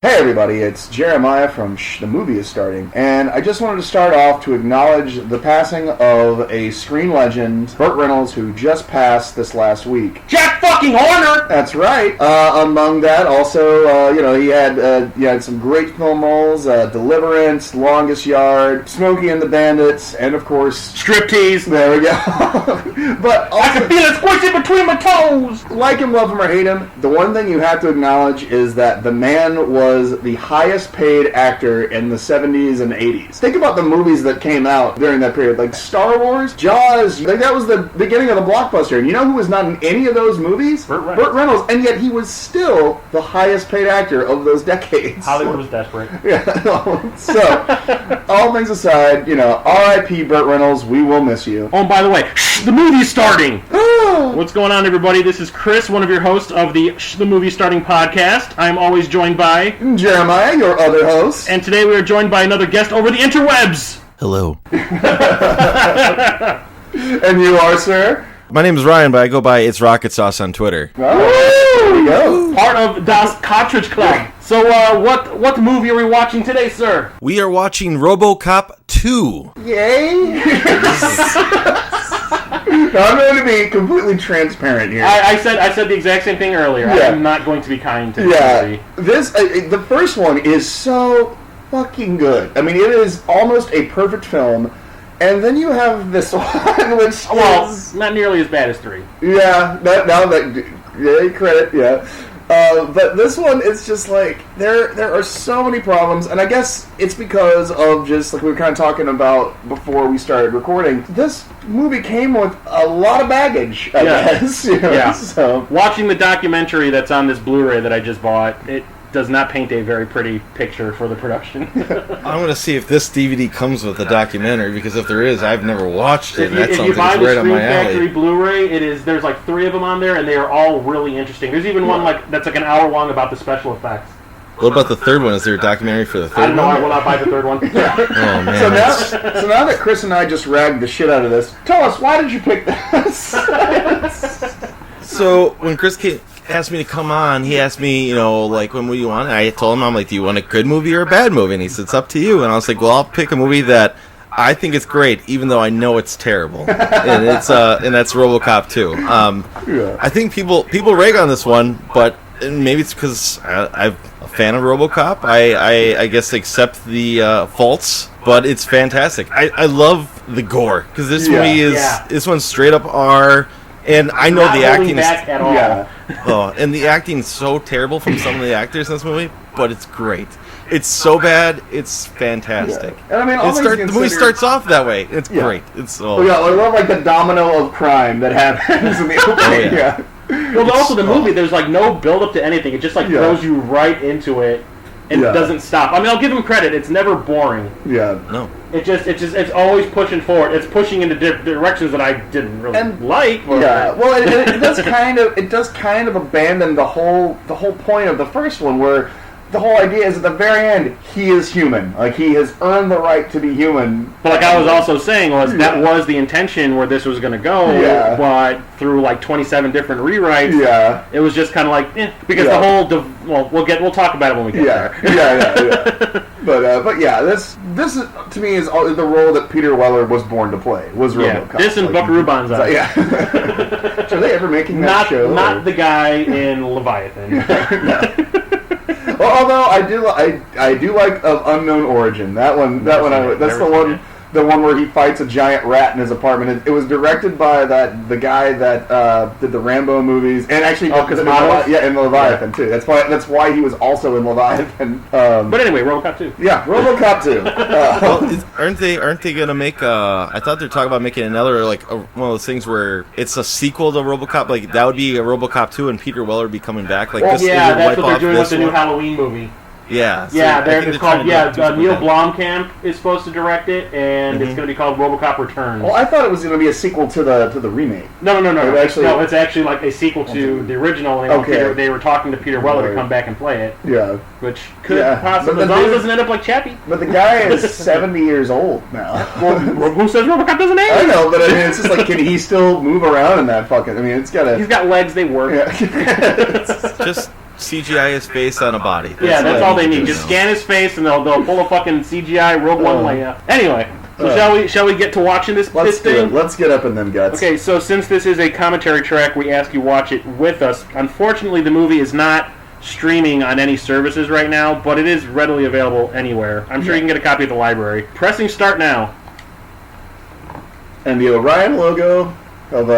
Hey everybody, it's Jeremiah from The Movie Is Starting, and I just wanted to start off to acknowledge the passing of a screen legend, Burt Reynolds, who just passed this last week. Jack fucking Horner! That's right. Among that, also, he had some great film roles, Deliverance, Longest Yard, Smokey and the Bandits, and of course... Striptease! There we go. But also, I can feel it squishing between my toes! Like him, love him, or hate him, the one thing you have to acknowledge is that the man was the highest paid actor in the 70s and 80s. Think about the movies that came out during that period, like Star Wars, Jaws, like that was the beginning of the blockbuster. And you know who was not in any of those movies? Burt Reynolds. And yet he was still the highest paid actor of those decades. Hollywood was desperate. Yeah. So, all things aside, R.I.P. Burt Reynolds, we will miss you. Oh, and by the way, the movie's starting! What's going on, everybody? This is Chris, one of your hosts of the Movie Starting podcast. I'm always joined by... Jeremiah, your other host. And today we are joined by another guest over the interwebs. Hello. And you are, sir? My name is Ryan, but I go by ItsRocketSauce on Twitter. Oh, there we go. Part of Das Cartridge Club. So, what movie are we watching today, sir? We are watching RoboCop 2. Yay! I'm going to be completely transparent here. I said the exact same thing earlier. Yeah. I'm not going to be kind to this movie. The first one is so fucking good. I mean, it is almost a perfect film. And then you have this one, which is... not nearly as bad as 3. Yeah, credit, yeah. But this one, it's just like, there are so many problems, and I guess it's because of just, like we were kind of talking about before we started recording, this movie came with a lot of baggage, I guess. Yeah. So. Watching the documentary that's on this Blu-ray that I just bought, it does not paint a very pretty picture for the production. I'm going to see if this DVD comes with a documentary, because if there is, I've never watched it, and that if sounds you buy like the right on Screen my Factory alley. Blu-ray, there's like 3 of them on there, and they are all really interesting. There's even one that's like an hour long about the special effects. What about the third one? Is there a documentary for the third one? I don't know. I will not buy the third one. Oh, man. So now that Chris and I just ragged the shit out of this, tell us, why did you pick this? So, when Chris asked me to come on, he asked me, what do you want? And I told him, I'm like, do you want a good movie or a bad movie? And he said, it's up to you. And I was like, well, I'll pick a movie that I think it's great, even though I know it's terrible. And it's and that's RoboCop 2. I think people rag on this one, but maybe it's because I'm a fan of RoboCop. I guess accept the faults, but it's fantastic. I love the gore, because this movie this one's straight up R. And I know the acting is and the acting is so terrible from some of the actors in this movie, but it's great. It's so bad, it's fantastic. Yeah. And I mean, the movie starts off that way. It's great. It's so. I love like the domino of crime that happens in the opening. Well, also the movie, there's like no build up to anything. It just like throws you right into it. And it doesn't stop. I mean, I'll give him credit. It's never boring. Yeah. No. It's always pushing forward. It's pushing into directions that I didn't really like. Well, it does kind of abandon the whole point of the first one, where the whole idea is at the very end, he is human. Like, he has earned the right to be human. But like I was also saying, that was the intention where this was going to go. Yeah. But through like 27 different rewrites, it was just kind of like, because the whole we'll talk about it when we get there. Yeah. But this is, to me, is the role that Peter Weller was born to play. Was RoboCop. This and Buckaroo Banzai. Are they ever making that show? Not the guy in Leviathan. Well, although I do like of Unknown Origin. That's the one where he fights a giant rat in his apartment. It was directed by the guy that did the Rambo movies, and actually in Leviathan too. That's why he was also in Leviathan. But anyway, RoboCop 2. Yeah, RoboCop 2. Well, aren't they gonna make? I thought they're talking about making another one of those things where it's a sequel to RoboCop. Like that would be a RoboCop 2, and Peter Weller would be coming back. Like that's what they're doing with the new Halloween movie. Yeah. It's called Neil Blomkamp is supposed to direct it, and it's going to be called RoboCop Returns. Well, I thought it was going to be a sequel to the remake. No. It's actually like a sequel to the original. And they were talking to Peter Weller to come back and play it. Yeah. Which could possibly, as long as it doesn't end up like Chappie. But the guy is 70 years old now. Well, who says RoboCop doesn't age? I know, but I mean, it's just like, can he still move around in that fucking? I mean, it's got He's got legs. They work. Yeah. Just CGI his face on a body. That's all they need. Just scan his face, and they'll pull a fucking CGI Rogue One layout. Anyway, so shall we get to watching this thing? Let's get up in them guts. Okay, so since this is a commentary track, we ask you watch it with us. Unfortunately, the movie is not streaming on any services right now, but it is readily available anywhere. I'm sure you can get a copy at the library. Pressing start now. And the Orion logo of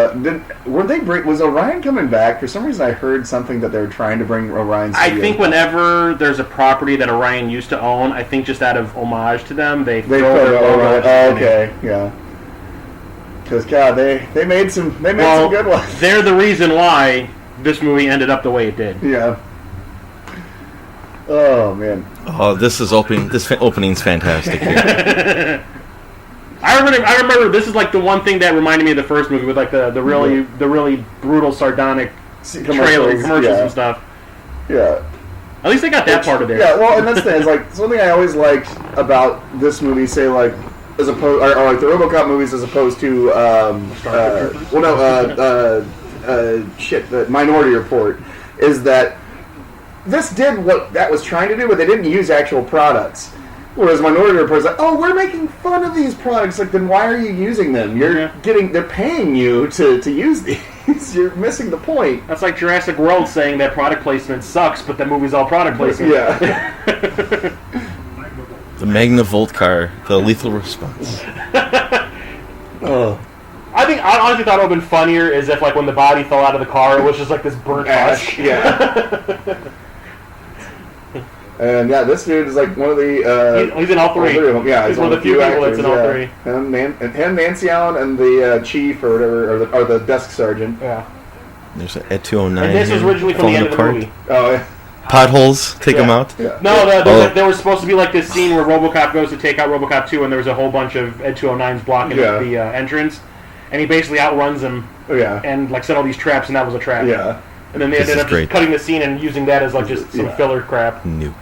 was Orion coming back? For some reason, I heard something that they were trying to bring Orion. I think whenever there's a property that Orion used to own, I think just out of homage to them, they throw their logo. Oh, okay, yeah. Because God, they made some good ones. They're the reason why this movie ended up the way it did. Yeah. Oh man. Oh, this opening's fantastic. Here. I remember this is like the one thing that reminded me of the first movie with like the really brutal sardonic commercials and stuff. Yeah. At least they got that part of there. Yeah, well, and that's the thing. It's like something I always liked about this movie, say like as opposed or like the RoboCop movies as opposed to the Minority Report, is that this did what that was trying to do, but they didn't use actual products. Whereas Minority Report is like, oh, we're making fun of these products. Like, then why are you using them? They're paying you to use these. You're missing the point. That's like Jurassic World saying that product placement sucks, but the movie's all product placement. Yeah. The Magnavolt car, the Lethal Response. Oh. I honestly thought it would have been funnier is if, like, when the body fell out of the car, it was just like this burnt husk. Yeah. And yeah, this dude is like one of the. He's in all three. Yeah, he's one of the few people that's in all three. Him, Nancy Allen, and the chief or whatever, or the desk sergeant. Yeah. There's an Ed 209. And this was originally from the end of the movie. Oh yeah. Potholes, take them out. Yeah. No, there was supposed to be like this scene where RoboCop goes to take out RoboCop 2, and there was a whole bunch of Ed 209s blocking the entrance, and he basically outruns them. Oh yeah. And like set all these traps, and that was a trap. Yeah. And then they ended up just cutting the scene and using that as like just some filler crap. Nuke.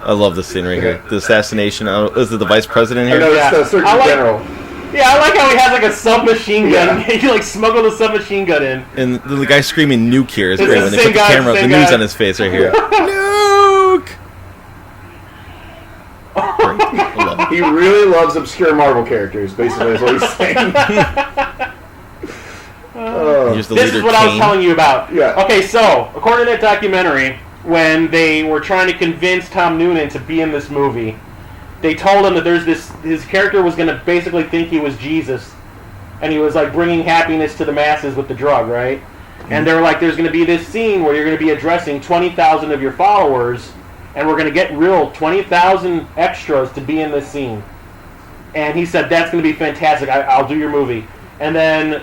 I love this scene right here. The assassination. Is it the vice president here? No, it's the Surgeon General. Yeah, I like how he has like a submachine gun. He like smuggled a submachine gun in. And the guy screaming nuke here is it's great when they put the news on his face right here. Nuke! I love it. He really loves obscure Marvel characters, basically, is what he's saying. This is what I was telling you about. Yeah. Okay, so, according to that documentary, when they were trying to convince Tom Noonan to be in this movie, they told him that his character was going to basically think he was Jesus, and he was like bringing happiness to the masses with the drug, right? Mm-hmm. And they were like, there's going to be this scene where you're going to be addressing 20,000 of your followers, and we're going to get real 20,000 extras to be in this scene. And he said, that's going to be fantastic, I'll do your movie. And then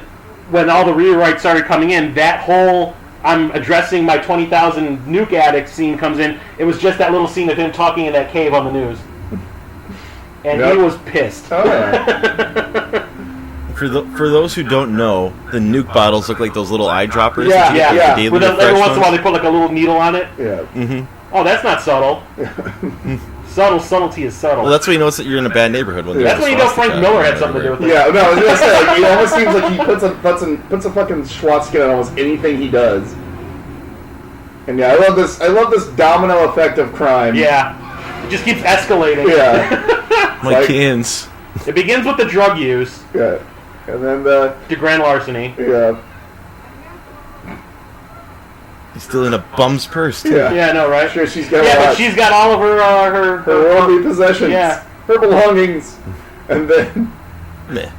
when all the rewrites started coming in, that whole I'm addressing my 20,000 nuke addicts scene comes in. It was just that little scene of him talking in that cave on the news. And he was pissed. Oh, yeah. For those who don't know, the nuke bottles look like those little eyedroppers. Yeah. Every once in a while they put like a little needle on it. Yeah. Mm-hmm. Oh, that's not subtle. Subtlety is subtle. Well, that's when you know that you're in a bad neighborhood. That's when you know Frank Miller had something to do with it. Yeah, no, I was gonna say, like, it almost seems like he puts a fucking swastika on almost anything he does. And yeah, I love this domino effect of crime. Yeah, it just keeps escalating. Yeah, my cans. It begins with the drug use. Yeah, and then the grand larceny. Yeah. He's still in a bum's purse. Too. Yeah, yeah, no, right? Sure, she's got. Yeah, but she's got all of her worldly possessions. Yeah, her belongings, and then. Meh.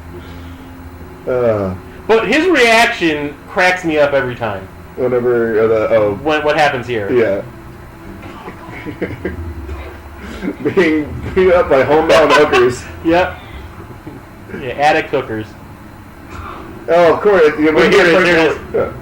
But his reaction cracks me up every time. Whenever what happens here? Yeah. Being beat up by homebound hookers. Yep. Yeah, addict hookers. Oh, of course. Here it is. Yeah.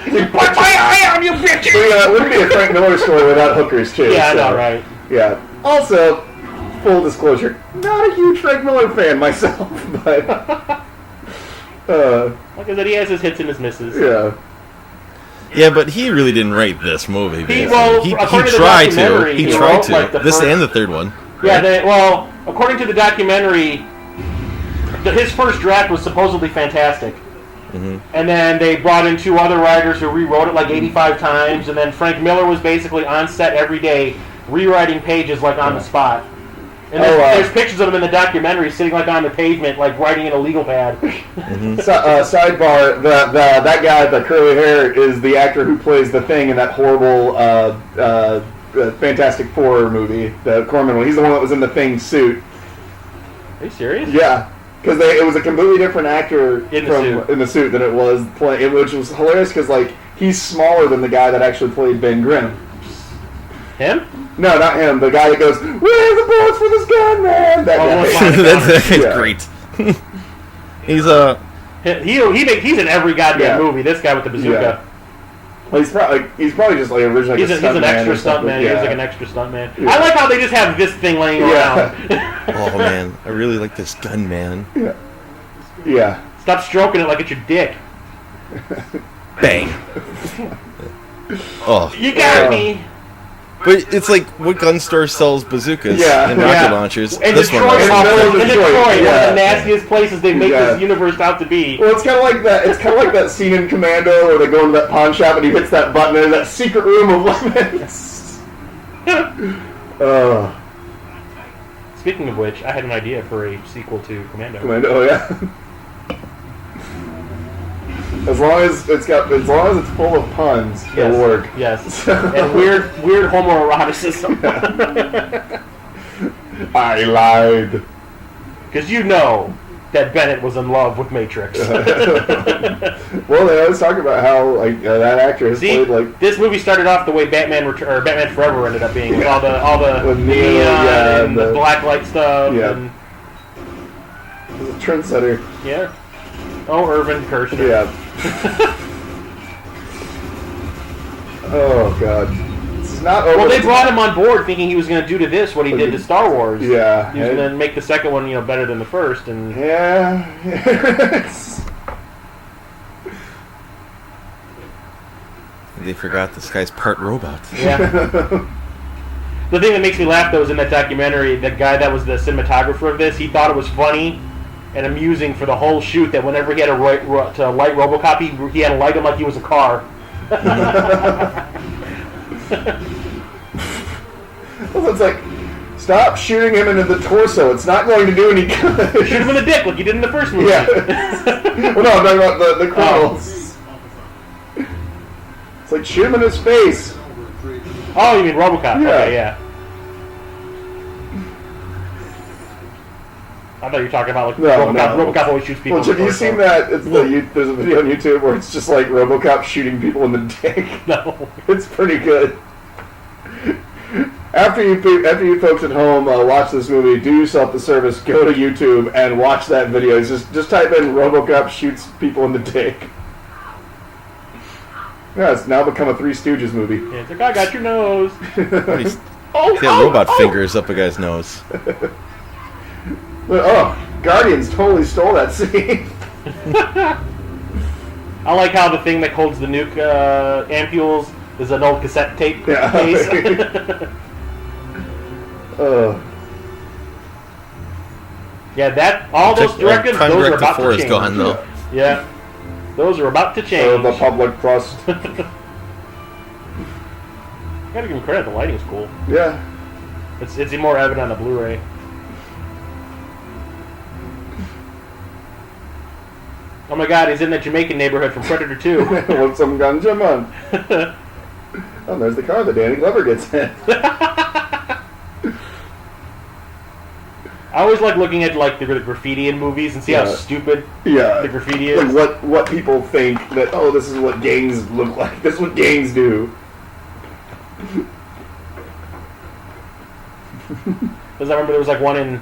Put my eye on you, bitches! It wouldn't be a Frank Miller story without hookers, too. Yeah, I know, right? Yeah. Also, full disclosure, not a huge Frank Miller fan myself, but... like I said, he has his hits and his misses. Yeah. Yeah, but he really didn't write this movie. He tried to. He tried to. Like this and the third one. Yeah, according to the documentary, his first draft was supposedly fantastic. Mm-hmm. And then they brought in 2 other writers who rewrote it like 85 times, and then Frank Miller was basically on set every day rewriting pages like on the spot. And there's pictures of him in the documentary sitting like on the pavement, like writing in a legal pad. Mm-hmm. Sidebar: that guy with the curly hair is the actor who plays the Thing in that horrible Fantastic Four movie, the Corman one. He's the one that was in the Thing suit. Are you serious? Yeah. Because it was a completely different actor in the suit than it was playing, which was hilarious because like he's smaller than the guy that actually played Ben Grimm. Him? No, not him. The guy that goes, "Where's the bullets for this gun, man?" That guy. That's great. He's in every goddamn movie. This guy with the bazooka. Yeah. Well, he's probably just like originally. He's an extra stuntman. Yeah. He's like an extra stuntman. Yeah. I like how they just have this thing laying around. Oh man, I really like this gun, man. Yeah. Yeah. Stop stroking it like it's your dick. Bang. Oh. You got me. But it's like, what gun store sells bazookas and rocket launchers? And this Detroit, one. in Detroit, one of the nastiest places they make this universe out to be. Well, it's kind of like that. It's kind of like that scene in Commando where they go into that pawn shop and he hits that button and there's that secret room of weapons. Speaking of which, I had an idea for a sequel to Commando. Oh yeah. As long as it's full of puns, it'll work. Yes. And weird homoeroticism. I lied. Because you know that Bennett was in love with Matrix. Well, they always talk about how that actor has played like. This movie started off the way Batman Forever ended up being, with all the neon and the black light stuff. Yeah. And He's a trendsetter. Yeah. Oh, Irvin Kershner. Yeah. Oh God. This is not over. Well, they brought him on board thinking he was going to do to this what he did to Star Wars. Yeah. He was going to make the second one, better than the first, and yeah. They forgot this guy's part robot. Yeah. The thing that makes me laugh though is in that documentary, the guy that was the cinematographer of this, he thought it was funny and amusing for the whole shoot that whenever he had to light RoboCop, he had to light him like he was a car. Well, it's like, stop shooting him into the torso. It's not going to do any good. Shoot him in the dick like you did in the first movie. Yeah. Well, no, I'm talking about the criminals. It's like, shoot him in his face. Oh, you mean RoboCop? Yeah. Okay, yeah. I thought you were talking about like RoboCop. No. RoboCop always shoots people. Well, have you seen that? There's a video on YouTube where it's just like RoboCop shooting people in the dick. No. It's pretty good. After you folks at home watch this movie, do yourself the service, go to YouTube and watch that video. Just type in RoboCop shoots people in the dick. Yeah, it's now become a Three Stooges movie. Yeah, it's like, I got your nose. He's got robot fingers up a guy's nose. Guardians totally stole that scene. I like how the thing that holds the nuke ampules is an old cassette tape case. Yeah, all those directives, those are about to change. Gone, though. Yeah, those are about to change. The public trust. Gotta give him credit, the lighting's cool. Yeah. It's more evident on the Blu-ray. Oh my God, he's in that Jamaican neighborhood from Predator 2. Want some ganja, man? Oh, there's the car that Danny Glover gets in. I always like looking at like the graffiti in movies and see how stupid the graffiti is. Like what people think that, this is what gangs look like. This is what gangs do. Because I remember there was like one in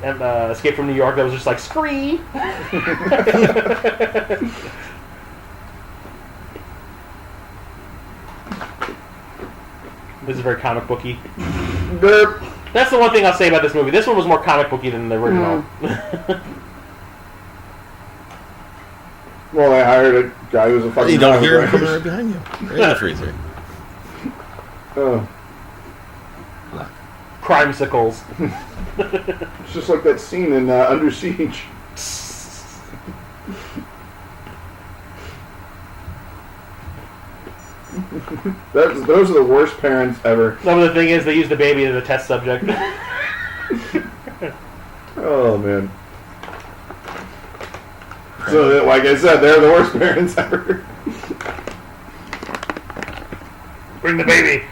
Escape from New York that was just like, scream! This is very comic booky. Derp. That's the one thing I'll say about this movie. This one was more comic booky than the original. Well, I hired a guy who was a fucking... You don't hear him coming right behind you. Right in the freezer. Oh. Crimesicles. It's just like that scene in Under Siege. Those are the worst parents ever. No, but the thing is, they use the baby as a test subject. Oh, man. So, like I said, they're the worst parents ever. Bring the baby.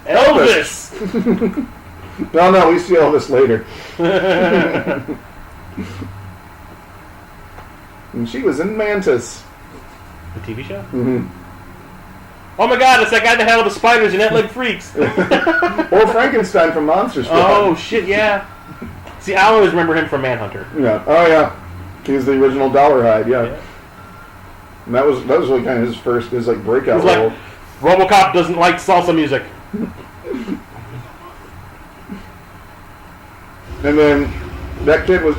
Elvis! No, we see Elvis later. And she was in Mantis. The TV show? Mm-hmm. Oh my god, it's that guy that had all the spiders and net-leg freaks. Or Frankenstein from Monster Squad. Oh, shit, yeah. See, I always remember him from Manhunter. Yeah. Oh, yeah. He was the original Dollarhide, yeah. And that was really kind of his breakout role. RoboCop doesn't like salsa music. And then that kid was...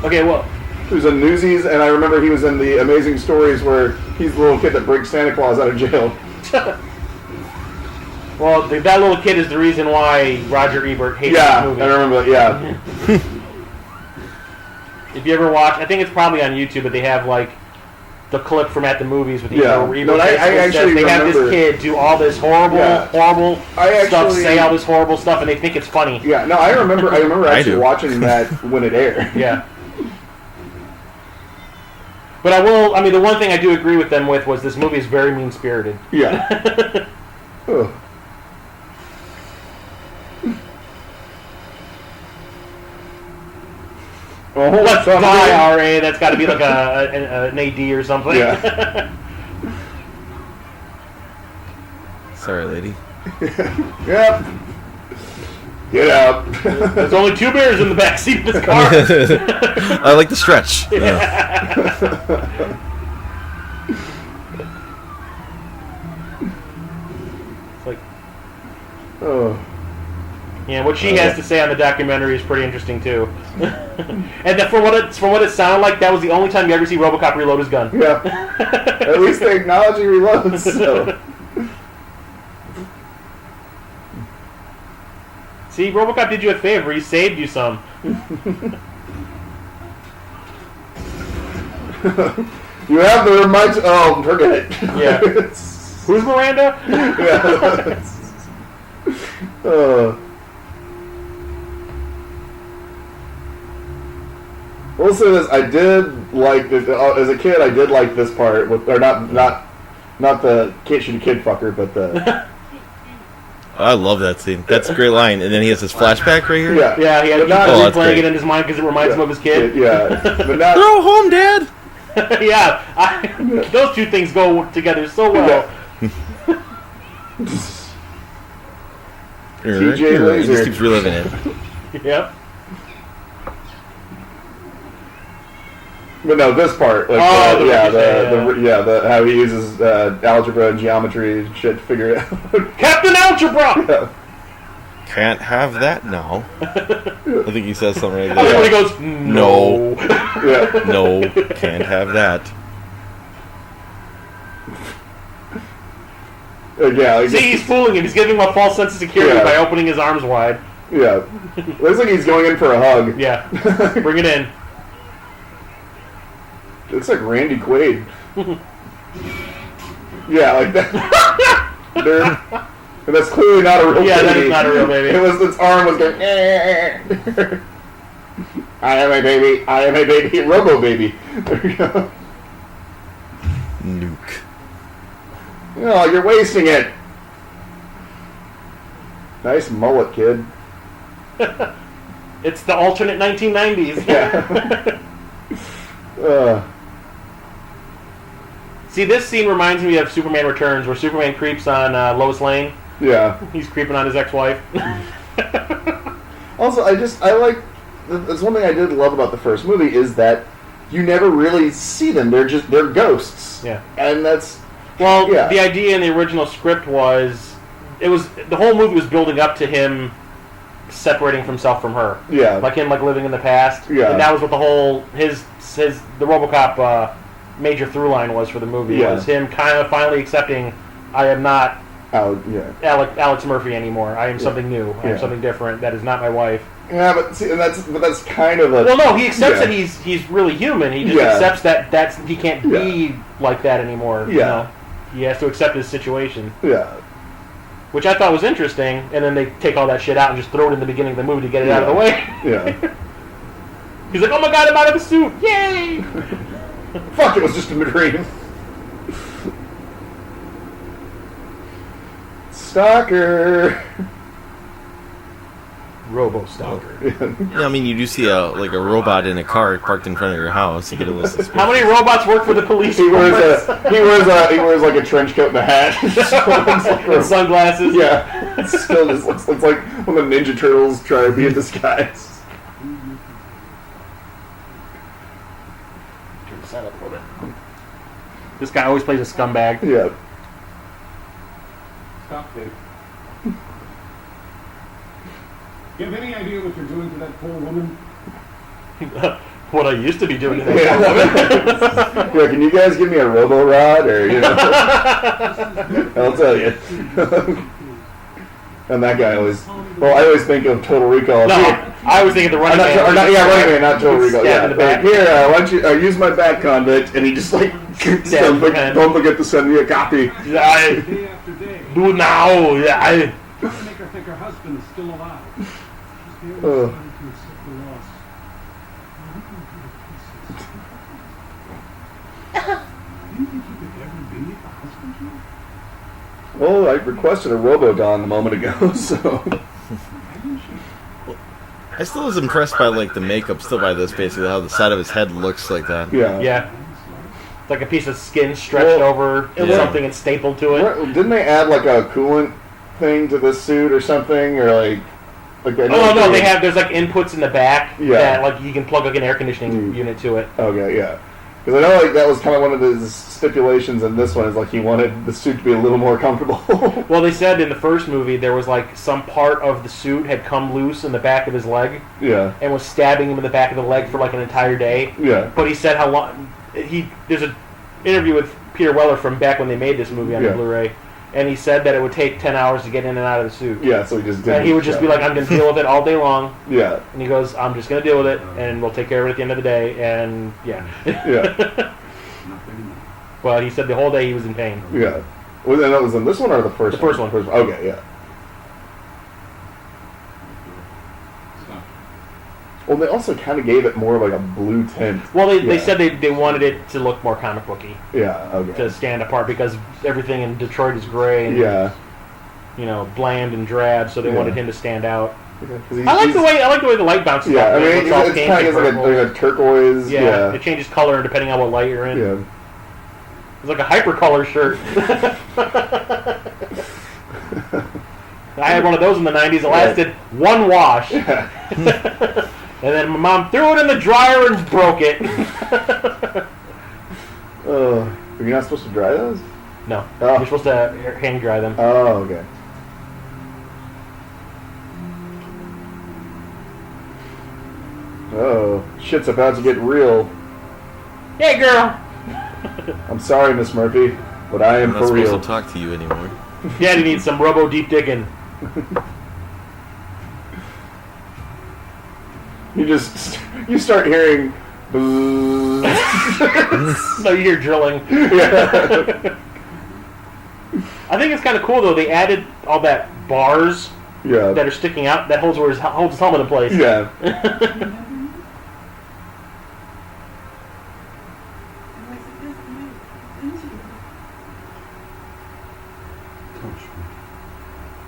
Okay, well... He was in Newsies, and I remember he was in the Amazing Stories where he's the little kid that breaks Santa Claus out of jail. Well, that little kid is the reason why Roger Ebert hates this movie. I remember that, yeah. If you ever watch, I think it's probably on YouTube, but they have, like, the clip from At the Movies with Ebert. No, I actually they have remember, this kid do all this horrible stuff, say all this horrible stuff, and they think it's funny. Yeah, no, I remember actually watching that when it aired. Yeah. But the one thing I do agree with them with was this movie is very mean-spirited. Yeah. Ugh. Well, let's die, R.A. That's got to be like an AD or something. Yeah. Sorry, lady. Yep. Get out. There's only 2 bears in the back seat of this car. I like the stretch. It's like, oh. Yeah, what she has to say on the documentary is pretty interesting too. And from what it sounded like, that was the only time you ever see RoboCop reload his gun. Yeah. At least they acknowledge he reloads. So. See, RoboCop did you a favor. He saved you some. You have the remote. Oh, forget it. Yeah. Who's Miranda? Yeah. We'll say this. I did like this as a kid. I did like this part, or not the can't shoot a kid fucker, but the. I love that scene. That's a great line. And then he has this flashback right here. Yeah, yeah. He had to keep playing it in his mind because it reminds him of his kid. Yeah, but not. Throw home, Dad. Yeah, those two things go together so well. TJ Laser. He just keeps reliving it. Yep. But no, this part, like, how he uses algebra and geometry and shit to figure it out. Captain Algebra. Yeah. Can't have that now. I think he says something like When he that. goes, no. Yeah. No, can't have that. See, he's fooling him. He's giving him a false sense of security by opening his arms wide. Yeah. Looks like he's going in for a hug. Yeah. Bring it in. Looks like Randy Quaid. Yeah, like that. And that's clearly not a real baby. Yeah, that is not a real baby. Its arm was going. I am a baby. I am a baby. Robo baby. There you go. Nuke. Oh, you're wasting it. Nice mullet, kid. It's the alternate 1990s. Yeah. See, this scene reminds me of Superman Returns, where Superman creeps on Lois Lane. Yeah. He's creeping on his ex-wife. Also, I like. That's one thing I did love about the first movie is that you never really see them. They're ghosts. Yeah. And that's. Well, the idea in the original script was the whole movie was building up to him separating himself from her. Yeah. Like him living in the past. Yeah. And that was what the whole the RoboCop major through line was for the movie. Was him kind of finally accepting I am not Alex Murphy anymore. I am something new. I am something different. That is not my wife. Yeah, but see, that's kind of a. Well, no, he accepts that he's really human. He just accepts that he can't be like that anymore. Yeah. You know? he has to accept his situation. Yeah. Which I thought was interesting, and then they take all that shit out and just throw it in the beginning of the movie to get it out of the way. Yeah. He's like, oh my god, I'm out of the suit! Yay! Fuck, it was just a dream. Stalker. Robo-stalker. Yeah, I mean, you do see a robot in a car parked in front of your house. You get a little suspicious. How many robots work for the police? He wears like a trench coat and a hat. And sunglasses. Yeah. It still just looks like when the Ninja Turtles try to be in disguise. Turn this up a little bit. This guy always plays a scumbag. Yeah. Stop, Dave. You have any idea what you're doing to that poor woman? What I used to be doing today. Yeah. Yeah, can you guys give me a robo rod, or I'll tell you. And that guy always. Well, I always think of Total Recall. No, I was thinking the Running Man. Running Man, not Total Recall. Yeah, like, here, why don't you use my back convict, and he just don't forget to send me a copy. Day after day. Do now. Yeah. Trying to make her think her husband is still alive. She's barely starting to accept the loss. Do you think you could ever be a husband to her? Well, I requested a Robodon a moment ago, so. I still was impressed by the makeup still by this, basically how the side of his head looks like that. Yeah. Yeah. It's like a piece of skin stretched over something and stapled to it. Didn't they add like a coolant thing to this suit or something, or like? No, they have. There's like inputs in the back Yeah. that you can plug like an air conditioning unit to it. Okay, yeah. Because I know that was kind of one of the stipulations in this one, is he wanted the suit to be a little more comfortable. Well, they said in the first movie there was some part of the suit had come loose in the back of his leg. Yeah. And was stabbing him in the back of the leg for an entire day. Yeah. But he said how long there's an interview with Peter Weller from back when they made this movie on the Blu-ray, and he said that it would take 10 hours to get in and out of the suit. Yeah, so he just did. And he would just be like, I'm going to deal with it all day long. Yeah. And he goes, I'm just going to deal with it, and we'll take care of it at the end of the day, and yeah. Yeah. But he said the whole day he was in pain. Yeah. Was that was in this one or the first one? The first one. Okay, yeah. Well, they also kind of gave it more of a blue tint. Well, they said they wanted it to look more comic booky. Yeah, okay. To stand apart, because everything in Detroit is gray and bland and drab, so they wanted him to stand out. I like the way the light bounces. Yeah, I mean, it's kind of like a turquoise. Yeah, it changes color depending on what light you're in. Yeah. It's like a hypercolor shirt. I had one of those in the 90s. It lasted one wash. Yeah. And then my mom threw it in the dryer and broke it. Are you not supposed to dry those? No. Oh. You're supposed to hang dry them. Oh, okay. Oh, shit's about to get real. Hey, girl. I'm sorry, Miss Murphy, but I am I'm not for real. supposed to talk to you anymore. Daddy needs some robo deep digging. You start hearing. So you hear drilling. Yeah. I think it's kind of cool though. They added all that bars that are sticking out that holds his helmet in place. Yeah.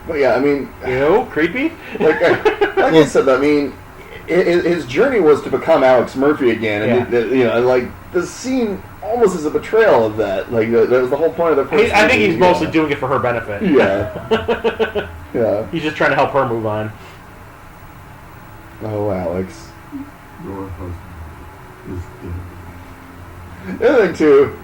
But yeah, I mean, Ew, creepy. like I said, I mean, his journey was to become Alex Murphy again, and the scene almost is a betrayal of that. Like that was the whole point of the first. I think he's mostly doing it for her benefit. Yeah. Yeah. He's just trying to help her move on. Oh, Alex. Your husband is dead. The other thing too,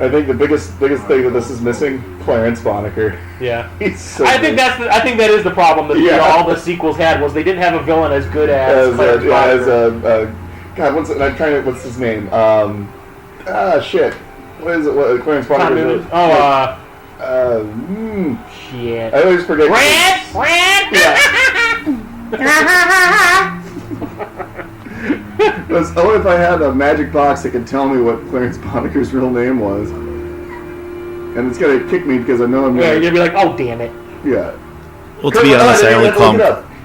I think the biggest thing that this is missing, Clarence Boddicker. Yeah. He's so I think that is the problem that all the sequels had, was they didn't have a villain as good as Clarence Boddicker. God, what's his name? Shit. What is it? Clarence Boddicker. Shit. I always forget. Red! Yeah. Only if I had a magic box that could tell me what Clarence Boddicker's real name was. and it's gonna kick me because I know I'm Yeah, gonna. you're gonna be like, oh damn it. Yeah. Well, to be honest, I only call him.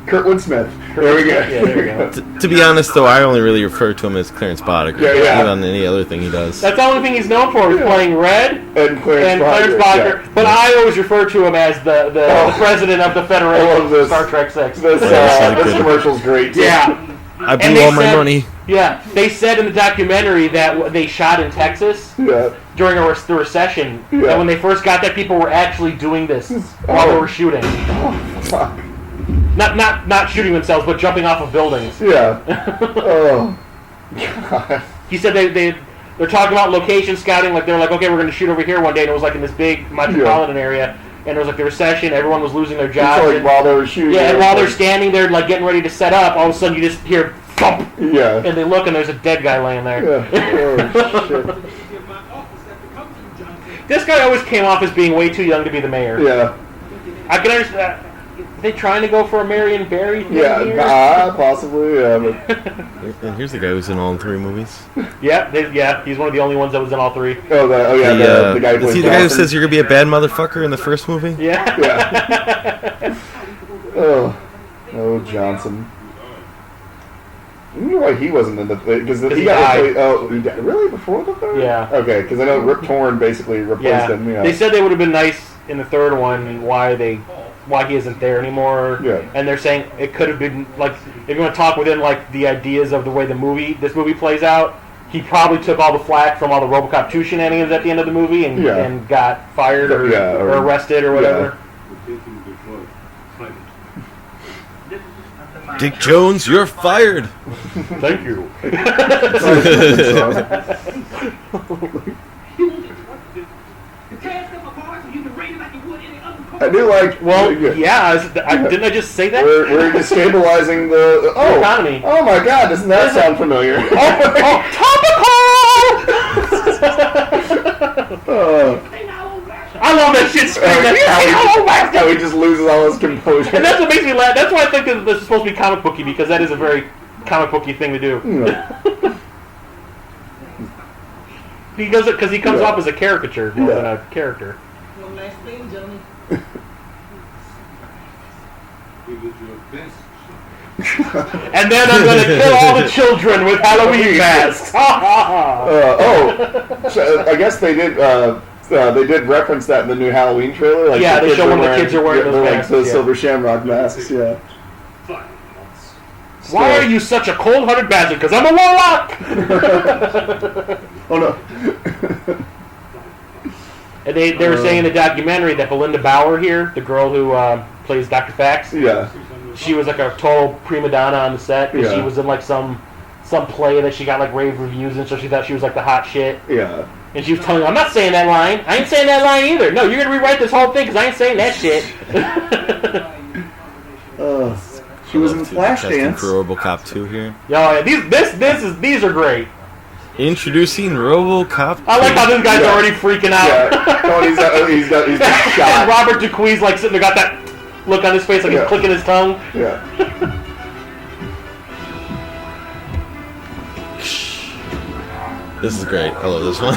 Kurtwood Smith. There we go. Yeah, there we go. To be honest, though, I only really refer to him as Clarence Boddicker. Yeah. Even on any other thing he does. That's the only thing he's known for, is playing Red And Clarence Boddicker. Yeah. But I always refer to him as the president of the Federation of Star Trek 6. This commercial's great. Too. Yeah. I blew all my money. Yeah, they said in the documentary that they shot in Texas during the recession. Yeah. And when they first got there, people were actually doing this while they were shooting. Oh, fuck. Not shooting themselves, but jumping off of buildings. Yeah. Oh. God. He said they're talking about location scouting. Like they're like, okay, we're going to shoot over here one day, and it was like in this big metropolitan area. And it was like the recession, everyone was losing their jobs. So, like, while they were shooting. Yeah, and while they're standing there, like getting ready to set up, all of a sudden you just hear thump. Yeah. And they look, and there's a dead guy laying there. Yeah. Oh, shit. This guy always came off as being way too young to be the mayor. Yeah. I can understand. Are they trying to go for a Marion Barry thing here? Possibly. Yeah. But... And here's the guy who's in all 3 movies. Yeah, he's one of the only ones that was in all 3. The guy who is he the guy who says you're gonna be a bad motherfucker in the first movie? Yeah. Yeah. Oh, Johnson. I wonder why he wasn't in the because he got replaced. Oh, he died. Really? Before the third? Yeah. Okay, because I know Rip Torn basically replaced him. Yeah. They said they would have been nice in the third one. Why he isn't there anymore? Yeah. And they're saying it could have been like if you want to talk within like the ideas of the way this movie plays out. He probably took all the flack from all the RoboCop 2 shenanigans at the end of the movie and got fired or arrested or whatever. Dick Jones, you're fired. Thank you. I do like. Well, didn't I just say that? We're destabilizing the economy. Oh my God! Doesn't that sound familiar? Topical. I love that shit scream. How he just loses all his composure. And that's what makes me laugh. That's why I think that this is supposed to be comic booky, because that is a very comic booky thing to do. Because he comes off as a caricature more than a character. Well, nice thing, gentlemen. And then I'm going to kill all the children with Halloween masks. I guess they did. They did reference that in the new Halloween trailer. Like they show when the kids are wearing those masks. Those silver shamrock masks. Yeah. Why are you such a cold-hearted bastard? Because I'm a warlock. Oh no. And they were saying in the documentary that Belinda Bauer here, the girl who plays Dr. Fax, she was like a total prima donna on the set because she was in like some play that she got like rave reviews and so she thought she was like the hot shit. Yeah. And she was telling me, I'm not saying that line. I ain't saying that line either. No, you're gonna rewrite this whole thing because I ain't saying that shit. She was in Flashdance. For RoboCop 2 here. Yeah, these are great. Introducing RoboCop 2. I like how this guy's already freaking out. Yeah. Oh, he's shot. And Robert Duquesne's like sitting there, got that look on his face, like he's clicking his tongue. Yeah. This is great. I love this one.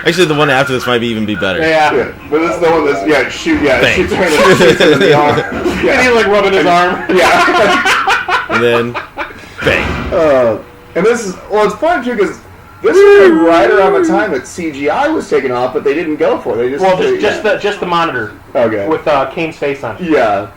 Actually, the one after this might even be better. Yeah. But this is the one that's shoots Bang. shoots him in the arm. Yeah. And he's like rubbing his arm. Yeah. And then, bang. And this is it's funny too because this was right around the time that CGI was taken off, but they didn't go for it. They just the monitor. Okay. With Kane's face on it. Yeah.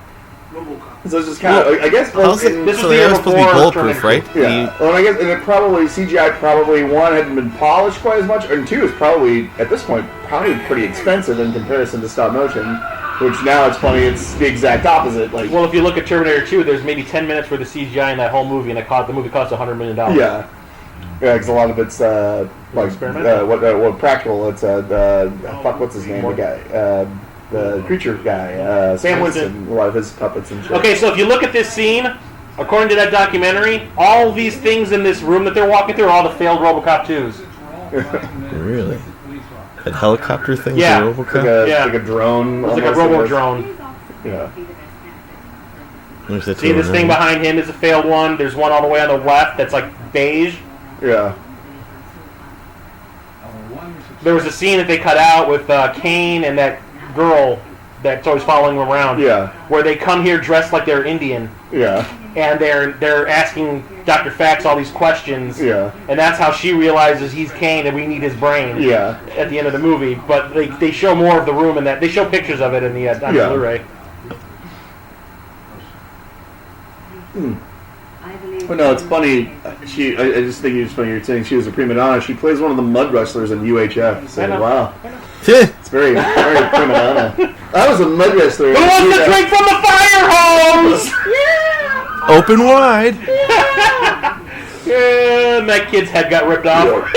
So it's just kind of, I guess. This is so the they year are supposed to be before bulletproof, right? Yeah. Well, I guess, and CGI probably one hadn't been polished quite as much, and two is probably at this point probably pretty expensive in comparison to stop motion. Which now it's funny, it's the exact opposite. Like, well, if you look at Terminator 2, there's maybe 10 minutes for the CGI in that whole movie, and the movie cost $100 million. Yeah, because a lot of it's what practical. It's what's his name? The guy, the creature guy, Sam Winston. A lot of his puppets and shit. Okay, so if you look at this scene, according to that documentary, all these things in this room that they're walking through are all the failed RoboCop 2s. Really? That helicopter thing? Yeah. Like a drone. It's like a robo-drone. Yeah. See, this thing behind him is a failed one. There's one all the way on the left that's like beige. Yeah. there was a scene that they cut out with Kane and that girl that's always following him around. Yeah. Where they come here dressed like they're Indian. Yeah. And they're asking Dr. Fax all these questions. Yeah. And that's how she realizes he's Kane and we need his brain. Yeah. At the end of the movie, but they show more of the room and that they show pictures of it in the on Yeah. Blu-ray. Well, no, it's funny. I just think it's funny you're saying she was a prima donna. She plays one of the mud wrestlers in UHF. So I know. wow, it's very prima donna. I was a mud wrestler. Who wants to drink from the fire hose? Open wide. Yeah, and that kid's head got ripped off.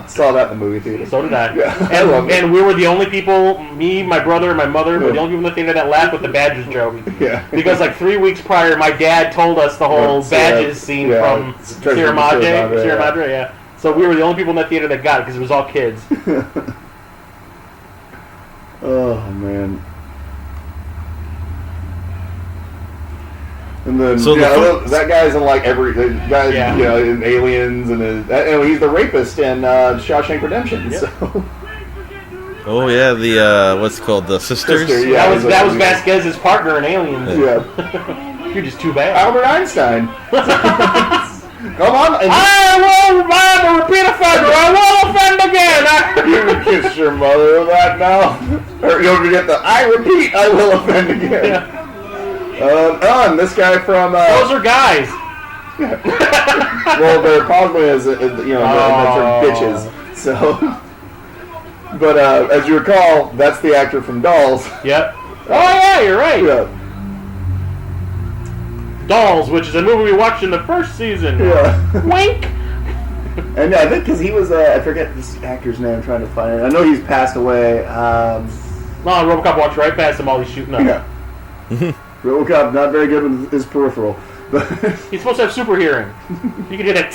Saw that in the movie theater. So did I. Yeah, I love it. And we were the only people, me, my brother, and my mother, were the only people in the theater that laughed with the badges joke. Yeah. Because like 3 weeks prior, my dad told us the whole badges scene from Sierra Madre, yeah. So we were the only people in that theater that got it because it was all kids. Oh man. And then So that guy's in like every guy, Yeah. you know, in Aliens and he's the rapist in Shawshank Redemption. Yep. So Oh yeah, the what's it called, the sisters. Sister, yeah. That was Vasquez's partner in Aliens. yeah. You're just too bad. Albert Einstein. Come on. I will repeat offender. I will offend again. You can kiss your mother with that now. Or you'll forget the I repeat, I will offend again. Yeah. And this guy from Those are guys. well, they're probably as you know, they're bitches. So, but as you recall, that's the actor from Dolls. Yep. Oh yeah, you're right. Yeah. Dolls, which is a movie we watched in the first season. Yeah. Wink. And I think because he was, I forget this actor's name. I'm trying to find it. I know he's passed away. No, RoboCop walks right past him while he's shooting up. Yeah. RoboCop not very good with his peripheral, but He's supposed to have super hearing. You can hear that.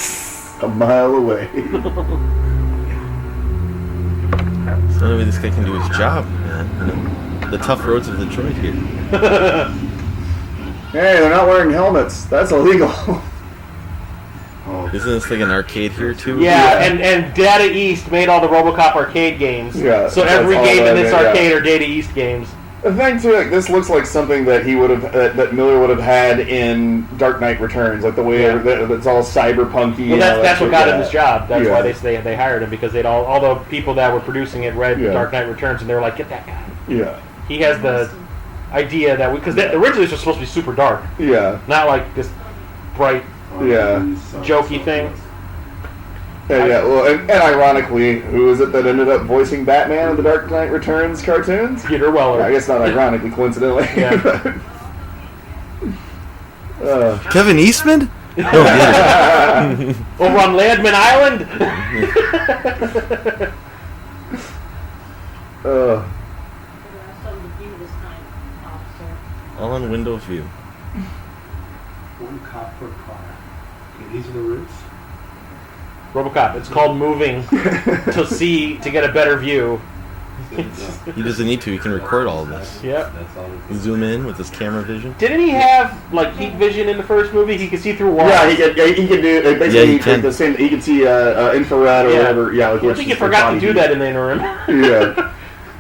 a mile away. So maybe this guy can do his job, man. You know, the tough roads of Detroit here. Hey, they're not wearing helmets. That's illegal. Isn't this like an arcade here too? Yeah, and Data East made all the RoboCop arcade games. Yeah, So that's every all game in that this is, yeah. arcade are Data East games. The thing too, like, this looks like something that he would have, that Miller would have had in Dark Knight Returns, like the way it's all cyberpunky. Well, that's what got him this job. job. That's why they hired him, because they'd all the people that were producing it read Dark Knight Returns, and they were like, get that guy. Yeah. He has the idea that because originally this was supposed to be super dark, Yeah. not like this bright, Yeah. jokey thing. Yeah. Well, and ironically, who is it that ended up voicing Batman in the Dark Knight Returns cartoons? Peter Weller. I guess not ironically, coincidentally. Yeah. Kevin Eastman? Oh, Over on Landman Island. all on Windows View. One cop per car. Okay, these are the routes. RoboCop. It's called moving to get a better view. He doesn't need to. He can record all of this. Yep. Zoom in with his camera vision. Didn't he have like heat vision in the first movie? He could see through walls. Yeah, he could do basically he can. the same. He could see infrared or whatever. Yeah, like I think he forgot to do that in the interim. Yeah.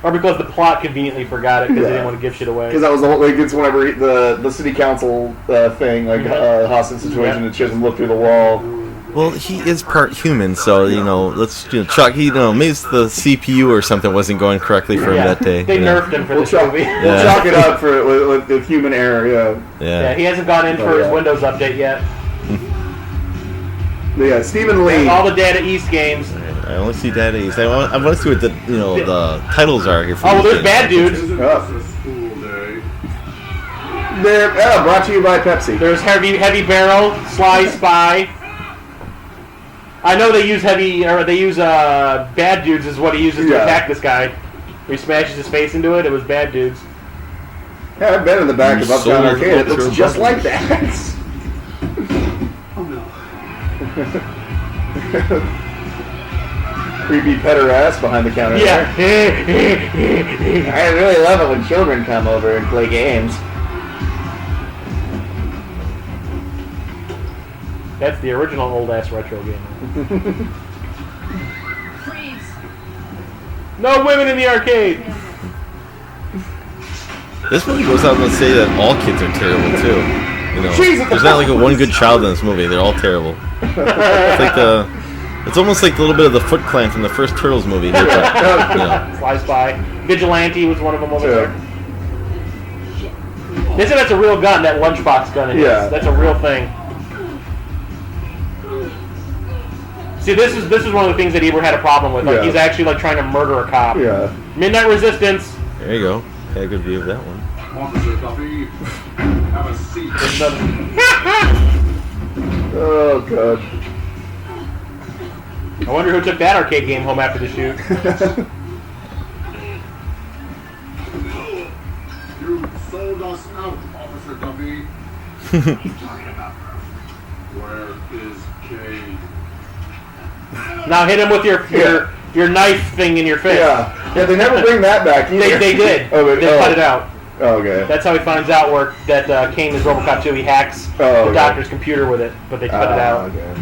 Or because the plot conveniently forgot it because they didn't want to give shit away. Because that was the whole. Like, it's whenever the city council thing, like hostage situation, it shows him look through the wall. Well, he is part human, so let's Chuck. Maybe it's the CPU or something wasn't going correctly for him that day. They nerfed him for this movie. We'll chalk it up for with human error. Yeah, he hasn't gone in for his Windows update yet. Yeah, Stephen Lee. All the Data East games. I only see Data East. I want to see what the the titles are here. For well, there's Bad Dudes. They're brought to you by Pepsi. There's Heavy Barrel, Sly Spy. I know they use Bad Dudes is what he uses to attack this guy. He smashes his face into it. It was Bad Dudes. Yeah, I've been in the back of Uptown Arcade. It looks just like that. Oh no. Creepy petter ass behind the counter. Yeah. I really love it when children come over and play games. That's the original old ass retro game. Freeze. No women in the arcade. This movie goes out and say that all kids are terrible too. You know, Jesus. there's not like a one good child in this movie. They're all terrible. It's like it's almost like a little bit of the Foot Clan from the first Turtles movie. Here, but, you know. Flies by. Vigilante was one of them over Yeah. there. They said that's a real gun, that lunchbox gun. Yeah. That's a real thing. See, this is one of the things that Ebert had a problem with. Like, Yeah. he's actually like trying to murder a cop. Yeah. Midnight Resistance. There you go. Had a good view of that one. Officer Duffy, have a seat. Oh god. I wonder who took that arcade game home after the shoot. You sold us out, Officer Duffy. Where is Kane? Now hit him with your knife thing in your face. Yeah. Yeah, they never bring that back either. They did. Oh, They cut it out. Oh, okay. That's how he finds out that Kane is RoboCop 2. He hacks the okay. doctor's computer with it, but they cut it out. Okay.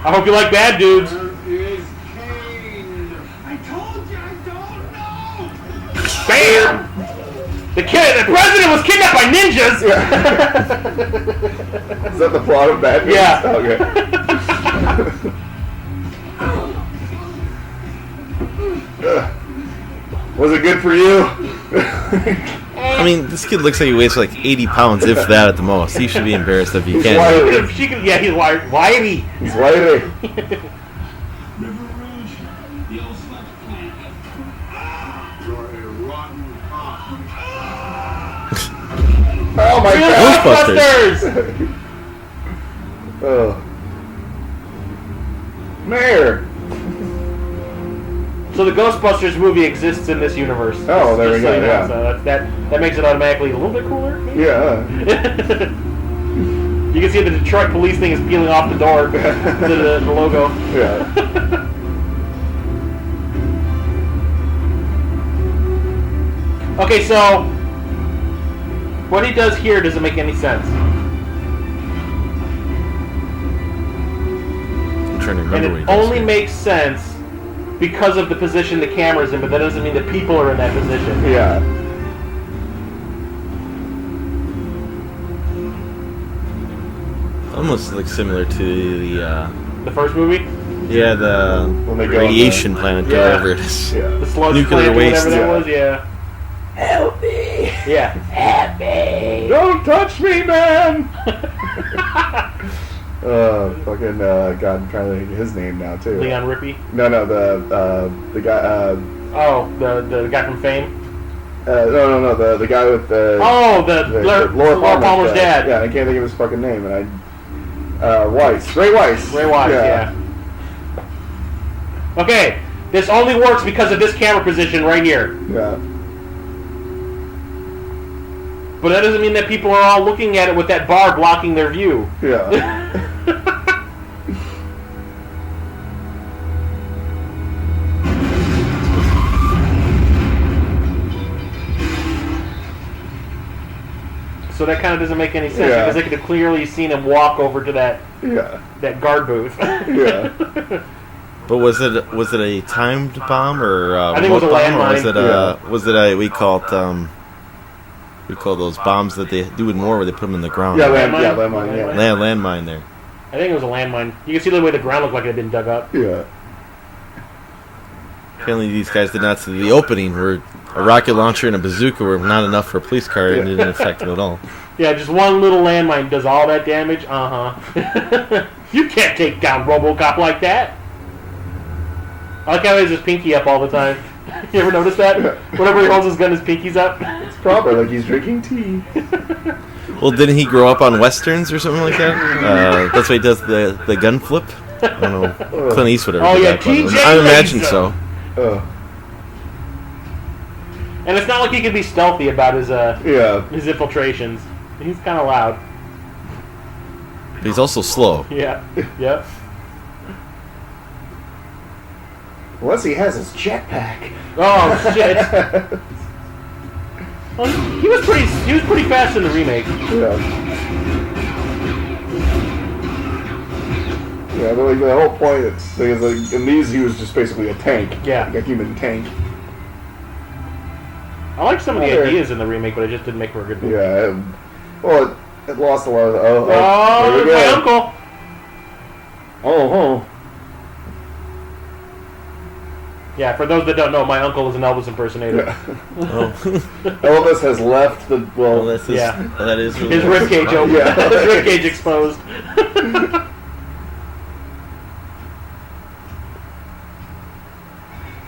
I hope you like bad dudes. Where is Kane? I told you I don't know. Bam! The president was kidnapped by ninjas. Is that the plot of Bad News? Yeah. Okay. Was it good for you? I mean, this kid looks like he weighs like 80 pounds, if that at the most. He should be embarrassed if he He's can. wiry. Yeah, he's whitey. He's whitey. River Rouge, the old sludge plant. You're a rotten cop. Oh my god. Ghostbusters. Oh. Mayor. So the Ghostbusters movie exists in this universe. Oh, there we Just so go, you know. yeah. So that makes it automatically a little bit cooler. Maybe? Yeah. You can see the Detroit police thing is peeling off the door. the logo. Yeah. Okay, so what he does here doesn't make any sense. I'm trying to And remember what he it does only here. makes sense because of the position the camera's in, but that doesn't mean that people are in that position. Yeah. Almost like similar to The first movie? the When they go radiation planet, Yeah. whatever it is. Yeah. The sludge Nuclear plant or waste, whatever that yeah. was, yeah. Help me! Yeah. Help me! Don't touch me, man! Fucking God, I'm trying to think of his name now too. Leon Rippey? No, the guy. Oh, the guy from Fame? No, the guy with the. Oh, the Laura Palmer's dad. Yeah, I can't think of his fucking name, and Weiss, Ray Weiss. Ray Wise, yeah. Okay, this only works because of this camera position right here. Yeah. But that doesn't mean that people are all looking at it with that bar blocking their view. Yeah. So that kind of doesn't make any sense Yeah. because they could have clearly seen him walk over to that Yeah. guard booth. Yeah. But was it a timed bomb or I think it was a remote bomb, or landmine. was it a we call those bombs that they do in war where they put them in the ground? Yeah, Landmine? yeah. Landmine there. I think it was a landmine. You can see the way the ground looked like it had been dug up. Yeah. Apparently these guys did not see the opening where a rocket launcher and a bazooka were not enough for a police car and it didn't affect them at all. Yeah, just one little landmine does all that damage. You can't take down RoboCop like that. I like how he has his pinky up all the time. You ever notice that? Whenever he holds his gun, his pinky's up. It's probably like he's drinking tea. Well, didn't he grow up on westerns or something like that? That's why he does the gun flip. I don't know. Clint Eastwood. Or Oh, yeah, that, but TJ I imagine Laser. so. And it's not like he can be stealthy about his Yeah. infiltrations. He's kind of loud. But he's also slow. Yeah. Yep. Unless he has his jetpack. Oh shit. Well, he was pretty fast in the remake. Yeah. Yeah, but like the whole point is like in these he was just basically a tank. Yeah. Like a human tank. I like some of the Other- ideas in the remake, but it just didn't make for a good movie. Yeah. Well, it lost a lot of the. Oh, there we there's my go. uncle. Oh. Yeah, for those that don't know, my uncle is an Elvis impersonator. Yeah. Oh. Elvis has left the. Well, Well, this is, Yeah. that is really His ribcage open. Yeah. His ribcage exposed.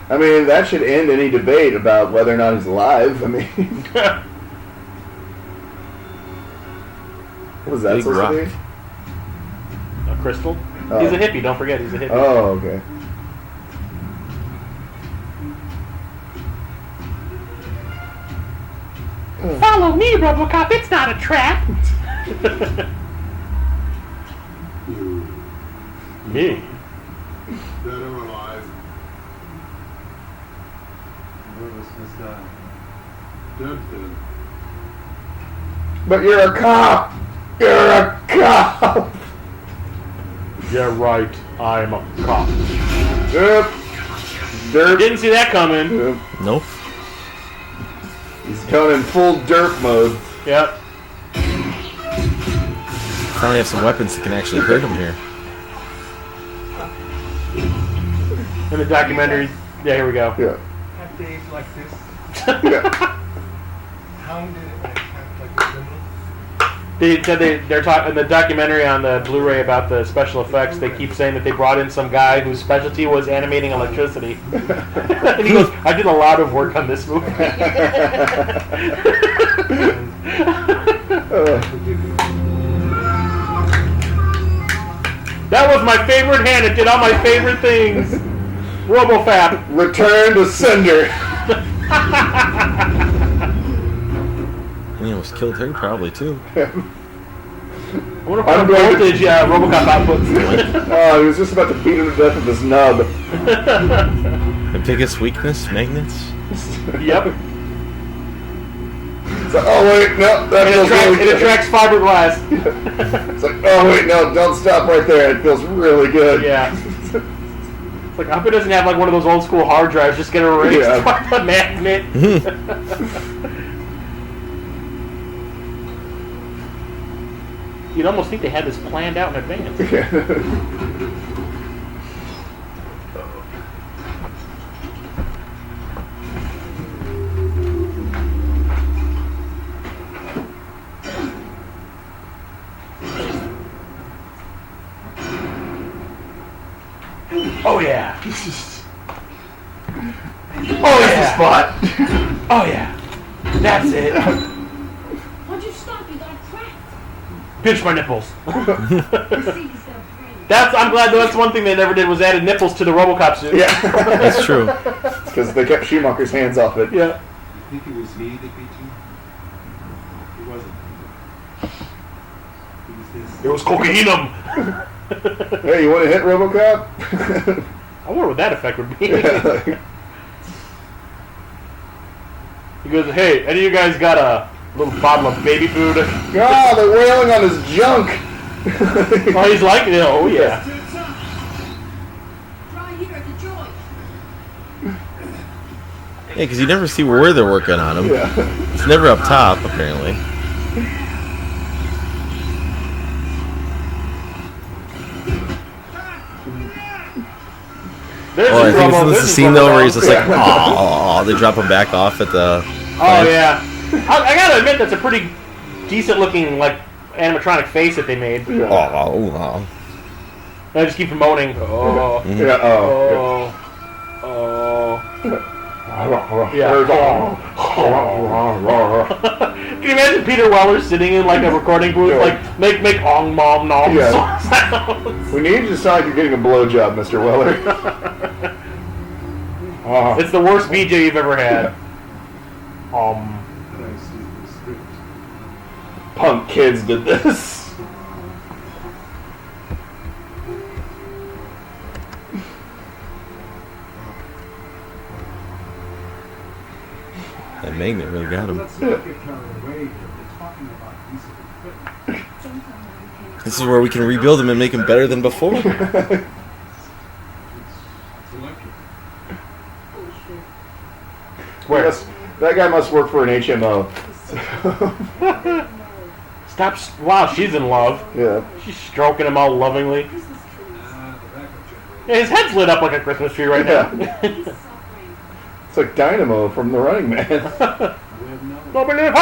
I mean, that should end any debate about whether or not he's alive. I mean, what was that Big supposed rock. to be? A crystal. Oh. He's a hippie. Don't forget, he's a hippie. Oh, okay. Follow me, RoboCop. It's not a trap. Me. Dead or alive. Dead. But you're a cop. You're a cop. Yeah, right. I'm a cop. Derp. Derp. Didn't see that coming. Derp. Nope. He's going in full derp mode. Yep. Finally have some weapons that can actually hurt him here. In the documentary. Yeah, here we go. Yeah. Have days like this. Yeah. Hounded and attacked like a criminal. They said they're talking in the documentary on the Blu-ray about the special effects. They keep saying that they brought in some guy whose specialty was animating electricity, and he goes, "I did a lot of work on this movie." That was my favorite hand. It did all my favorite things. RoboFab. Return to sender. And he almost killed her, probably, too. I wonder I'm what going to- voltage RoboCop outputs. Oh, he was just about to beat him to death with his nub. The biggest weakness? Magnets? Yep. It's like, oh wait, no, that It feels attracts, really it good. attracts fiberglass. It's like, oh wait, no, don't stop right there. It feels really good. Yeah. It's like, I hope it doesn't have like one of those old school hard drives. Just get erased Yeah. by the magnet. You'd almost think they had this planned out in advance. Oh yeah. Oh, that's the spot. Oh yeah. That's it. Why'd you stop? You got cracked. Pinch my nipples. I see he's got a brain. I'm glad that's one thing they never did was added nipples to the RoboCop suit. Yeah. That's true. Because they kept Schumacher's hands off it. Yeah. You think it was me that beat you? It wasn't. It was this. It was cocaine. Hey, you want to hit RoboCop? I wonder what that effect would be. He goes, "Hey, any of you guys got a little bottle of baby food?" God, they're wailing on his junk. Oh, he's like, oh yeah. Dry here at the joint. Yeah, because you never see where they're working on him. Yeah. It's never up top, apparently. There's Oh, I his think Robo- it's there's the his scene though where Robo- he's just like, oh, they drop him back off at the. Oh yeah. I gotta admit that's a pretty decent looking like animatronic face that they made. Oh. I just keep moaning. Oh. Yeah, Oh. Yeah. Can you imagine Peter Weller sitting in like a recording booth, like make ong mom nom Yeah. sounds? We need you to sound like you're getting a blowjob, Mr. Weller. It's the worst BJ you've ever had. But I see the script. Punk kids did this. That magnet really got him. Let's not get carried away here. We're talking about a piece of equipment. Sometimes I can This is where we can rebuild him and make him better than before. It's electric. Where? That guy must work for an HMO. Stop. Wow, she's in love. Yeah. She's stroking him all lovingly. The backup generator. Yeah, his head's lit up like a Christmas tree right now. It's like Dynamo from The Running Man. We have no. Don't believe her!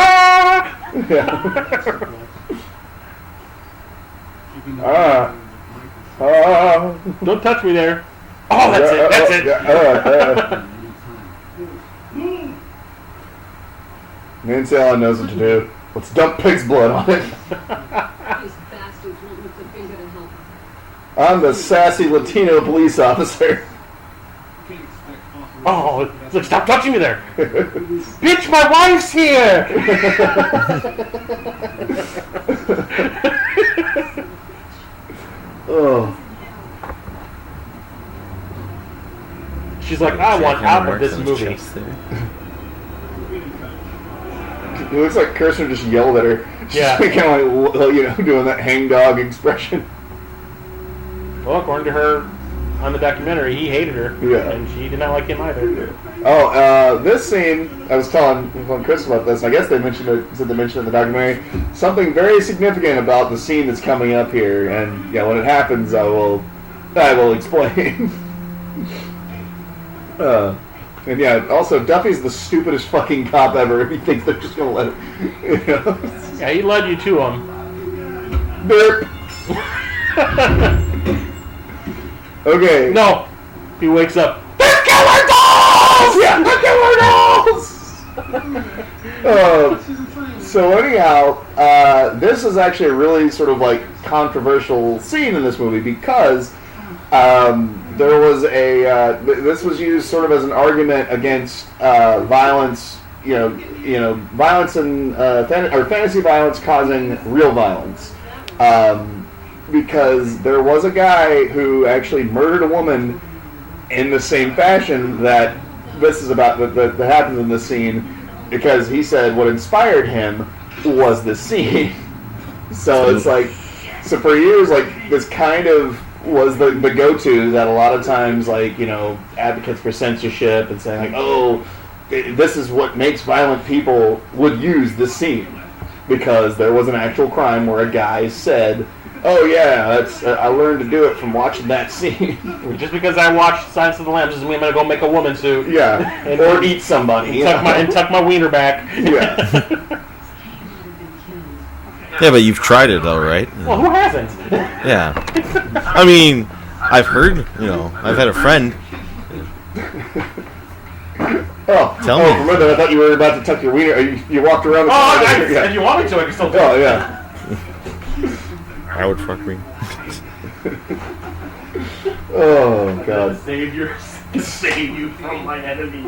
Yeah. Keeping the Ah. microphone. Don't touch me there. Oh, that's it. That's it. Nancy Allen knows what to do. Let's dump pig's blood on it. These bastards won't lift a finger to help. I'm the sassy Latino police officer. Can't expect authorization. Oh, it's like, stop touching me there. Bitch, my wife's here! Oh. She's like, I want out of this movie. It looks like Kirsten just yelled at her. She's Yeah. kind of like, doing that hangdog expression. Well, according to her on the documentary, he hated her. Yeah. And she did not like him either. Oh, this scene, I was telling Chris about this, I guess they mentioned it in the documentary, something very significant about the scene that's coming up here, and yeah, when it happens, I will explain. And yeah, also, Duffy's the stupidest fucking cop ever if he thinks they're just gonna let him, Yeah, he led you to him. Derp. Okay. No! He wakes up. They're killer dolls! Yeah, the killer dolls! So anyhow, this is actually a really sort of like controversial scene in this movie because there was this was used sort of as an argument against violence, violence and or fantasy violence causing real violence. Because there was a guy who actually murdered a woman in the same fashion that this is about that happens in this scene, because he said what inspired him was this scene. So it's like, so for years, like, this kind of was the go-to that a lot of times, like, advocates for censorship and saying like, oh, this is what makes violent people would use this scene, because there was an actual crime where a guy said, oh yeah, that's I learned to do it from watching that scene. Just because I watched Silence of the Lambs doesn't mean I'm gonna go make a woman suit. Yeah, And or eat somebody. and tuck my wiener back. Yeah. Yeah, but you've tried it though, right? Well, who hasn't? Yeah. I mean, I've heard, I've had a friend. Oh, Tell me. Belinda, I thought you were about to tuck your wiener. You walked around. If you want me to, I can still do it. Oh yeah. I would fuck me. Oh god. Save you from my enemy.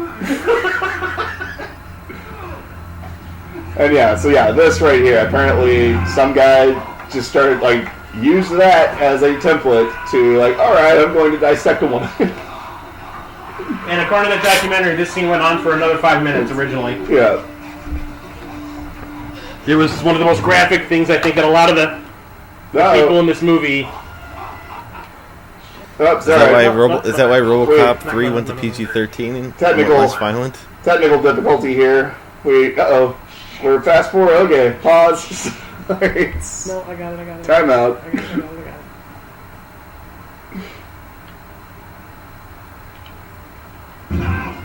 And yeah, so yeah, this right here. Apparently, some guy just started like use that as a template to like, all right, I'm going to dissect a woman. And according to the documentary, this scene went on for another 5 minutes originally. Yeah. It was one of the most graphic things I think that a lot of the people in this movie. Oh, Is that why RoboCop 3 went to PG-13 and Technical. less violent? Technical difficulty here. We're fast forward. Okay, pause. Alright. No, I got it. Time out. I got it.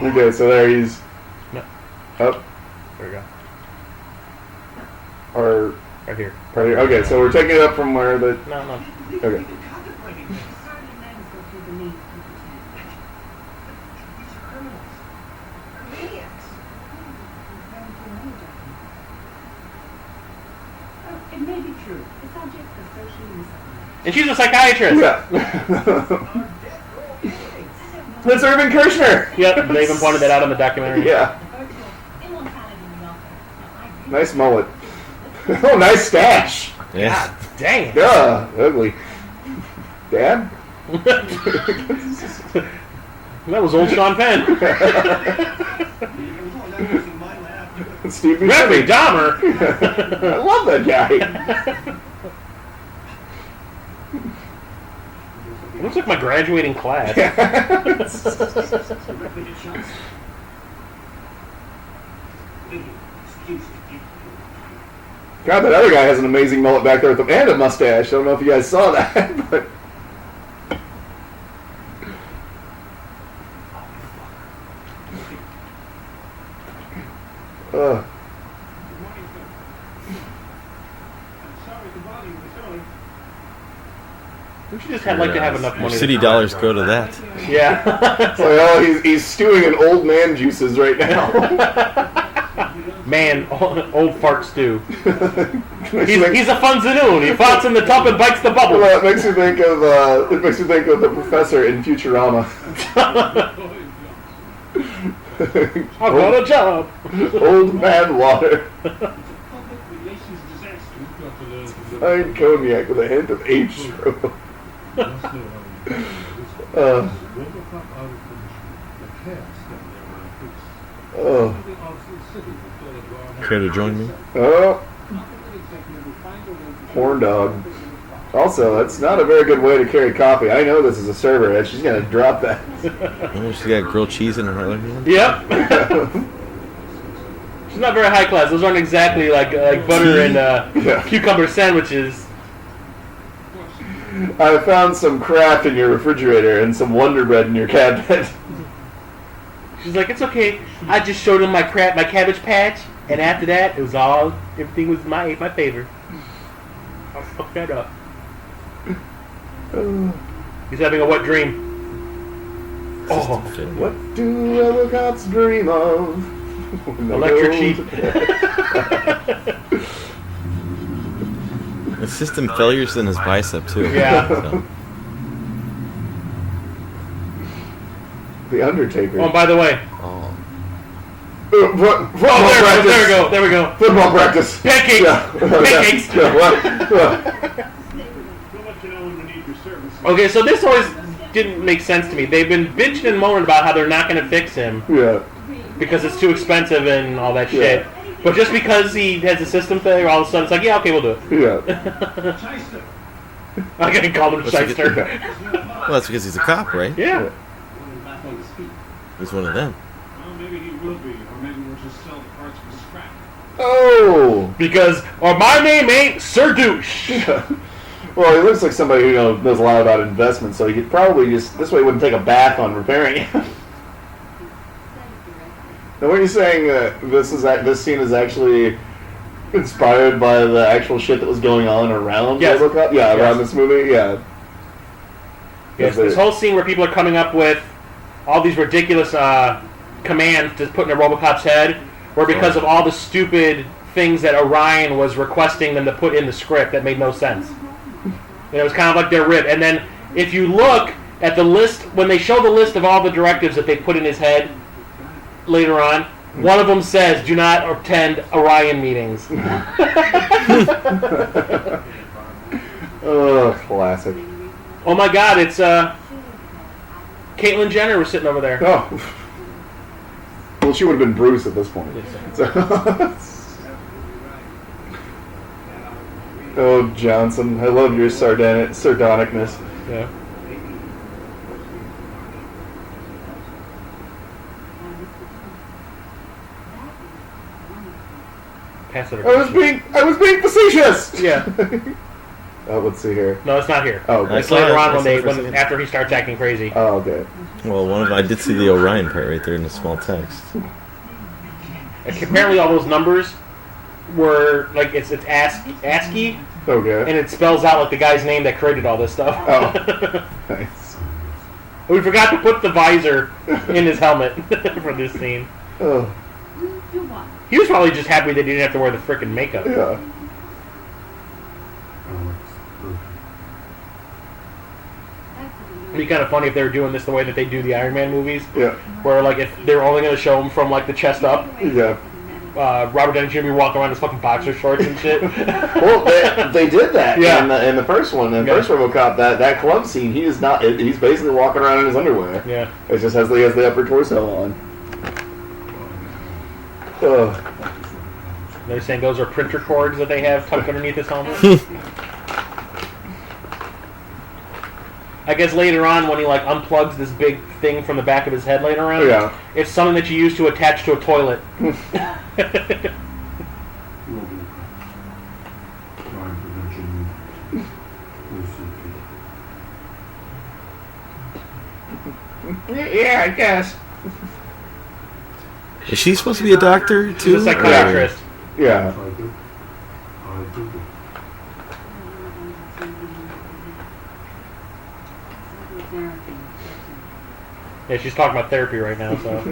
Okay, so there he's. No. Up. There we go. Or Right here. right here. Okay, so we're taking it up from where the. No. Okay. It may be true. The subject is socially misogynist. And she's a psychiatrist. Yeah. That's Irvin Kershner. Yep, they even pointed that out in the documentary. Yeah. Immortality and welfare. Nice mullet. Oh, nice stash. Yeah. Dang it. Yeah, ugly. Dad? That was old Sean Penn. Steve Jeffrey Buscemi. Dahmer. I love that guy. Looks like my graduating class. God, that other guy has an amazing mullet back there with and a mustache. I don't know if you guys saw that, but. We should just like to have enough money. City dollars go to that. Yeah. It's like, oh, he's stewing in old man juices right now. Man, old fart stew. He's a fun zanoon. He farts in the tub and bites the bubble. Well, it makes me think of the professor in Futurama. I've got a job. Old man water. Fine cognac with a hint of aged stroke. Care to join me? Oh. Horn dog. Also, that's not a very good way to carry coffee. I know this is a server, and she's going to drop that. Oh, she's got grilled cheese in her other hand? Yep. She's not very high class. Those aren't exactly like butter and cucumber sandwiches. I found some Kraft in your refrigerator and some Wonder Bread in your cabinet. She's like, it's okay. I just showed him my Cabbage Patch, and after that, everything was my favor. I'll fuck that up. He's having a wet dream. Oh, what do RoboCops dream of? Electric sheep. The system failures in his bicep too. Yeah. So. The Undertaker. Oh, by the way. Oh. There we go. Football practice. Pancakes. Yeah. Pancakes. Okay, so this always didn't make sense to me. They've been bitching and moaning about how they're not going to fix him. Yeah. Because it's too expensive and all that shit. But just because he has a system failure, all of a sudden it's like, yeah, okay, we'll do it. Yeah. I'm going to call him Shyster. Well, that's because he's a cop, right? Yeah. He's one of them. Well, maybe he will be, or maybe we'll just sell the parts for scrap. Oh. Because, or my name ain't Sir Douche. Yeah. Well, he looks like somebody who knows a lot about investment, so he could probably just this way wouldn't take a bath on repairing it. Now, what are you saying? This scene is actually inspired by the actual shit that was going on around RoboCop? Yeah, around this movie. Yeah. Yes, this whole scene where people are coming up with all these ridiculous commands to put in a RoboCop's head, were because of all the stupid things that Orion was requesting them to put in the script that made no sense. And it was kind of like their rib. And then if you look at the list, when they show the list of all the directives that they put in his head later on, one of them says, do not attend Orion meetings. Oh, classic. Oh my god, it's Caitlyn Jenner was sitting over there. Oh. Well, she would have been Bruce at this point. So. Oh, Johnson, I love your sardonicness. Yeah. Pass it I was being facetious. Yeah. Let's see here. No, it's not here. Oh, okay. It's later on after he starts acting crazy. Oh, okay. Well, I did see the Orion part right there in the small text. Apparently, all those numbers were like it's ASCII, Okay. and it spells out like the guy's name that created all this stuff. Oh, nice. We forgot to put the visor in his helmet for this scene. Oh, He was probably just happy that he didn't have to wear the frickin' makeup. yeah. It'd be kind of funny if they were doing this the way that they do the Iron Man movies, Yeah. where like if they were only going to show him from like the chest up, Yeah. Robert Downey Jr. walking around in his fucking boxer shorts and shit. Well, they did that in the first one. In the first RoboCop, that club scene, he's basically walking around in his underwear. Yeah. It just has the upper torso on. They're saying those are printer cords that they have tucked underneath his helmet. I guess later on when he like unplugs this big thing from the back of his head later on, Yeah. it's something that you use to attach to a toilet. RoboCop. Crime prevention. OCP. Yeah, I guess. Is she supposed to be a doctor He's too? a psychiatrist. Yeah. Yeah, she's talking about therapy right now, so.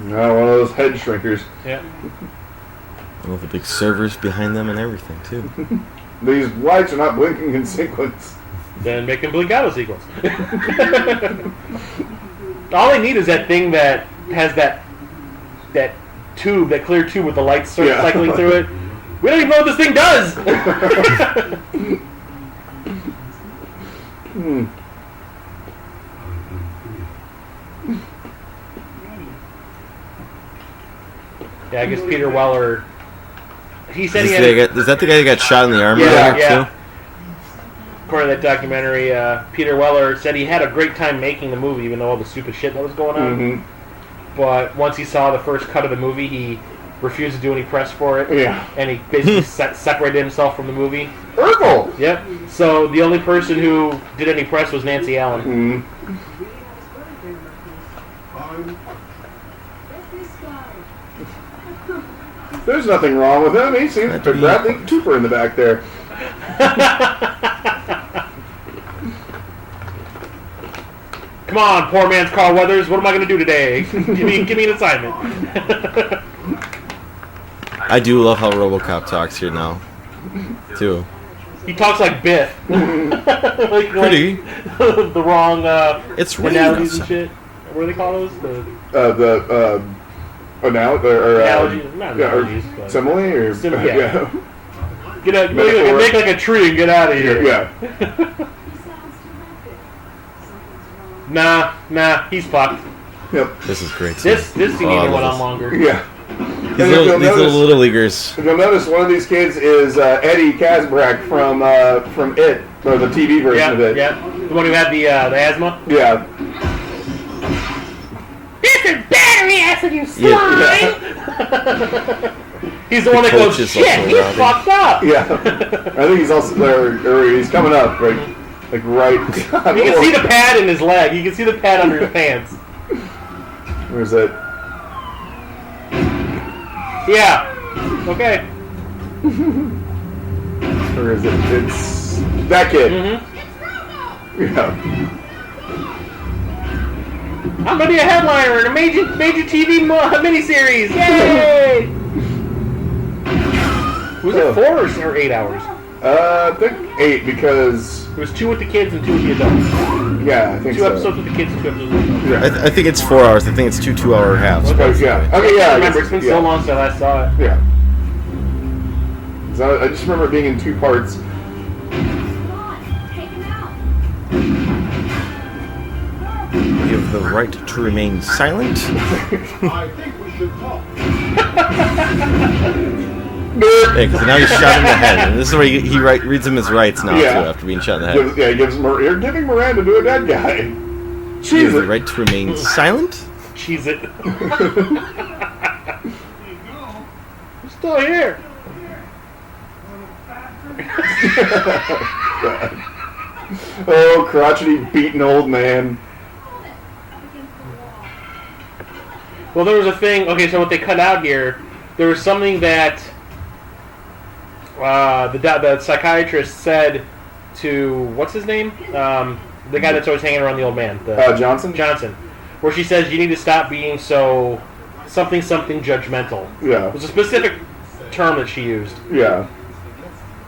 No, one of those head shrinkers. Yeah. Well, the big servers behind them and everything too. These lights are not blinking in sequence. Then make them blink out of sequence. All they need is that thing that has that tube, that clear tube with the lights sort of cycling through it. We don't even know what this thing does! Yeah, I guess Peter Weller. He said he had. Is that the guy that got shot in the arm? Yeah, too? yeah. According to that documentary, Peter Weller said he had a great time making the movie, even though all the stupid shit that was going on. Mm-hmm. But once he saw the first cut of the movie, he refused to do any press for it. Yeah. And he basically separated himself from the movie. Urkel! Yep. So the only person who did any press was Nancy Allen. Mm-hmm. There's nothing wrong with him. He seems to put Bradley Cooper in the back there. Come on, poor man's Carl Weathers. What am I going to do today? give me an assignment. I do love how RoboCop talks here now, too. He talks like Biff. Pretty. The wrong It's raining analogies and outside. shit. What do they call those? Analogies, not analogies, but simile or yeah. Get out, make like a tree and get out of here. Yeah. Nah, he's fucked. Yep. This is great. This scene even went on longer. Yeah. These little leaguers. You'll notice one of these kids is Eddie Kazbrak from It, or the TV version of It. Yeah, the one who had the asthma. Yeah. This is battery acid, you slime! Yeah. He's the one that coach goes, is shit, also he's Robbie. fucked up! Yeah. I think he's also there, or he's coming up, right? Like right. You can see the pad in his leg. You can see the pad under his pants. Where's it? Yeah. Okay. Or is it? It's that kid. Mm-hmm. Yeah. I'm gonna be a headliner in a major TV miniseries. Yay! Was it 4 or 8 hours? I think 8 because It was 2 with the kids and 2 with the adults. yeah, I think 2 so. episodes with the kids and 2 episodes with the adults. Yeah. I think it's 4 hours. I think it's 2 2-hour halves. Okay, yeah. Okay, yeah. I remember, it's been so long since I saw it. Yeah. So I just remember it being in 2 parts. Come on, take him out. You have the right to remain silent. I think we should talk. Yeah, because now he's shot in the head, and this is where he reads him his rights now Yeah. too, after being shot in the head. Yeah, he gives you're giving Miranda to a dead guy. You have Jesus. the right to remain silent. Cheese it. I'm still here. Oh, crotchety, beaten old man. Well, there was a thing. Okay, so what they cut out here, there was something that the psychiatrist said to what's his name, the guy that's always hanging around the old man, Johnson? Johnson, where she says you need to stop being so something judgmental. Yeah. It was a specific term that she used. Yeah.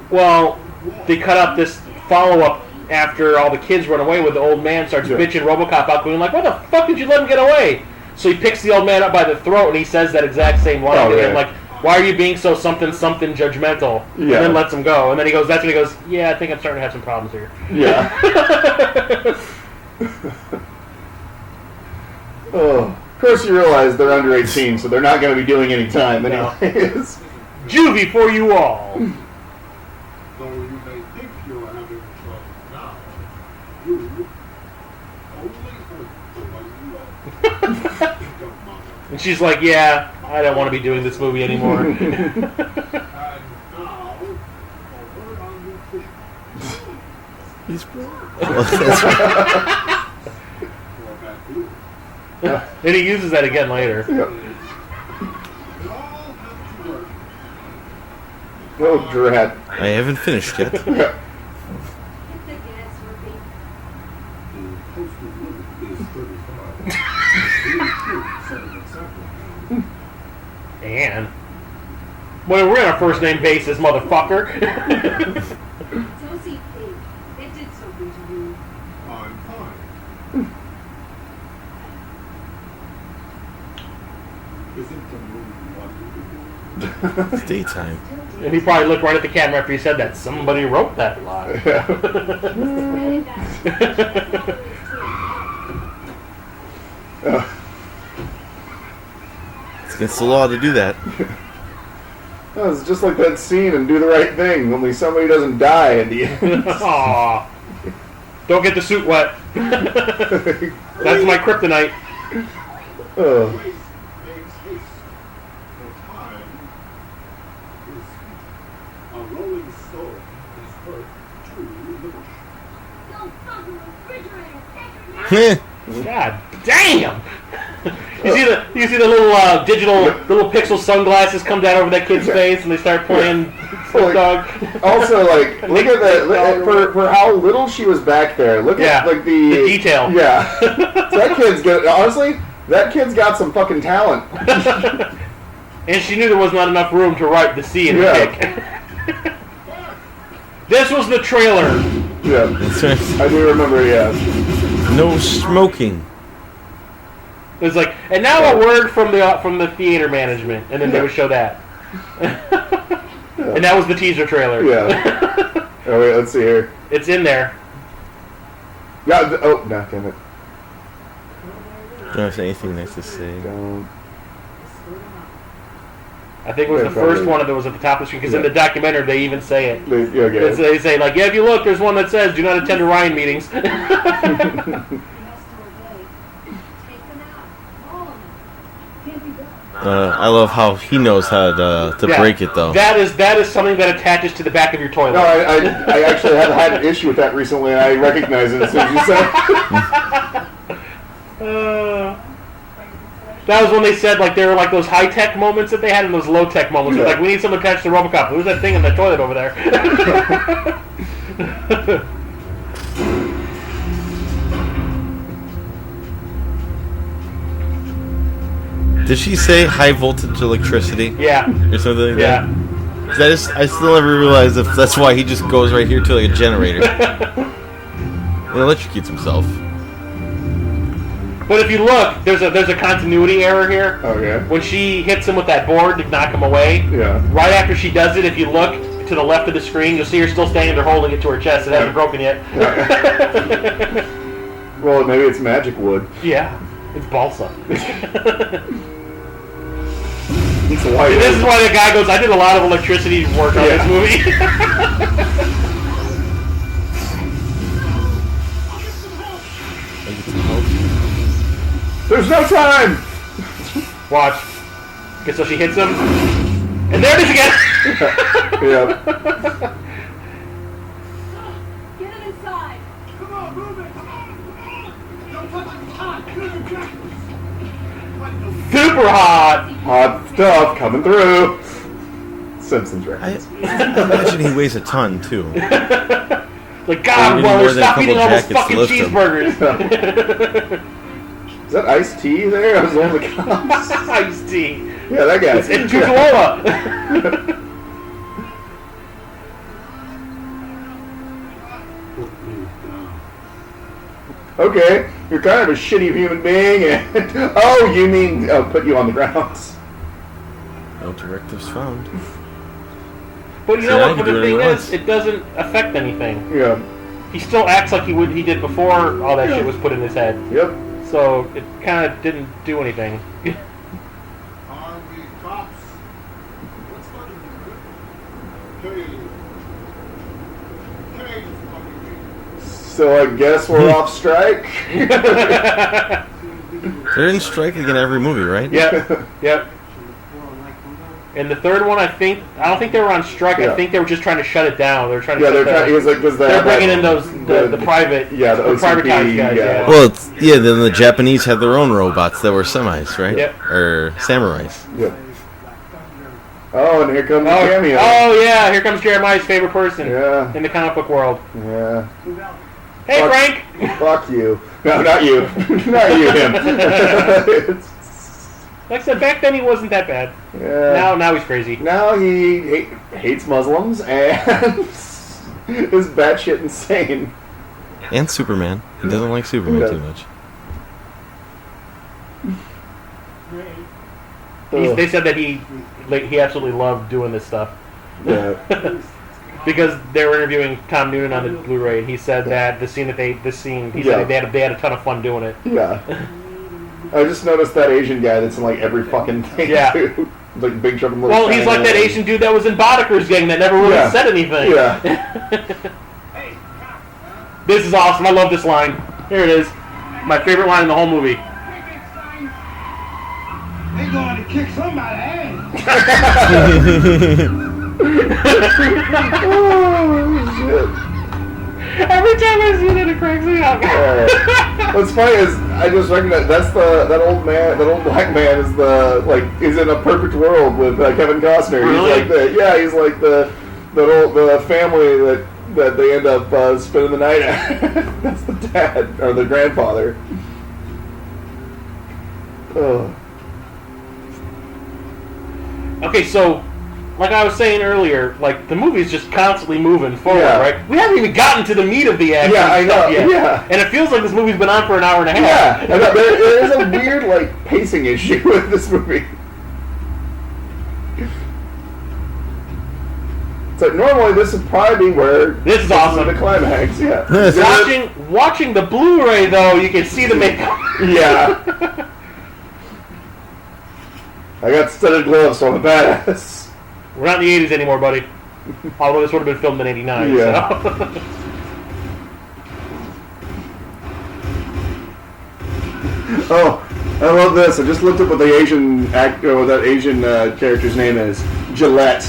Well, they cut up this follow-up after all the kids run away, with the old man starts Yeah. bitching RoboCop out, going like, "What the fuck did you let him get away?" So he picks the old man up by the throat and he says that exact same line to him, yeah. like, "Why are you being so something judgmental?" Yeah. And then lets him go. And then he goes, that's when he goes, "Yeah, I think I'm starting to have some problems here." Yeah. Oh. Of course you realize they're under 18, so they're not going to be doing any time anyways. Juvie for you all. Though you may think you're having trouble now, And she's like, yeah, I don't want to be doing this movie anymore. And now, a word on nutrition. He's For bad food. And he uses that again later. Yep. It all has to work. Oh, drat. I haven't finished yet. Get the gas, Ruby. The postal limit is 35. Set an example. And well, we're on a first name basis, motherfucker. Josie, it did something to you. I'm fine. Isn't the moon wonderful? It's daytime. And he probably looked right at the camera after he said that. Somebody wrote that line. It's against the law to do that. Oh, it's just like that scene in Do the Right Thing, only somebody doesn't die at the end. Aw. Don't get the suit wet. That's my kryptonite. Oh. Race makes haste. For time is sweet. A rolling stone is worth two little Don't fucking refrigerator. God damn! You see the little little pixel sunglasses come down over that kid's face, and they start playing Snoop Dogg. Also, like, look at that for how little she was back there. Look at like the detail. Yeah, so that kid's good. Honestly, that kid's got some fucking talent. And she knew there was not enough room to write the C in the Yeah. pick. This was the trailer. Yeah, I do remember. Yeah, No smoking. It was like, and now a word from the theater management, and then they would show that. And that was the teaser trailer. yeah. Oh wait, let's see here. It's in there. Yeah. Oh, no, damn it. Don't have anything nice to say. Don't. I think it was Yeah, the first probably. one that was at the top of the screen, because in Yeah. the documentary they even say it. Okay. They say, like, yeah, if you look, there's one that says, do not attend Orion meetings. He has to obey. Take them out. All of them. Can't be done. I love how he knows how to Yeah. break it, though. That is something that attaches to the back of your toilet. No, I actually have had an issue with that recently, and I recognize it as soon as you said it. That was when they said, like, there were, like, those high-tech moments that they had and those low-tech moments. Yeah. Like, we need someone attached to RoboCop. Who's that thing in the toilet over there? Did she say high voltage electricity Yeah. or something like Yeah. that? I still never realized if that's why he just goes right here to like a generator and electrocutes himself. But if you look, there's a continuity error here. Okay. When she hits him with that board to knock him away, Yeah. right after she does it, if you look to the left of the screen, you'll see her still standing there holding it to her chest. It hasn't broken yet. Well, maybe it's magic wood. Yeah, it's balsa. It's white. This is why the guy goes, I did a lot of electricity work on this movie. There's no time. Watch. Okay, so she hits him. And there it is again! Yeah. Get him inside. Come on, move it! Come on! Don't touch it! Hot! Good objectives! What the Super hot! Hot stuff coming through. Simpsons I reference. imagine he weighs a ton too. Like, God, Maybe well, more than a stop couple eating all those jackets fucking to lift him. cheeseburgers. Is that iced tea there? I was on the cops. Iced tea. Yeah, that guy. It's Tutuola. Put me down. Okay, you're kind of a shitty human being, and oh, you mean put you on the ground? No directives found. But you So know now what? he But can the do thing what he is, wants. it doesn't affect anything. Yeah. He still acts like he did before all that shit was put in his head. Yep. So it kind of didn't do anything. Are we cops? What's funny? Hey. Hey, fucking me. So I guess we're off strike. To the They're in strike in every movie, right? Yep. And the third one, I don't think they were on strike. Yeah. I think they were just trying to shut it down. They were trying to. They're trying. They're bringing in those the private, the OCP, privatized guys. Yeah. Well, then the Japanese had their own robots that were semis, right? Yep. Or samurais. Yep. Oh, and here comes the cameo. Oh yeah, here comes Jeremiah's favorite person in the comic book world. Yeah. Hey, Frank. Fuck you. No, not you. Not you. Him. Like I said, back then he wasn't that bad. Yeah. Now he's crazy. Now he hates Muslims and is batshit insane. And Superman. He doesn't like Superman too much. They said that he absolutely loved doing this stuff. Yeah. Because they were interviewing Tom Noonan on the BluRay, and he said that he said they had a ton of fun doing it. Yeah. I just noticed that Asian guy that's in like every fucking thing too. Like Big Trouble in Little China. Well, he's like that Asian dude that was in Boddicker's gang that never really said anything. Yeah. This is awesome. I love this line. Here it is. My favorite line in the whole movie. They going to kick somebody's ass. Oh shit. Every time I see that, it cracks me up. What's funny is I just recognize that old black man is in a perfect world with Kevin Costner. Really? He's like the family that they end up spending the night at. That's the dad or the grandfather. Oh. Okay, so like I was saying earlier, like the movie's just constantly moving forward, right? We haven't even gotten to the meat of the action stuff yet. Yeah. And it feels like this movie's been on for an hour and a half. Yeah, I know, there is a weird like pacing issue with this movie. So normally this would probably be where this is awesome. The climax, yeah. Watching the BluRay though, you can see the makeup. Yeah. I got studded gloves, so I'm a badass. We're not in the 80s anymore, buddy. Although this would have been filmed in 89. Yeah. So. Oh, I love this. I just looked up what the Asian actor, what that Asian character's name is. Gillette.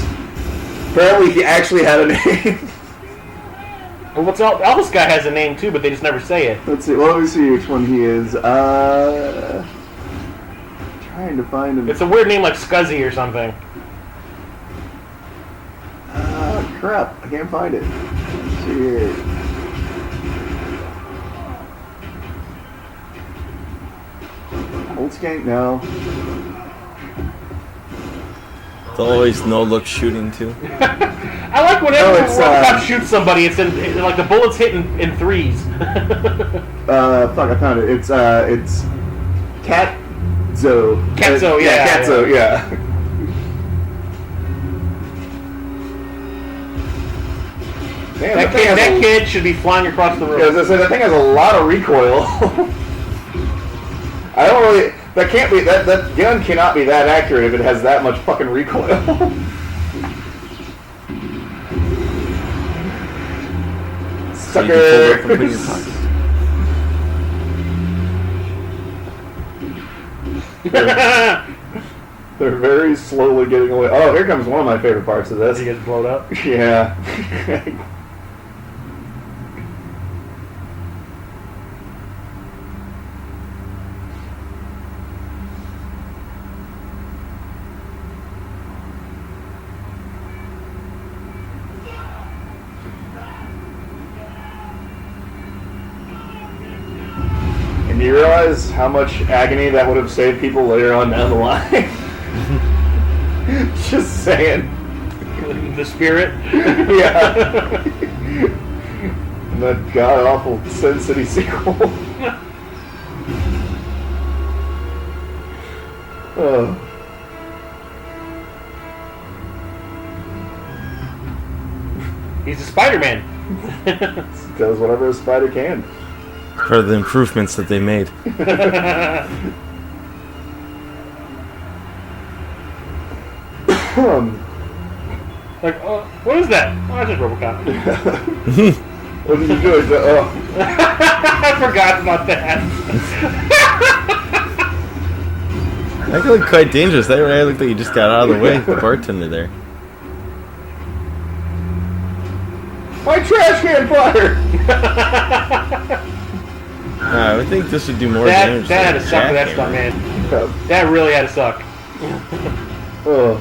Apparently, he actually had a name. Well, Elvis guy has a name too, but they just never say it. Let's see. Well, let me see which one he is. Trying to find him. It's a weird name like Scuzzy or something. Crap. I can't find it. Let's see here. Old Skank? No. It's always no-look shooting, too. I like whenever RoboCop shoots somebody, it's in like the bullets hit in threes. Fuck, I found it. It's Catzo. Catzo, yeah. Catzo, yeah. Damn, that kid should be flying across the room. Yeah, as I said, that thing has a lot of recoil. I don't really. That can't be. That gun cannot be that accurate if it has that much fucking recoil. Sucker. They're very slowly getting away. Oh, here comes one of my favorite parts of this. He gets blown up. Yeah. And you realize how much agony that would have saved people later on down the line? Just saying. The spirit? Yeah. And that god-awful Sin City sequel. Oh. He's a Spider-Man. Does whatever a spider can. For the improvements that they made. Like, what is that? Oh, that's just RoboCop. What did you do? I forgot about that. That could look quite dangerous. That guy looked like he just got out of the way. The bartender there. My trash can fire! I would think this would do more That damage. had to than suck for that jackhammer. stuff, man. Yeah. That really had to suck. Oh.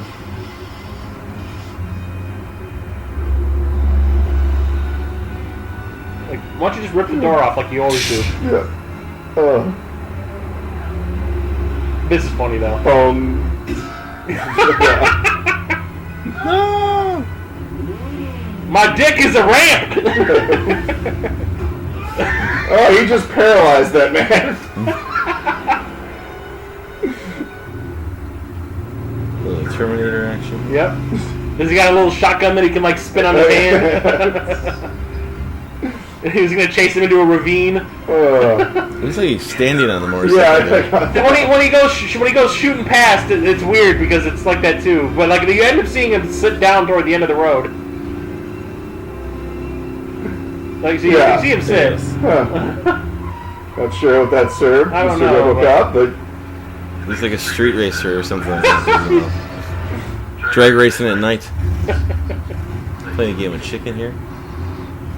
Like, why don't you just rip the door off like you always do? Yeah. Oh. This is funny though. No! My dick is a ramp! Oh, he just paralyzed that man. Little Terminator action. Yep. Does he got a little shotgun that he can like spin on his hand? He was gonna chase him into a ravine. It looks like he's standing on the motorcycle. Yeah, When he goes shooting past, it's weird because it's like that too. But like you end up seeing him sit down toward the end of the road. Like you see him sit. Yes. Huh. Not sure what that served, I don't Mr. know, RoboCop, but He's like a street racer or something like that. Drag racing at night. Playing a game of chicken here.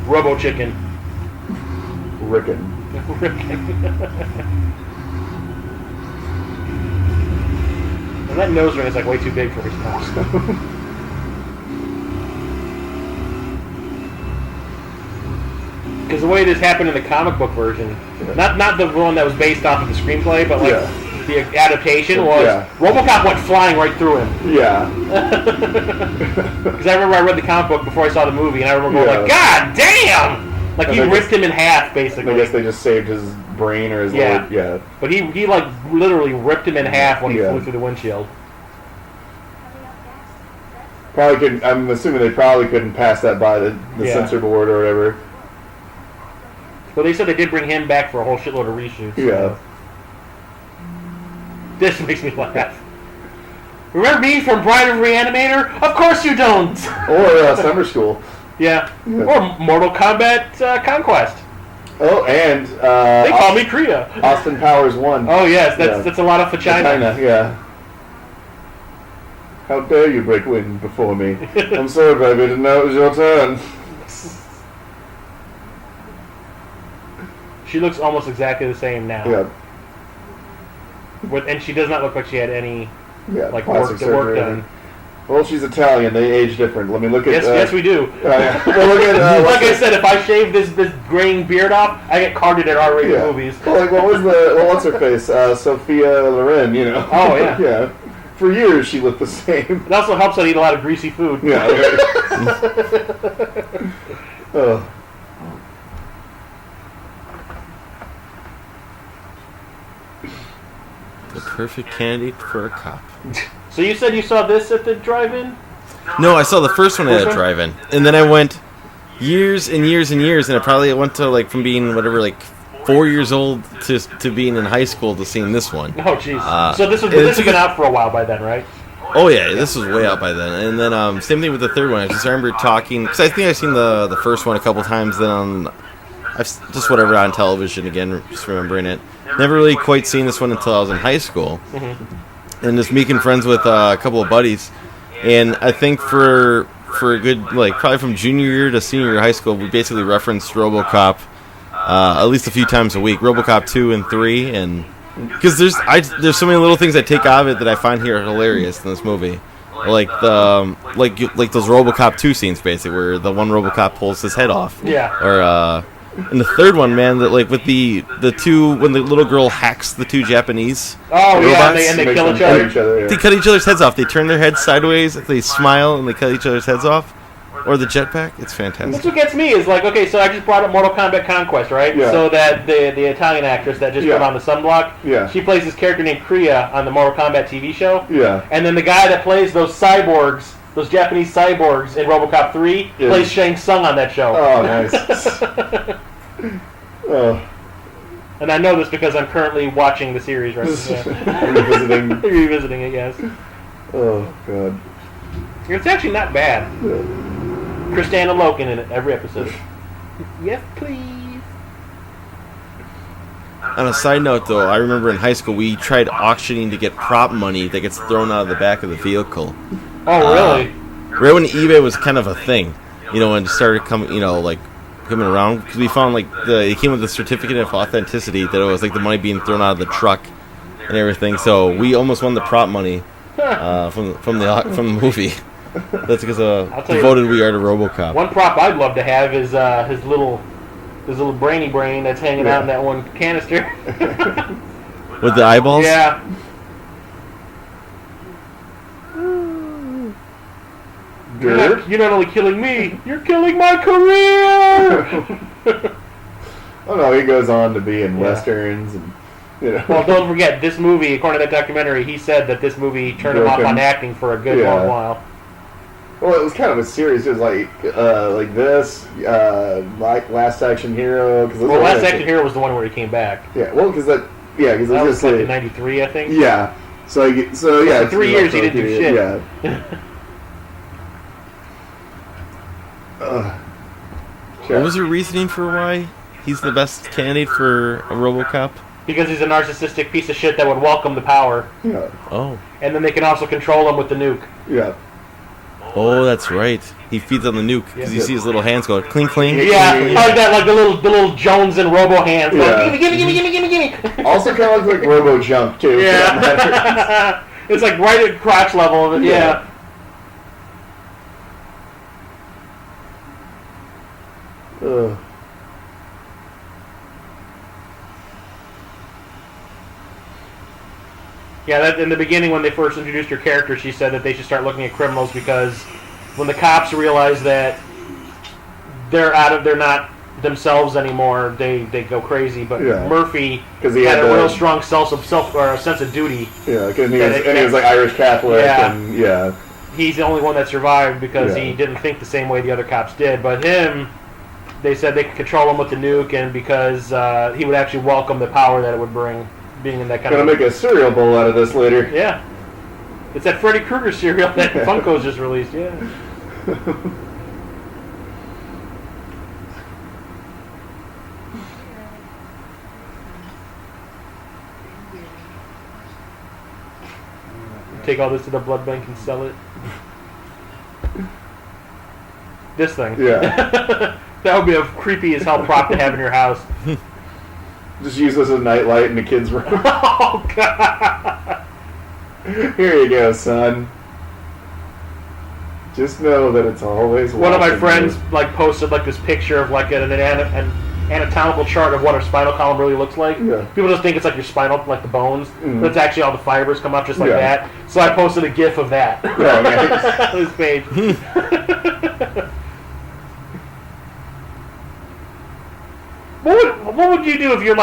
Robo Chicken. Ricken. And that nose ring is like way too big for his nose. Because the way this happened in the comic book version, not the one that was based off of the screenplay, but like the adaptation was RoboCop went flying right through him. Yeah. Because I remember I read the comic book before I saw the movie, and I remember going like, God damn! Like he ripped him in half, basically. I guess they just saved his brain or his lower, yeah. But he like literally ripped him in half when he flew through the windshield. Probably couldn't. I'm assuming they probably couldn't pass that by the censor board or whatever. But they said they did bring him back for a whole shitload of reshoots. Yeah. This makes me laugh. Remember me from Bride of Reanimator? Of course you don't! Or Summer School. Yeah. Or Mortal Kombat Conquest. Oh, and they call me Krita. Austin Powers 1. Oh yes, that's a lot of vagina. Yeah. How dare you break wind before me? I'm sorry, baby, didn't know it was your turn. She looks almost exactly the same now. Yeah. And she does not look like she had any like plastic work surgery. done. Well, she's Italian. They age different. Let me look at. Yes, we do. Well, look at, like I said, if I shave this graying beard off, I get carded at R-rated movies. Well, like what's her face? Sophia Loren. You know. Oh yeah. Yeah. For years, she looked the same. It also helps I eat a lot of greasy food. Yeah. Oh. The perfect candidate for a cop. So you said you saw this at the drive-in? No, I saw the first one at a drive-in, and then I went years and years and years, and I probably went to like from being whatever like 4 years old to being in high school to seeing this one. Oh jeez. So this has been out for a while by then, right? Oh yeah, this was way out by then. And then same thing with the third one. I just remember talking because I think I've seen the first one a couple times. Then I've just whatever on television again, just remembering it. Never really quite seen this one until I was in high school, and just making friends with a couple of buddies. And I think for a good like probably from junior year to senior year of high school, we basically referenced RoboCop at least a few times a week. RoboCop 2 and 3, and because there's so many little things I take out of it that I find here hilarious in this movie, like the like those RoboCop 2 scenes basically where the one RoboCop pulls his head off, or and the third one, man, that like with the two when the little girl hacks the two Japanese robots, and they kill each other. They cut each other's heads off. They turn their heads sideways, they smile, and they cut each other's heads off. Or the jetpack. It's fantastic. That's what gets me is like, okay, so I just brought up Mortal Kombat Conquest, right? Yeah. So that the Italian actress that just put on the sunblock, she plays this character named Krita on the Mortal Kombat TV show. Yeah. And then the guy that plays those cyborgs, those Japanese cyborgs in RoboCop 3, plays Shang Tsung on that show. Oh, nice. Oh. And I know this because I'm currently watching the series right now. Revisiting it, yes. Oh, God. It's actually not bad. Christina Loken in it every episode. Yes, please. On a side note, though, I remember in high school we tried auctioning to get prop money that gets thrown out of the back of the vehicle. Oh, really? Right when eBay was kind of a thing, when it started coming, coming around, because we found it came with a certificate of authenticity that it was like the money being thrown out of the truck and everything. So we almost won the prop money from the movie. That's because devoted we are to RoboCop. One prop I'd love to have is his little brainy brain that's hanging out in that one canister. With the eyeballs? Yeah. You're not only killing me, you're killing my career! Oh no, he goes on to be in westerns and Well, don't forget, this movie, according to that documentary, he said that this movie turned him off on acting for a good long while. Well, it was kind of a series. It was like this, like Last Action Hero. Well, Last Action Hero was the one where he came back. Yeah, well, because that was just like in '93, I think. Yeah, so yeah. For 3 years he didn't do shit. Yeah. What was your reasoning for why he's the best candidate for a RoboCop? Because he's a narcissistic piece of shit that would welcome the power. Yeah. Oh. And then they can also control him with the nuke. Yeah. Oh, that's right. He feeds on the nuke because you see his little hands go clink, clink. Yeah, like that, like the little Jones and Robo hands. Yeah. Like, gimme. Also kind of looks like Robo Jump too. Yeah. It's like right at crotch level of it. Yeah. Ugh. Yeah, that in the beginning when they first introduced her character, she said that they should start looking at criminals because when the cops realize that they're not themselves anymore, they go crazy. But Murphy had a real strong sense of duty. Yeah, and he was like Irish Catholic. Yeah. And he's the only one that survived because he didn't think the same way the other cops did. But him, they said they could control him with the nuke, and because he would actually welcome the power that it would bring. Being in that kind Gonna make a cereal bowl out of this later. Yeah. It's that Freddy Krueger cereal that Funko's just released, yeah. Take all this to the blood bank and sell it. This thing. Yeah. That would be a creepy as hell prop to have in your house. Just use this as a nightlight in the kids' room. Oh, God. Here you go, son. Just know that it's always one of my friends posted this picture of an anatomical chart of what a spinal column really looks like. Yeah. People just think it's like your spinal, like the bones, but it's actually all the fibers come up just like that. So I posted a GIF of that on his page. What would you do if you're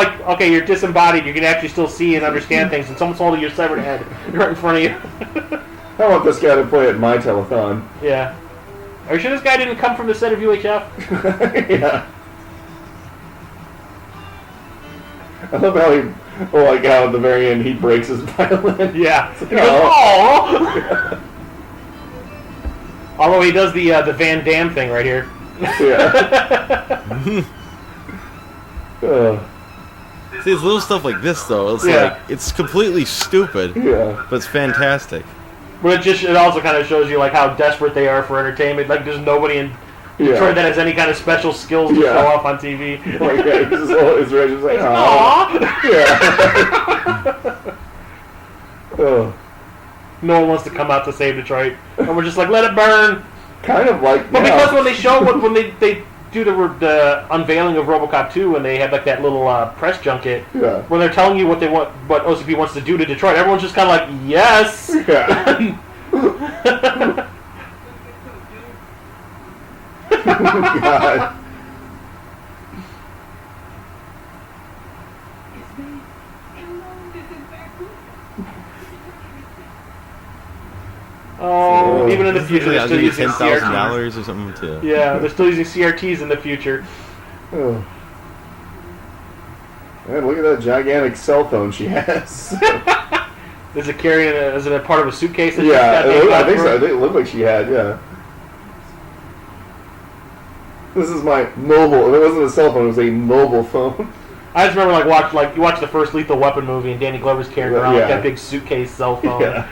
you're disembodied, you can actually still see and understand things, and someone's holding your severed head right in front of you? I want this guy to play at my telethon. Yeah. Are you sure this guy didn't come from the set of UHF? Yeah. I love how how at the very end he breaks his violin. Yeah. He goes, "Aww." Although he does the Van Damme thing right here. Yeah. See, it's little stuff like this, though. It's it's completely stupid, but it's fantastic. But it also kind of shows you how desperate they are for entertainment. There's nobody in Detroit that has any kind of special skills to show off on TV. His just like, aww. No one wants to come out to save Detroit, and we're just like, let it burn. Kind of like. But because when they show when they do the unveiling of RoboCop 2 and they have that little press junket when they're telling you what OCP wants to do to Detroit, everyone's just kind of like, yes. Yeah. God. Oh, even in the future, they're still using $10,000 or something too. Yeah, they're still using CRTs in the future. Oh. Man, look at that gigantic cell phone she has. Is it carrying? Is it a part of a suitcase? That I think so. I think it looked like she had. Yeah. This is my mobile. It wasn't a cell phone. It was a mobile phone. I just remember you watch the first Lethal Weapon movie and Danny Glover's carrying around like that big suitcase cell phone. Yeah.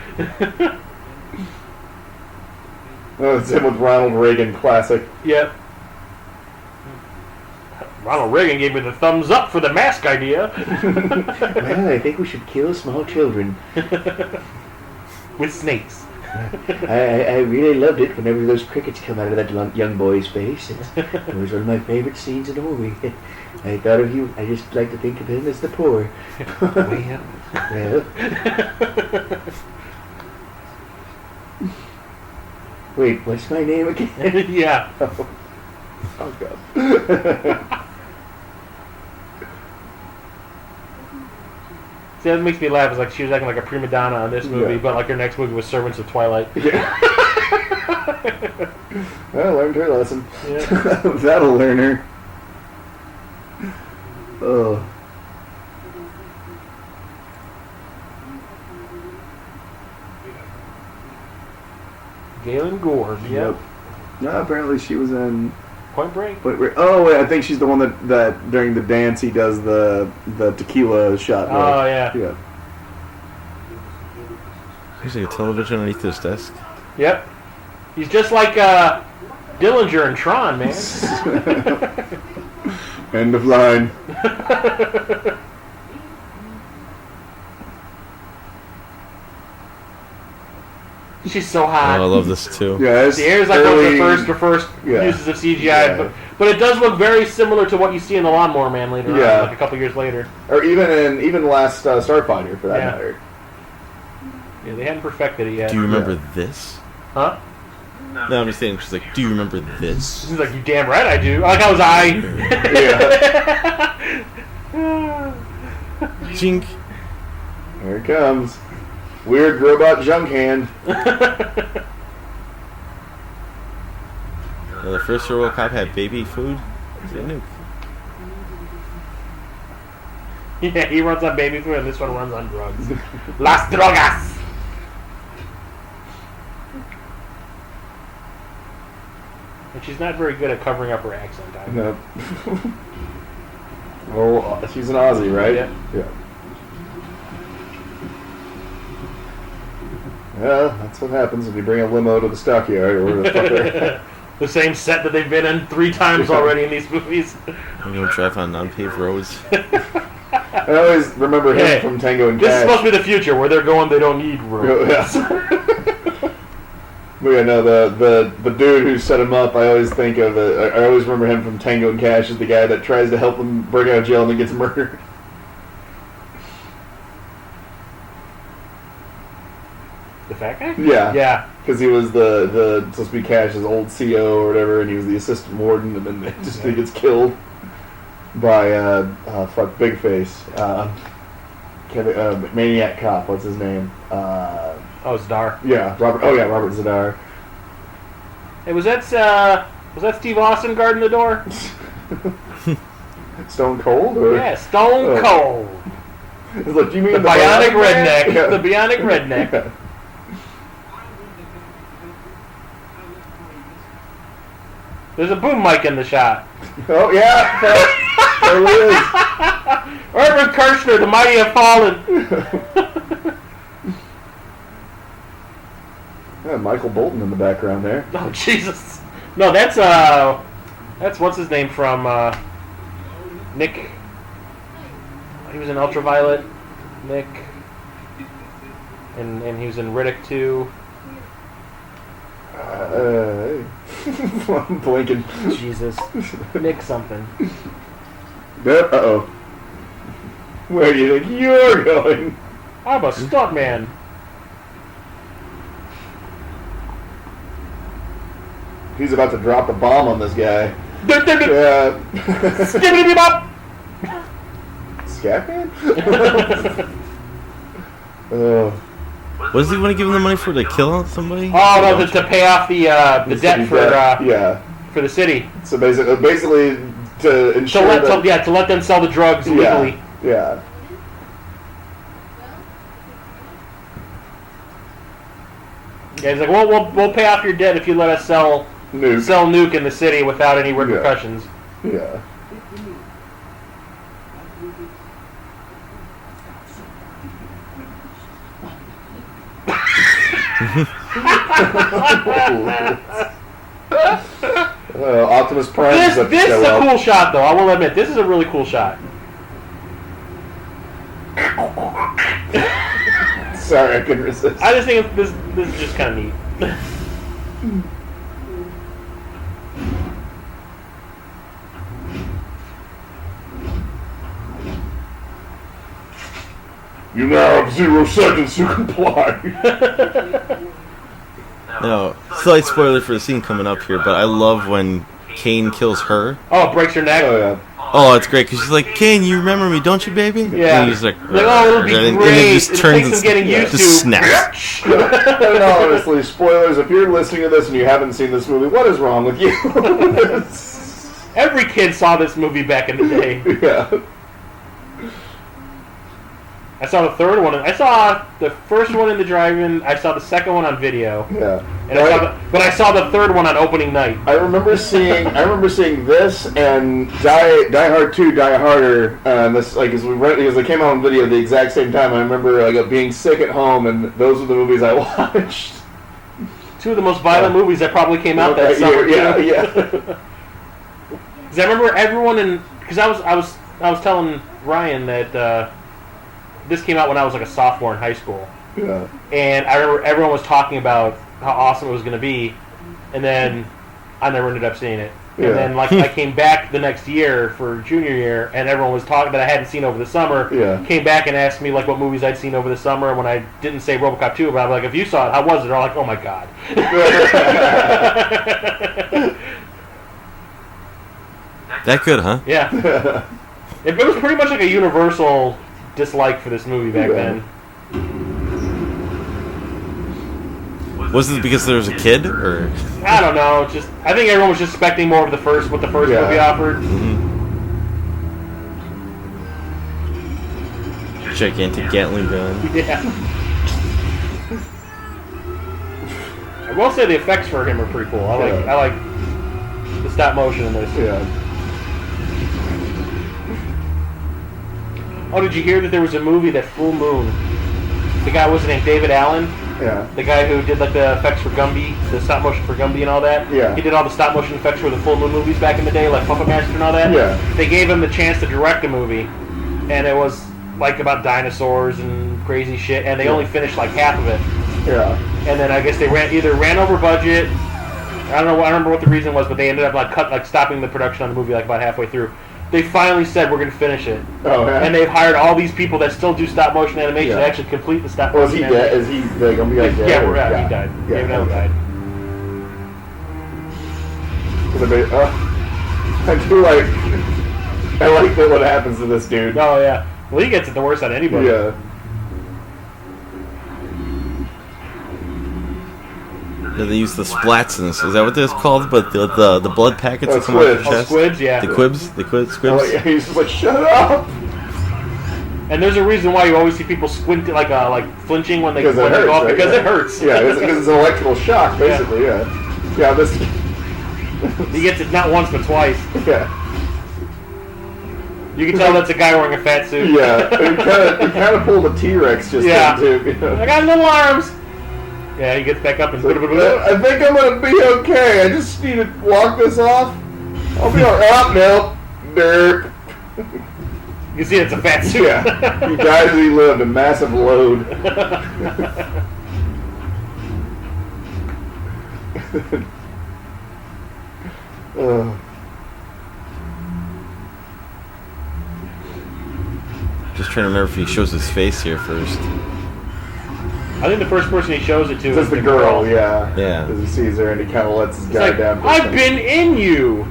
Oh, it's him with Ronald Reagan, classic. Yep. Ronald Reagan gave me the thumbs up for the mask idea. Well, I think we should kill small children. With snakes. I really loved it whenever those crickets come out of that young boy's face. It was one of my favorite scenes in the movie. I thought of you. I just like to think of him as the poor. Well. Wait, what's my name again? Yeah. Oh God. See, that makes me laugh. It's like she was acting like a prima donna in this movie, but like her next movie was Servants of Twilight. Yeah. Well, learned her lesson. Yeah. That'll learn her. Oh. Galen Gord. Yep. No, apparently she was in Point Break. Oh, wait, I think she's the one that during the dance he does the tequila shot. Oh, yeah. Yeah. There's like a television underneath this desk. Yep. He's just like Dillinger and Tron, man. End of line. She's so hot. Oh, I love this too. Yeah, The hair is like one of the first yeah. uses of CGI, Yeah. but it does look very similar to what you see in the Lawnmower Man later on, like a couple years later. Or even last Starfighter for that matter. Yeah, they hadn't perfected it yet. Do you remember this? Huh? No, I'm just saying. She's like, do you remember this? He's like, you damn right I do. I like how was I. Yeah. Chink. Here it comes. Weird robot junk hand. The first RoboCop had baby food. They knew. Yeah, he runs on baby food, and this one runs on drugs. Las drogas. And she's not very good at covering up her accent either. No. Oh, she's an Aussie, right? Yeah. Yeah. Well, that's what happens when you bring a limo to the stockyard or whatever the fuck they're The same set that they've been in 3 times already in these movies. We don't drive on unpaved roads. I always remember him from Tango and Cash. This is supposed to be the future where they're going, they don't need roads. Yes. But yeah, no, the dude who set him up, I always think of it. I always remember him from Tango and Cash as the guy that tries to help him break out of jail and then gets murdered. The fat guy? Yeah. Yeah. Because he was the supposed to be Cash's old CO or whatever, and he was the assistant warden, and then he gets killed by Big Face, Maniac Cop. What's his name? Zadar. Yeah, Robert. Oh yeah, Robert Zadar. Hey, was that Steve Austin guarding the door? Stone Cold, or Yeah, Stone Cold. It's like, do you mean The bionic redneck. Yeah. The bionic redneck. Yeah. There's a boom mic in the shot. Oh yeah, there it is. Irvin Kershner, the mighty have fallen. Yeah, Michael Bolton in the background there. Oh Jesus! No, that's what's his name from Nick. He was in Ultraviolet. Nick, and he was in Riddick too. I'm blinking. Jesus, Nick something. Uh-oh. Where do you think you're going? I'm a stuntman. He's about to drop a bomb on this guy. Skibbity-bop. Scatman? Oh. What does he want to give him the money for, to kill somebody? Oh no, to pay off the debt for for the city. So basically to ensure to let them sell the drugs legally. Yeah. Yeah, he's like, well, we'll pay off your debt if you let us sell Nuke in the city without any repercussions. Yeah. Optimus Prime. This is a cool shot, though. I will admit, this is a really cool shot. Sorry, I couldn't resist. I just think this is just kind of neat. You now have 0 seconds to comply. No, slight spoiler for the scene coming up here, but I love when Kane kills her. Oh, it breaks her neck. Oh yeah. Oh, it's great because she's like, Kane, you remember me, don't you, baby? Yeah. And he's like, oh, it'll be and great. it just turns takes him getting used just to. snaps. And honestly, spoilers. If you're listening to this and you haven't seen this movie, what is wrong with you? Every kid saw this movie back in the day. Yeah. I saw the third one. I saw the first one in the drive-in. I saw the second one on video. Yeah. And I saw the third one on opening night. I remember seeing this and Die Hard 2, Die Harder. This because they came out on video at the exact same time. I remember being sick at home, and those were the movies I watched. Two of the most violent movies that probably came out that summer. Yeah. Because I remember everyone because I was telling Ryan that this came out when I was like a sophomore in high school. Yeah. And I remember everyone was talking about how awesome it was going to be, and then I never ended up seeing it. Yeah. And then I came back the next year for junior year, and everyone was talking that I hadn't seen over the summer. Yeah. Came back and asked me what movies I'd seen over the summer, and when I didn't say RoboCop 2, but I'm like, if you saw it, how was it? They're all like, oh my god. That good, huh? Yeah. It was pretty much like a universal dislike for this movie back then. Was it because there was a kid, or? I don't know. I think everyone was just expecting more of what the first movie offered. Gigantic Gatling gun. Yeah. I will say the effects for him are pretty cool. I like the stop motion in this. Yeah. Oh, did you hear that there was a movie that Full Moon? The guy was named David Allen. Yeah. The guy who did the effects for Gumby, the stop motion for Gumby and all that. Yeah. He did all the stop motion effects for the Full Moon movies back in the day, like Puppet Master and all that. Yeah. They gave him the chance to direct a movie, and it was about dinosaurs and crazy shit, and they only finished half of it. Yeah. And then I guess they ran over budget. I don't know. I don't remember what the reason was, but they ended up stopping the production on the movie about halfway through. They finally said we're going to finish it. Oh, yeah. And they've hired all these people that still do stop motion animation to actually complete the stop motion. Was he dead? Is he the Gumby guy dead? Yeah, he died. Yeah, David Allen died. I like that what happens to this dude. Oh yeah. Well, he gets it the worst out of anybody. Yeah. They use the splats in this. Is that what this is called? But the blood packets that come off the chest? Squibs, yeah. The quibs? The squibs? Oh, yeah. He's just like, shut up! And there's a reason why you always see people squint, flinching when they go off, because it hurts. Yeah, because it's an electrical shock, basically, yeah. Yeah, this... He gets it not once, but twice. Yeah. You can tell that's a guy wearing a fat suit. Yeah, he kind of pulled a T-Rex just then, too. You know? I got little arms! Yeah, he gets back up and... I think I'm going to be okay. I just need to walk this off. I'll be alright. Nope. Derp. You see, it's a fat suit. Yeah. He died as he lived, a massive load. Just trying to remember if he shows his face here first. I think the first person he shows it to is the girl, yeah. Yeah. Because he sees her and he kind of lets his guard down. I've been in you!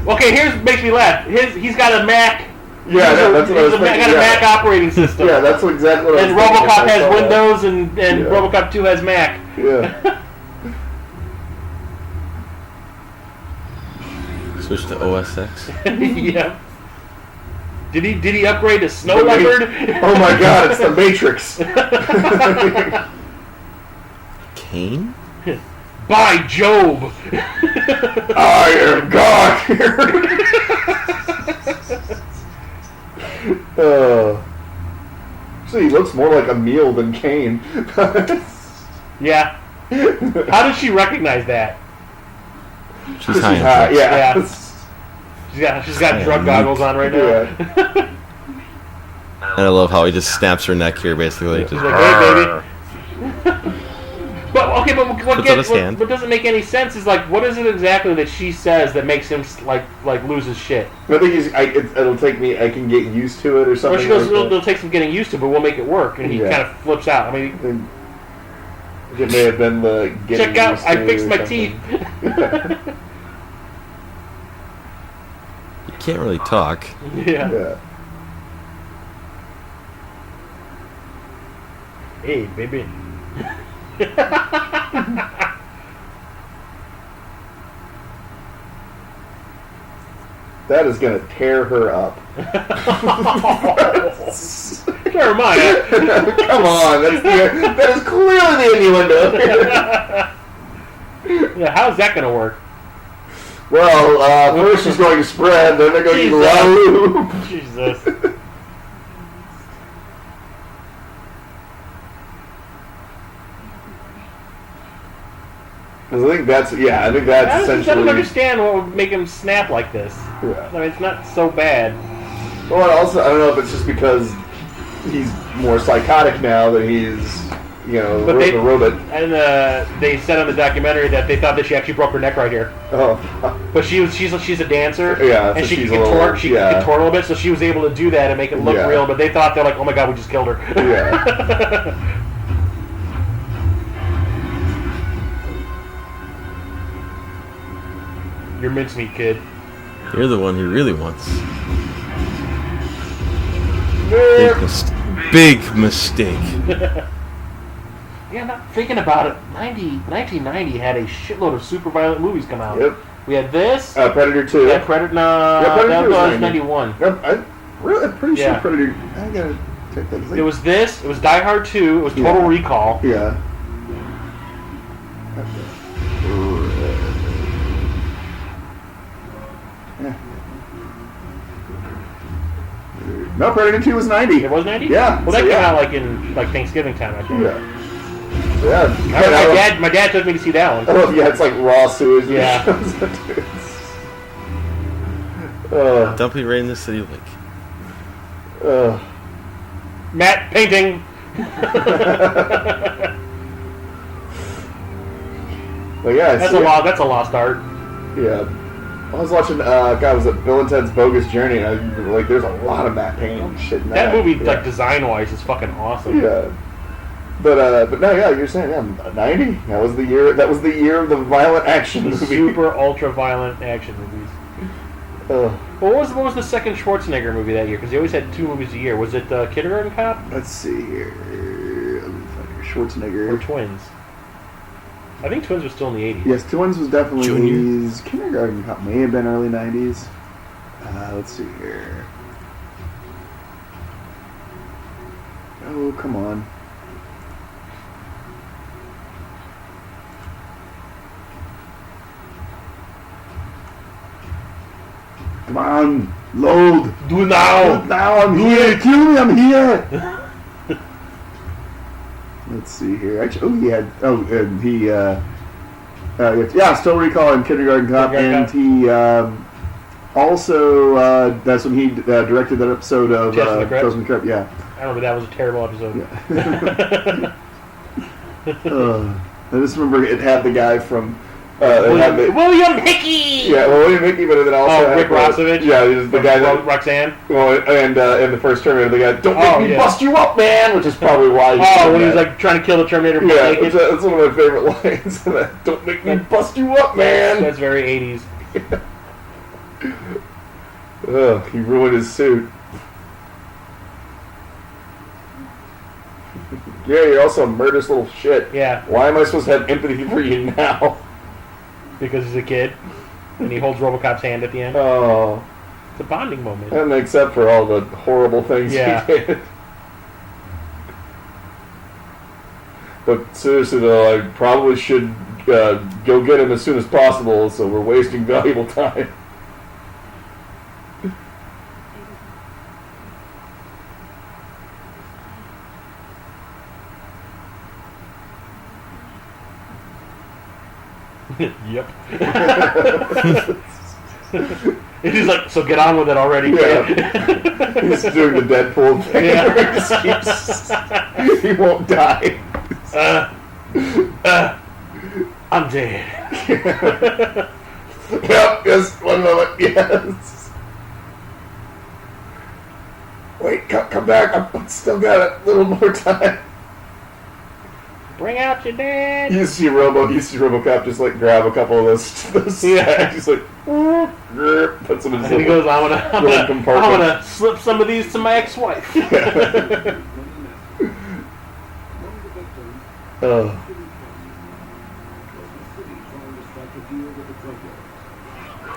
Okay, here's what makes me laugh. He's got a Mac. Yeah, that's what I was thinking. Got a Mac operating system. Yeah, that's exactly what I was thinking. And RoboCop has Windows and RoboCop 2 has Mac. Yeah. Switch to OS X. Yeah. Did he upgrade to Snow Leopard? Oh my god, it's the Matrix. Kane? By Job! I am God here. So he looks more like Emil than Kane. Yeah. How did she recognize that? She's high. Yeah. She's got drug goggles on right now. Yeah. And I love how he just snaps her neck here, basically. She's like, hey, baby. But what doesn't make any sense is like, what is it exactly that she says that makes him like lose his shit? I think it'll take me. I can get used to it or something. Or she goes, it'll take some getting used to, but we'll make it work. And he kind of flips out. I mean, it may have been the getting check out. used to I fixed my something. teeth. You can't really talk. Yeah. Hey, baby. That is gonna tear her up. Never mind. Come on, that is clearly the innuendo. Yeah, how's that gonna work? Well, first she's going to spread, then they're going to Lalu. Jesus. I think that's I essentially. I don't understand what would make him snap like this. Yeah. I mean, it's not so bad. Well, and also, I don't know if it's just because he's more psychotic now that he's, But the robot. And they said on the documentary that they thought that she actually broke her neck right here. Oh. But she's a dancer. Yeah, and so she she's can a contort. little- She can contort a little bit, so she was able to do that and make it look Yeah. real. But they thought they're like, oh my god, we just killed her. Yeah. You're mincemeat, kid. You're the one he really wants. Big mistake. Yeah, not thinking about it. 1990 had a shitload of super violent movies come out. Yep. We had this. Predator 2. Yeah, Predator. No, Yeah, Predator that 2 was was 91. I'm pretty sure Yeah. Predator. I gotta check that. It was this. It was Die Hard 2. It was Total Yeah. Recall. Yeah. No, Predator 2 was 90. It was 90? Yeah. Well, that so, came yeah. out like in Thanksgiving time, I think. Yeah. Yeah. My dad took me to see that one. Oh, yeah, it's like raw sewage. Yeah. Dump it right in the city lake. Matt painting. But yeah, That's a lost art. Yeah. I was watching, was it Bill and Ted's Bogus Journey? And there's a lot of Matt Payne shit in that. That movie, yeah. design-wise, is fucking awesome. Yeah. But no, yeah, you're saying, 90? That was the year of the violent action movie. Super ultra-violent action movies. Well, what was the second Schwarzenegger movie that year? Because they always had 2 movies a year. Was it Kindergarten Cop? Let's see here. Let me find here. Schwarzenegger. Or Twins? I think Twins was still in the 80s. Yes, Twins was definitely Junior. 80s. Kindergarten Cop may have been early 90s. Let's see here. Oh, come on. Come on, load. Do it now! Now I'm here. Kill me, I'm here. Let's see here. Actually, and he still recalling Kindergarten Cop, and he also that's when he directed that episode of Tales from the Crypt. Yeah. I remember that was a terrible episode. Yeah. I just remember it had the guy from William Hickey! Yeah, William Hickey, but then also had Rick Rossovich? Yeah, he was the guy that Roxanne? Well, and in the first Terminator, the guy, don't make me bust you up, man, which is probably why. When he was trying to kill the Terminator. Yeah, that's one of my favorite lines. Don't make me bust you up, man. That's very 80s. Ugh, he ruined his suit. Yeah, you're also a murderous little shit. Yeah. Why am I supposed to have empathy for you now? Because he's a kid, and he holds RoboCop's hand at the end. Oh. It's a bonding moment. And except for all the horrible things he did. But seriously though, I probably should go get him as soon as possible, so we're wasting valuable time. Yep. And he's like, so get on with it already. Yeah. He's doing the Deadpool thing. Yeah. Where he just keeps, he won't die. I'm dead. Yep, just 1 moment, yes. Wait, come back, I've still got a little more time. Bring out your dad. You see RoboCop just like grab a couple of those Yeah. He's like, puts them in his And he goes, I'm little compartment. gonna slip some of these to my ex-wife. Oh.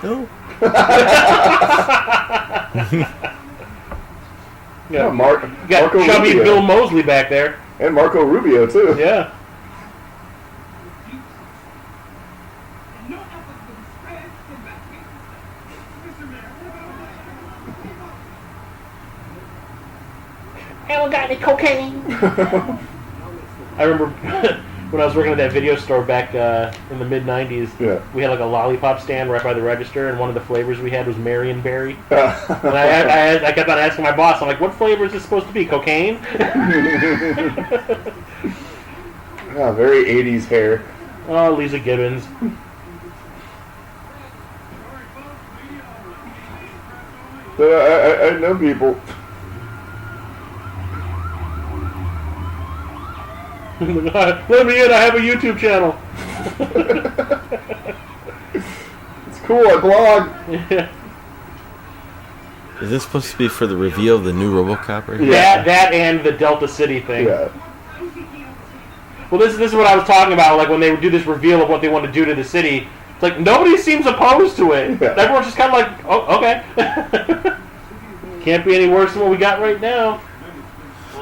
No. Yeah, Marco Got chubby Rubio. Bill Moseley back there. And Marco Rubio, too. Yeah. No effort will be spared to investigate this. Mr. Mayor, Anyone got any cocaine? I remember when I was working at that video store back in the mid-90s, Yeah. we had like a lollipop stand right by the register, and one of the flavors we had was Marion Berry. Yeah. And I kept on asking my boss, I'm like, what flavor is this supposed to be? Cocaine? Oh, very 80s hair. Oh, Lisa Gibbons. But I know people. Let me in, I have a YouTube channel. It's cool, I blog. Yeah. Is this supposed to be for the reveal of the new RoboCop? Right? Yeah. That and the Delta City thing. Yeah. Well, this is what I was talking about. Like when they would do this reveal of what they want to do to the city, it's like nobody seems opposed to it. Yeah. Everyone's just kind of like, oh, okay. Can't be any worse than what we got right now.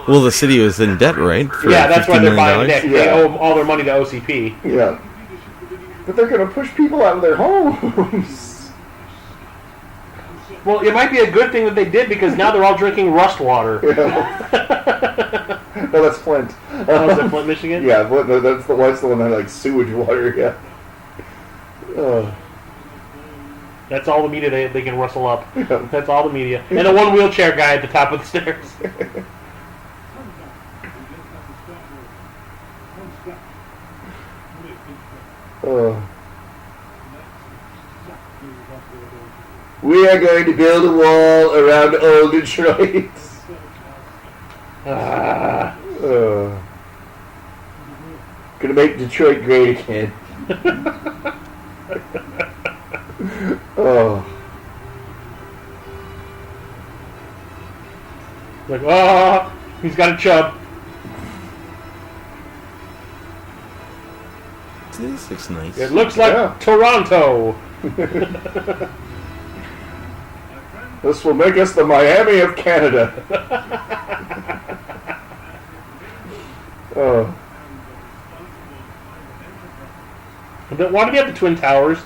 Well, the city was in debt, right? For Yeah, that's why $50 they're million? buying next. They Yeah. owe all their money to OCP. Yeah. But they're gonna push people out of their homes. Well, it might be a good thing that they did because now they're all drinking rust water. Yeah. No, that's Flint. Oh, is it Flint, Michigan? Yeah, that's the one that like sewage water. Yeah. That's all the media they can rustle up. Yeah. That's all the media. And the one wheelchair guy at the top of the stairs. We are going to build a wall around old Detroit. Gonna make Detroit great again. Oh. Like, oh, he's got a chub. This looks nice. It looks like Yeah. Toronto. This will make us the Miami of Canada. Oh. Why do we have the Twin Towers?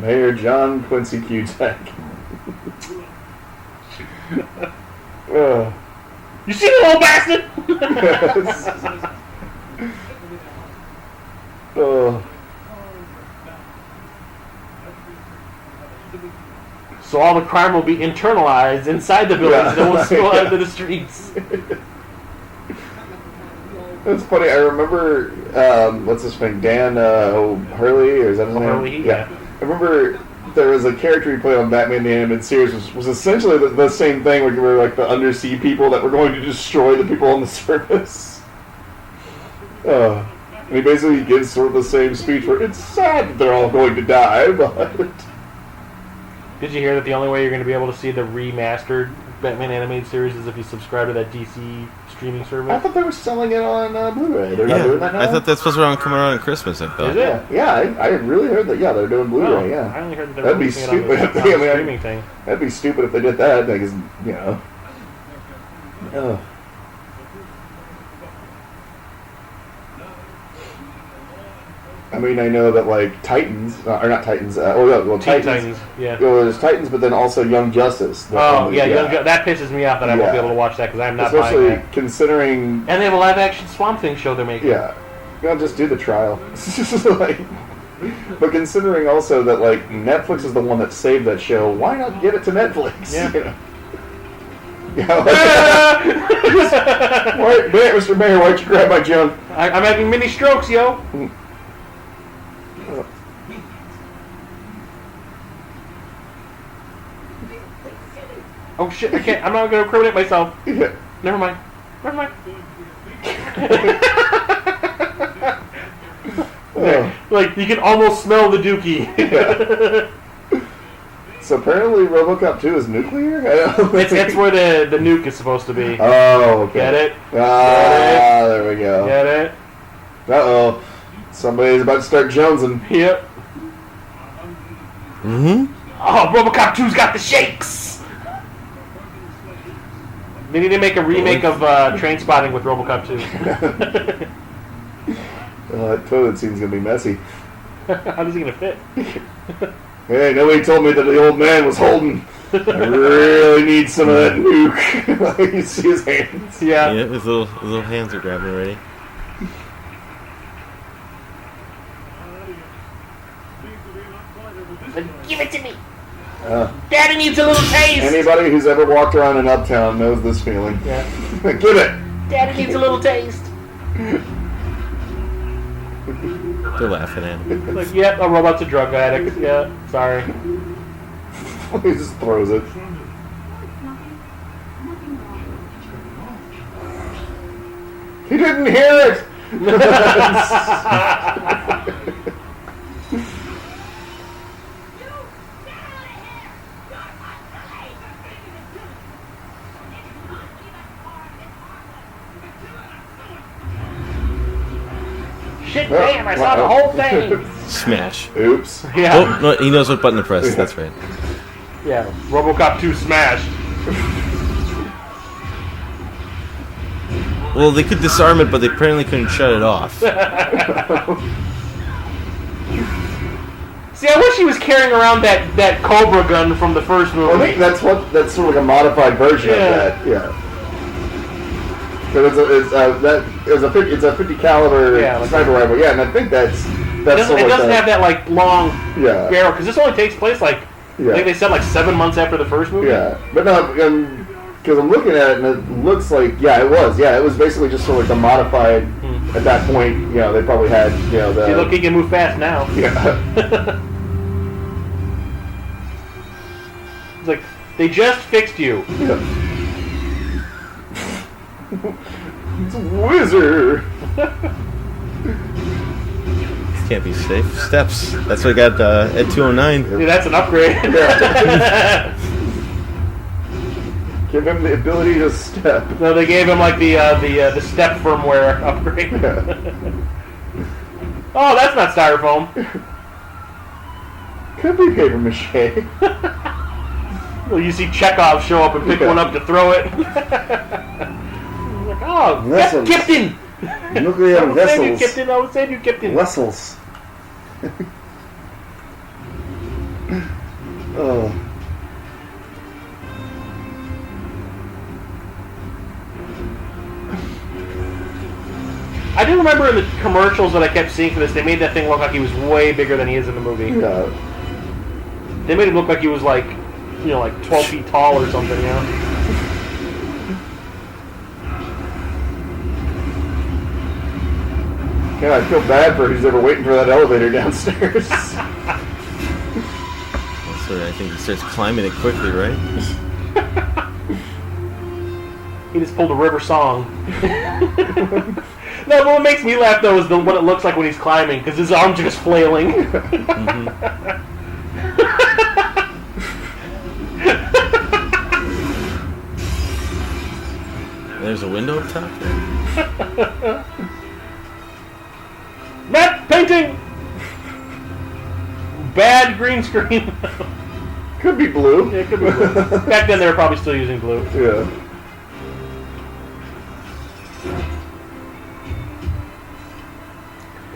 Mayor John Quincy Cusack. Oh. You see the little bastard? Oh. So all the crime will be internalized inside the buildings. Yeah. It won't spill out into the streets. It's funny. I remember what's his name, Dan Hurley, or is that his name? Hurley, yeah. I remember there was a character he played on Batman the Animated Series, which was essentially the same thing, where you were like the undersea people that were going to destroy the people on the surface. And he basically gives sort of the same speech where it's sad that they're all going to die, but Did you hear that the only way you're going to be able to see the remastered Batman animated series is if you subscribe to that DC streaming service? I thought they were selling it on Blu-ray. They're not doing that now? I thought that's supposed to come around on Christmas, I thought. Is it? Yeah, I really heard that. Yeah, they're doing Blu-ray. Oh, Yeah, I only heard that they That'd were be releasing it on stupid the, if they- on the I mean, streaming thing. that'd be stupid if they did that, because you know. Oh. I mean, I know that like Titans, or not Titans. Teen Titans. Titans, yeah. Well, there's Titans, but then also Young Justice. Oh yeah, that pisses me off that I won't be able to watch that because I'm not buying especially that. considering. And they have a live-action Swamp Thing show they're making. Yeah, I'll just do the trial. Like, but considering also that like Netflix is the one that saved that show, why not give it to Netflix? Yeah. You know? Wait, Mr. Mayor, why'd you grab my junk? I'm having mini strokes, yo. Oh shit! I can't. I'm not gonna incriminate myself. Yeah. Never mind. Never mind. Oh. Like you can almost smell the dookie. Yeah. So apparently RoboCop 2 is nuclear? It's where the nuke is supposed to be. Oh, okay. Get it? There we go. Get it? Uh-oh. Somebody's about to start jonesing. Yep. Mm-hmm. Oh, RoboCop 2's got the shakes! They need to make a remake of Trainspotting with RoboCop 2. That toilet scene's gonna be messy. How's he gonna fit? Hey, nobody told me that the old man was holding. I really need some of that nuke. You see his hands. Yeah. Yeah, his little hands are grabbing already. Give it to me! Daddy needs a little taste! Anybody who's ever walked around in Uptown knows this feeling. Yeah. Give it! Daddy needs a little taste! They're laughing at him. Like, yep, a robot's a drug addict. Yeah, sorry. He just throws it. He didn't hear it! Shit, damn, I saw the whole thing! Smash. Oops. Yeah. Oh, no, he knows what button to press. That's right. Yeah, RoboCop 2 smashed. Well, they could disarm it, but they apparently couldn't shut it off. See, I wish he was carrying around that Cobra gun from the first movie. I think that's sort of like a modified version of that. Yeah. It's a 50 caliber sniper rifle. Yeah, and I think that's It sort of doesn't have that like long Yeah. barrel because this only takes place like I think they said like 7 months after the first movie. Yeah, but no, because I'm looking at it and it looks like it was basically just sort of like the modified. At that point, you know, they probably had the. See, look, he can move fast now. Yeah. It's like they just fixed you. It's a wizard. Can't be safe. Steps. That's what I got at 209. Dude, that's an upgrade. Give him the ability to step. No, they gave him like the step firmware upgrade. Oh, that's not styrofoam. Could be paper mache. Well, you see Chekhov show up and pick one up to throw it. Like, oh, Vessels. Captain! Nuclear I will save you, vessels. Captain. I will save you, Captain. Vessels. Oh. I do remember in the commercials that I kept seeing for this, they made that thing look like he was way bigger than he is in the movie. Yeah. They made him look like he was like, you know, like 12 feet tall or something, you know? God, I feel bad for who's ever waiting for that elevator downstairs. So I think he starts climbing it quickly, right? He just pulled a River Song. No, but what makes me laugh though is what it looks like when he's climbing, because his arms are just flailing. There's a window up top there. Matte painting! Bad green screen. Could be blue. Yeah, it could be blue. Back then they were probably still using blue. Yeah.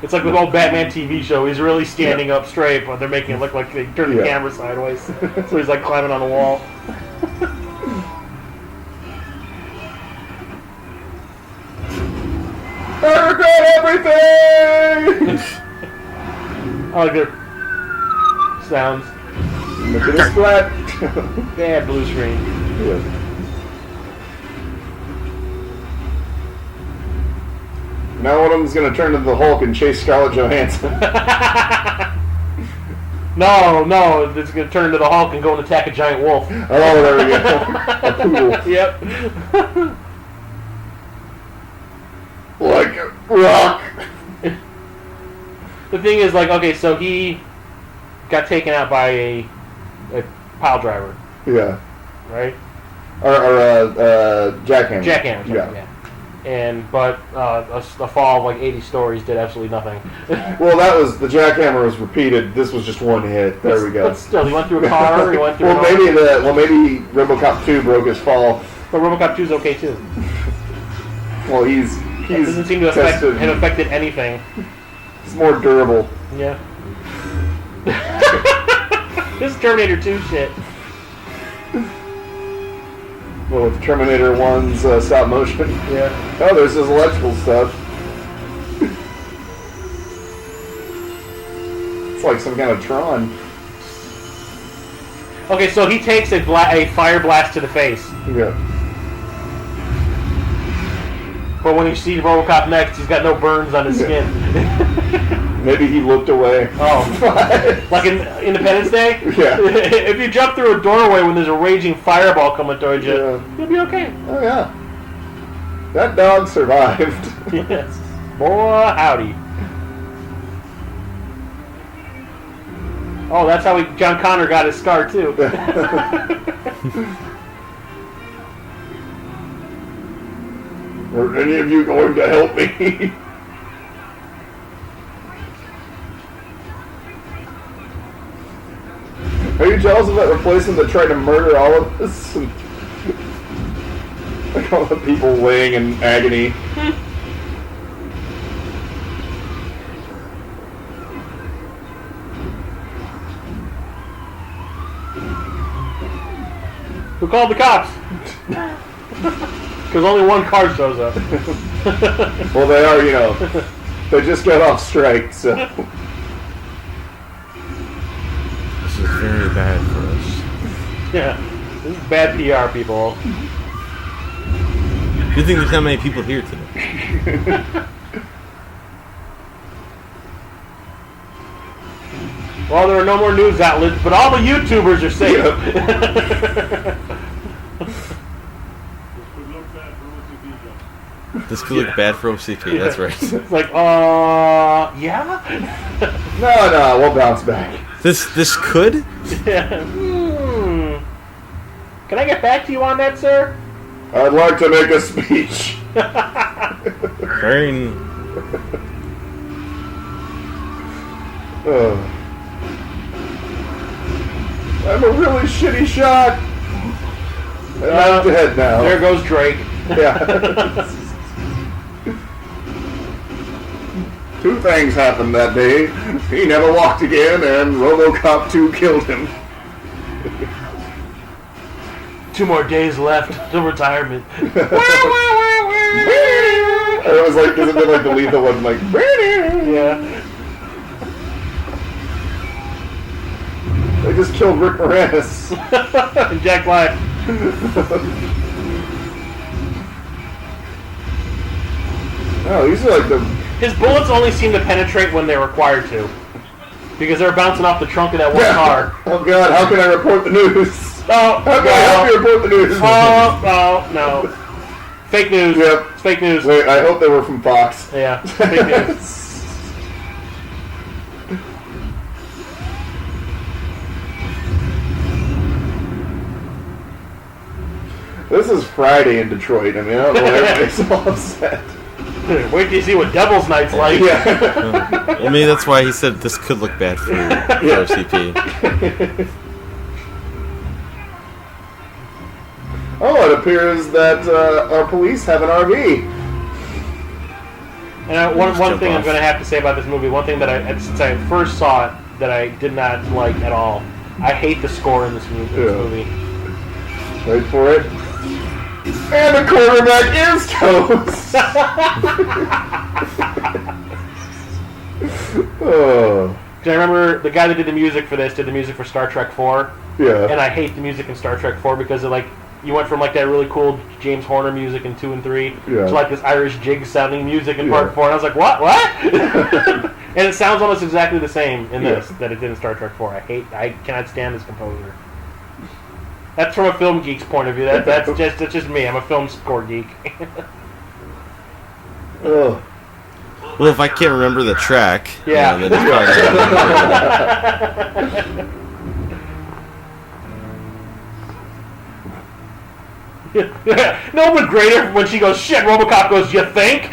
It's like the old Batman TV show. He's really standing up straight, but they're making it look like they turn the camera sideways. So he's like climbing on the wall. I regret everything! I like their sounds. Look at this flat. They had blue screen. Yeah. Now one of them's gonna turn into the Hulk and chase Scarlett Johansson. No, it's gonna turn into the Hulk and go and attack a giant wolf. Oh, there we go. A poodle. Yep. Like a rock. The thing is, like, okay, so he got taken out by a pile driver, Yeah. right? Or jackhammer. Jackhammer. Yeah. But a fall of like 80 stories did absolutely nothing. Well, that was the jackhammer was repeated. This was just one hit. There we go. But still, he went through a car. He went through. maybe RoboCop 2 broke his fall. But RoboCop 2 is okay too. Well, It doesn't seem to have affected anything. It's more durable. Yeah. This is Terminator 2 shit. Well, with Terminator 1's stop motion. Yeah. Oh, there's this electrical stuff. It's like some kind of Tron. Okay, so he takes a fire blast to the face. Yeah. But when you see RoboCop next, he's got no burns on his skin. Maybe he looked away. Oh. Like in Independence Day? Yeah. If you jump through a doorway when there's a raging fireball coming towards you, you'll be okay. Oh, yeah. That dog survived. Yes. Boy, howdy. Oh, that's how John Connor got his scar, too. Are any of you going to help me? Are you jealous of that replacement that tried to murder all of us? Like all the people laying in agony. Who called the cops? Because only one car shows up. Well, they are, they just got off strike, so. This is very bad for us. Yeah. This is bad PR, people. Good thing there's not many people here today. Well, there are no more news outlets, but all the YouTubers are safe. This could look bad for OCP, that's right. It's like, yeah? No, we'll bounce back. This could? Yeah. Can I get back to you on that, sir? I'd like to make a speech. Very... I'm a really shitty shot. And I'm dead now. There goes Drake. Yeah. Two things happened that day. He never walked again, and RoboCop 2 killed him. 2 more days left till retirement. It was like, isn't it like the lethal one, like, Yeah. They just killed Rick Moranis. And Jack Black. Oh, these are like the... His bullets only seem to penetrate when they're required to. Because they're bouncing off the trunk of that one car. Oh God, how can I report the news? Oh, How can I help you report the news? Oh, no. Fake news. Yep. It's fake news. Wait, I hope they were from Fox. Yeah, fake news. This is Friday in Detroit. I mean, I don't know why everybody's all upset. Wait till you see what Devil's Night's like. Yeah. Well, maybe that's why he said this could look bad for OCP. Oh, it appears that our police have an RV. And one jump thing I'm off. going to have to say about this movie, one thing that since I first saw it that I did not like at all, I hate the score in this movie. Wait for it. And the quarterback is toast. Oh. I remember the guy that did the music for this did the music for Star Trek 4. Yeah. And I hate the music in Star Trek 4 because of, like, you went from like that really cool James Horner music in 2 and 3 to like this Irish jig sounding music in Part 4, and I was like, what? And it sounds almost exactly the same in this that it did in Star Trek 4. I cannot stand this composer. That's from a film geek's point of view. That's just me. I'm a film score geek. Oh. Well, if I can't remember the track, Yeah. then it's probably No one greater when she goes, shit, RoboCop goes, you think?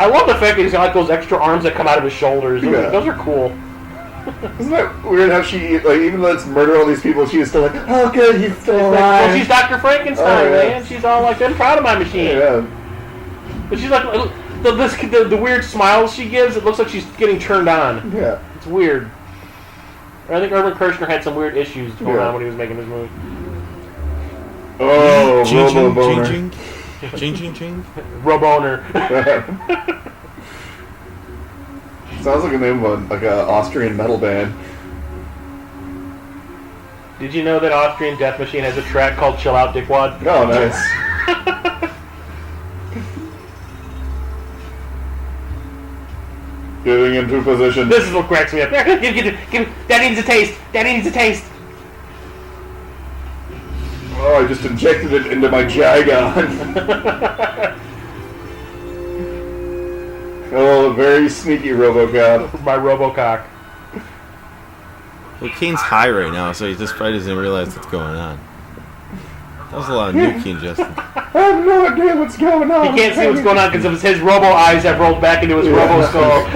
I love the fact that he's got like those extra arms that come out of his shoulders. Those are cool. Isn't that weird how she, like, even though it's murder all these people, she is still like, oh good, he's still alive. Well, she's Dr. Frankenstein, man. She's all like, I'm proud of my machine. Yeah. But she's like, the weird smiles she gives, it looks like she's getting turned on. Yeah. It's weird. I think Irvin Kershner had some weird issues going on when he was making this movie. Oh, Robo-boner. Ching. Roboner. Sounds like a name of like an Austrian metal band. Did you know that Austrian Death Machine has a track called Chill Out Dickwad? Oh, nice. Getting into position. This is what cracks me up. Give, Daddy needs a taste. Daddy needs a taste. Oh, I just injected it into my Jagon. Oh, very sneaky RoboCop. My RoboCop. Well, Kane's high right now, so he just probably doesn't realize what's going on. That was a lot of new Kane, Justin. I have no idea what's going on. He can't see what's going on because his Robo eyes have rolled back into his Robo skull.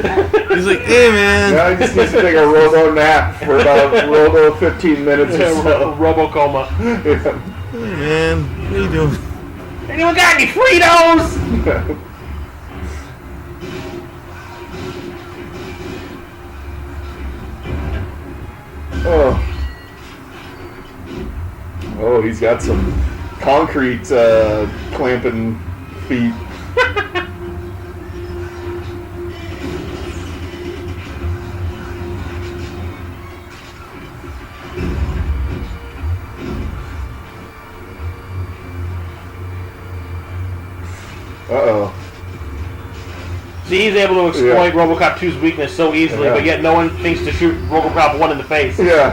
He's like, hey, man. Now he just needs to take a Robo nap for about Robo 15 minutes or so. Robo coma. Yeah. Hey, man. What are you doing? Anyone got any Fritos? Oh. Oh, he's got some concrete clamping feet. Uh-oh. See, he's able to exploit RoboCop 2's weakness so easily, but yet no one thinks to shoot RoboCop 1 in the face. Yeah.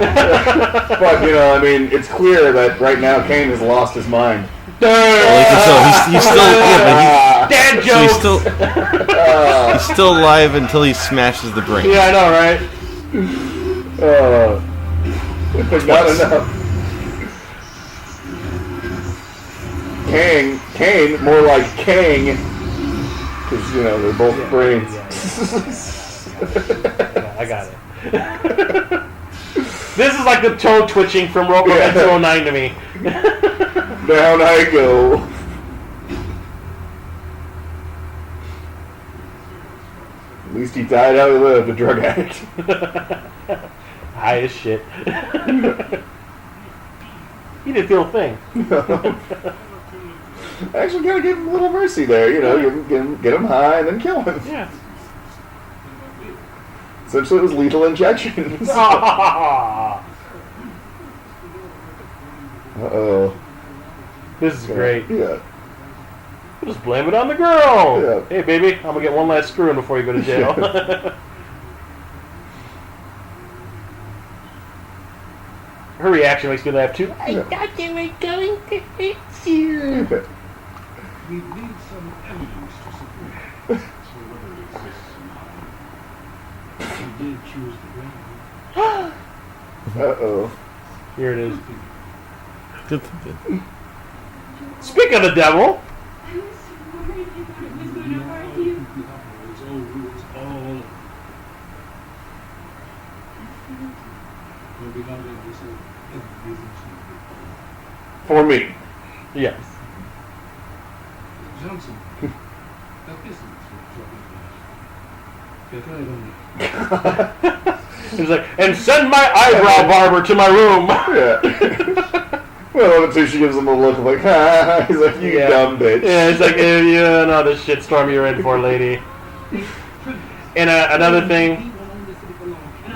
But, you know, I mean, it's clear that right now Kane has lost his mind. Well, he's still Dad so jokes! he's still alive until he smashes the brain. Yeah, I know, right? Not enough. Kane, more like Kang, because, you know, they're both brains. Yeah, I got it. This is like the toe twitching from RoboCop 209 to me. Down I go. At least he died how he lived, a drug addict. High as shit. He didn't feel a thing. Actually, gotta give him a little mercy there, you know, get him high and then kill him. Yeah. Essentially, it was lethal injections. Uh-oh. This is great. Yeah. Just blame it on the girl. Yeah. Hey, baby, I'm gonna get one last screw in before you go to jail. Her reaction makes me laugh too. I thought they were going to hit you. We need some evidence to support it. So whether it exists or not, she did choose the ground. Uh-oh. Here it is. Good. Speak of the devil. I was so worried. I thought it was going to hurt you. It's all rules, all. We'll be not able to say everything she did. For me. Yes. Johnson. That isn't He's like, and send my eyebrow barber to my room. Yeah. Well, until she gives him a look of like, ha. He's like, you dumb bitch. Yeah, it's like, you know the shitstorm you're in for, lady. And another thing,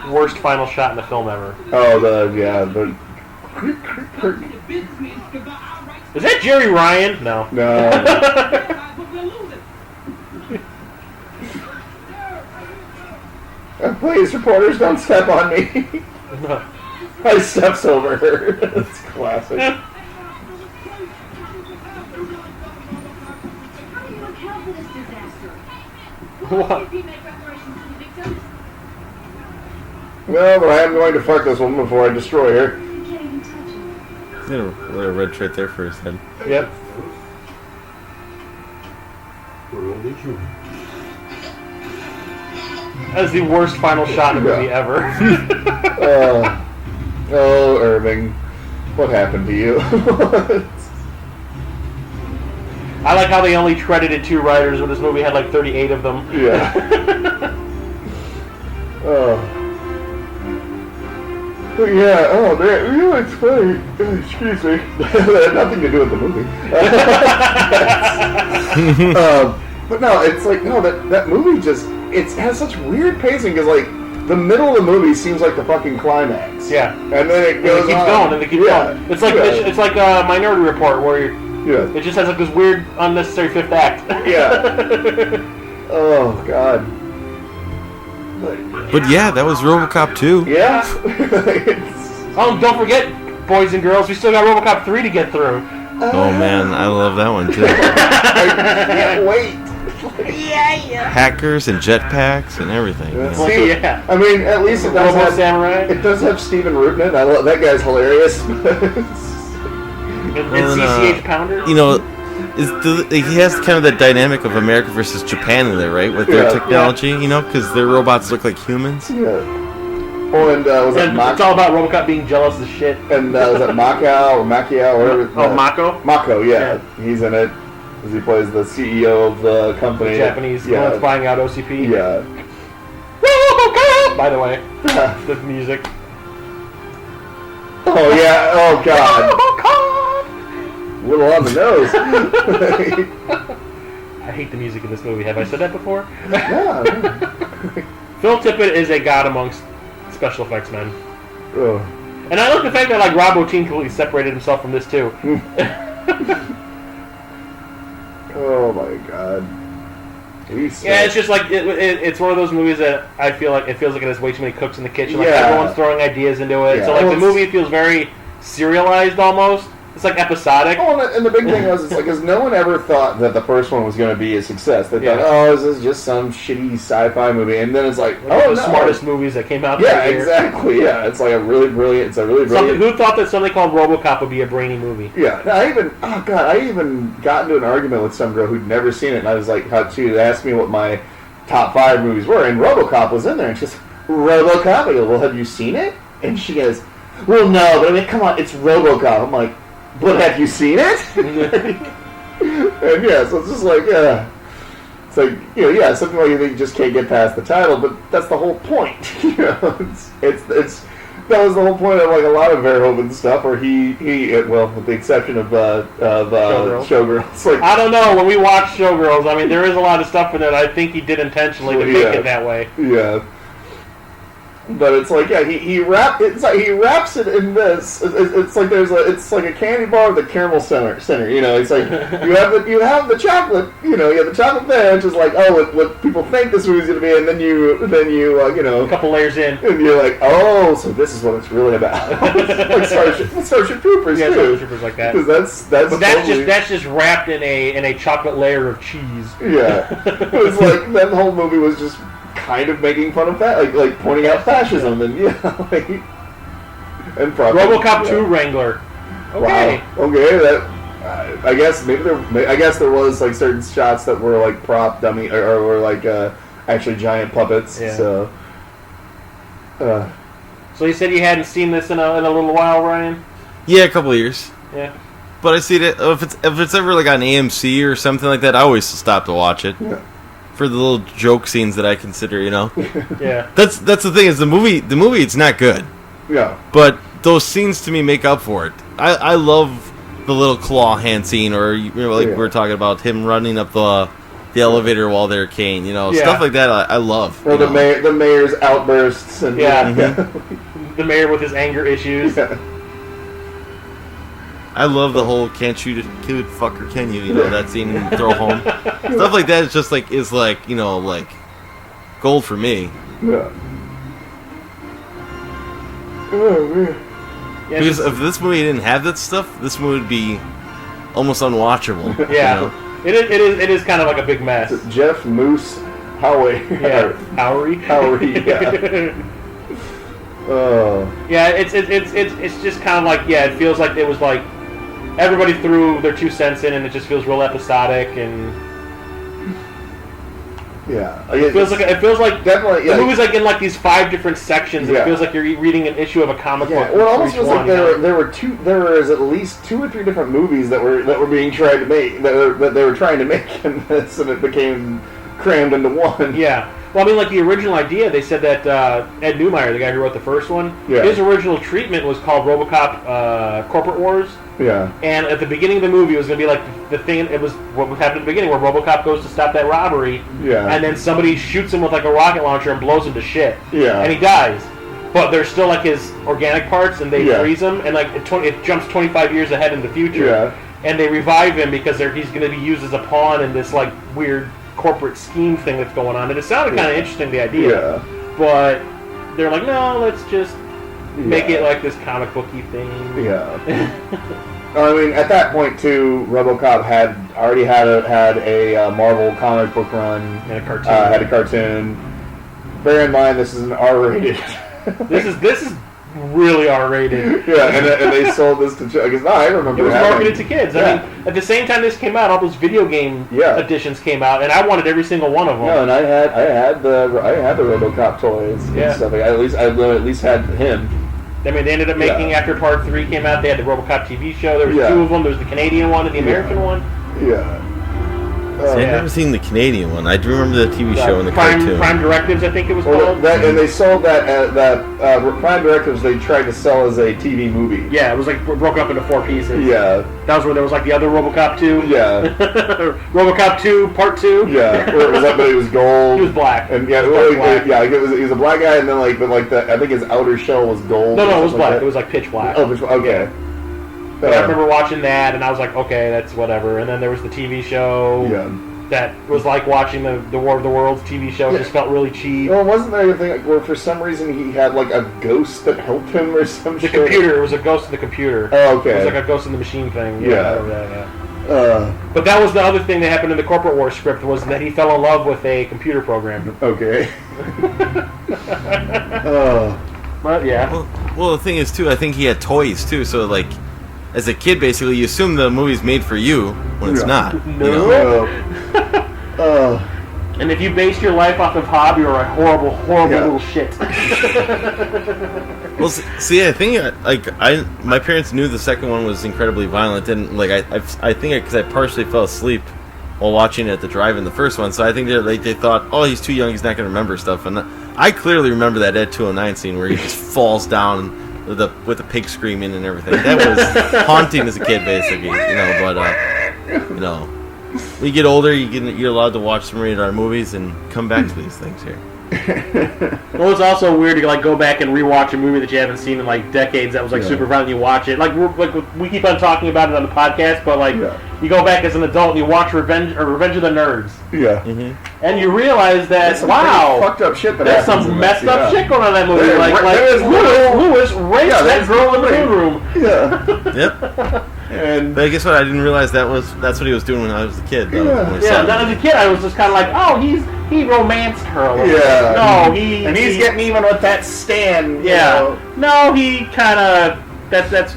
worst final shot in the film ever. Oh, the Is that Jerry Ryan? No. no. Please, reporters, don't step on me. I steps over her. That's classic. How do you account for this disaster? What? How do you make reparations to the victims? No, but I am going to fuck this woman before I destroy her. You can't even touch it. Little red shirt there for his head. Yep. We're only human. That is the worst final shot in the movie ever. Oh, Irving, what happened to you? I like how they only credited 2 writers when this movie had like 38 of them. Yeah. Oh. Yeah, oh, man, you explain. Excuse me. That had nothing to do with the movie. But no, it's like, no, that movie just, it has such weird pacing, because, like, the middle of the movie seems like the fucking climax. Yeah. And then it goes keeps on. going, and it keeps going. It's like it's like a Minority Report, where Yeah. it just has like this weird, unnecessary 5th act. Yeah. Oh, God. But yeah, that was RoboCop 2. Yeah. Oh, don't forget, boys and girls, we still got RoboCop 3 to get through. Oh man, I love that one too. I can't wait. Hackers and jetpacks and everything. Yeah. man. Well, yeah. I mean, at least it does Robo have Samurai. It does have Stephen Root in it. I love that guy's hilarious. And CCH Pounder. You know, he has kind of the dynamic of America versus Japan in there, right? With their technology, you know, because their robots look like humans. Yeah. Oh, and was it It's all about RoboCop being jealous as shit. And was it Macau or Macchiao or whatever? Oh, Mako? Mako, yeah. He's in it. As he plays the CEO of the company. The Japanese one that's buying out OCP. Yeah. RoboCop! By the way, the music. Oh, yeah. Oh, God. RoboCop! A little on the nose. I hate the music in this movie. Have I said that before? Yeah. Phil Tippett is a god amongst special effects men. Oh. And I like the fact that like Rob Bottin completely separated himself from this too. Oh my God. Yeah, it's just like it's one of those movies that I feel like it feels like it has way too many cooks in the kitchen. Like Yeah. everyone's throwing ideas into it. Yeah. So like Well, the movie feels very serialized almost. It's like episodic. Oh, and the big thing was, it's like, because no one ever thought that the first one was going to be a success. They Yeah. thought, oh, this is just some shitty sci-fi movie, and then it's like, One of oh, the no. smartest movies that came out Yeah, that year. exactly. Yeah, it's like a really brilliant. It's a really brilliant. Who thought that something called RoboCop would be a brainy movie? Yeah, I even got into an argument with some girl who'd never seen it, and I was like, how she asked me what my top 5 movies were, and RoboCop was in there, and she's RoboCop. I go, well, have you seen it? And she goes, well, no, but I mean, come on, it's RoboCop. I'm like, but have you seen it? And yeah, so it's just like, it's like, you know, yeah, something like you just can't get past the title, but that's the whole point. You know, it's that was the whole point of like a lot of Verhoeven stuff, where he well, with the exception of Showgirls. Like, I don't know. When we watch Showgirls, I mean, there is a lot of stuff in it I think he did intentionally to make it that way. Yeah. But it's like, yeah, he wraps it in this. It's like it's like a candy bar with a caramel center. You know, it's like you have the chocolate. You know, you have the chocolate there, which is like, oh, what people think this movie's gonna be, and then you you know, A couple layers in. and you're like, oh, so this is what it's really about. Like Starship Troopers Yeah, too. Starship Troopers like that. Because But that's totally, just wrapped in a chocolate layer of cheese. yeah. It was like that whole movie was just kind of making fun of like pointing out fascism and like and probably, RoboCop 2 Wrangler. Okay. Wow. Okay, that I guess there was like certain shots that were like prop dummy or were like actually giant puppets. Yeah. So. So you said you hadn't seen this in a little while, Ryan? Yeah, a couple of years. Yeah. But I see that if it's ever like on AMC or something like that, I always stop to watch it. Yeah. For the little joke scenes that I consider, Yeah. That's the thing is the movie it's not good. Yeah. But those scenes to me make up for it. I love the little claw hand scene, or like we were talking about him running up the elevator while they're Kane, stuff like that. I love. Or the mayor's outbursts and the mayor with his anger issues. Yeah. I love the whole "can't shoot a kid, fucker, can you?" That scene and throw home stuff like that. Is just like like gold for me. Yeah. Oh man. Yeah, Because if this movie didn't have that stuff, this movie would be almost unwatchable. Yeah, it is kind of like a big mess. Jeff Moose Howie. Yeah, Howery. Yeah. Yeah, it's just kind of like it feels like it was like everybody threw their 2 cents in, and it just feels real episodic and. Yeah, it feels like definitely. The movie's like in like these 5 different sections. And it feels like you're reading an issue of a comic book. Well, it almost feels like there was at least 2 or 3 different movies that were being tried to make that they were trying to make in this, and it became crammed into one. Yeah. Well, I mean, like the original idea, they said that Ed Neumeyer, the guy who wrote the first one, his original treatment was called RoboCop Corporate Wars. Yeah. And at the beginning of the movie, it was going to be like the thing. It was what happened at the beginning, where RoboCop goes to stop that robbery. Yeah. And then somebody shoots him with like a rocket launcher and blows him to shit. Yeah. And he dies. But there's still like his organic parts, and they freeze him, and like it jumps 25 years ahead in the future. Yeah. And they revive him because he's going to be used as a pawn in this like weird corporate scheme thing that's going on. And it sounded kind of interesting, the idea. Yeah. But they're like, no, let's just make it like this comic booky thing. Yeah. I mean, at that point too, RoboCop had already had a Marvel comic book run and a cartoon. Had a cartoon. Bear in mind, this is an R-rated. This is really R-rated. Yeah, and they sold this to because I remember it was marketed to kids. I mean, at the same time this came out, all those video game editions came out, and I wanted every single one of them. No, and I had the RoboCop toys. And stuff. I at least had him. I mean, they ended up making after Part 3 came out. They had the RoboCop TV show. There was 2 of them. There was the Canadian one and the American one. Yeah. I've never seen the Canadian one. I do remember the TV show and the cartoon. Prime Directives, I think it was called. And they sold that Prime Directives. They tried to sell as a TV movie. Yeah, it was like broke up into 4 pieces. Yeah, that was where there was like the other RoboCop 2. Yeah, RoboCop 2 Part 2. Yeah, where it was but it was gold. He was black. And he was a black guy, and then I think his outer shell was gold. No, it was black. It was like pitch black. Oh, okay. But I remember watching that, and I was like, okay, that's whatever. And then there was the TV show that was like watching the War of the Worlds TV show. It just felt really cheap. Well, wasn't there a thing where for some reason he had like a ghost that helped him or some shit? The computer. It was a ghost in the computer. Oh, okay. It was like a ghost in the machine thing. Yeah. I remember that, but that was the other thing that happened in the Corporate War script, was that he fell in love with a computer program. Okay. But yeah. Well, the thing is too, I think he had toys too, so like, as a kid, basically, you assume the movie's made for you when it's not. No. And if you base your life off of Hob, you're a horrible, horrible little shit. Well, see, I think my parents knew the second one was incredibly violent, and like I think because I partially fell asleep while watching it at the drive-in the first one, so I think they thought, oh, he's too young, he's not going to remember stuff, and I clearly remember that Ed 209 scene where he just falls down. With the pig screaming and everything. That was haunting as a kid, basically. But when you get older, you're allowed to watch some rated R movies and come back to these things here. Well, it's also weird to like go back and rewatch a movie that you haven't seen in like decades. That was like super violent. You watch it, we keep on talking about it on the podcast, but like you go back as an adult and you watch Revenge of the Nerds. Yeah. Mm-hmm. And you realize that fucked up shit. There's some messed up shit going on in that movie. Lewis raped that girl in the moon room. Yeah. Yep. But guess what? I didn't realize that's what he was doing when I was a kid. As a kid, I was just kind of like, oh, he romanced her a little bit. Yeah. No, he's getting even with that Stan. Yeah. No, he kind of. That's a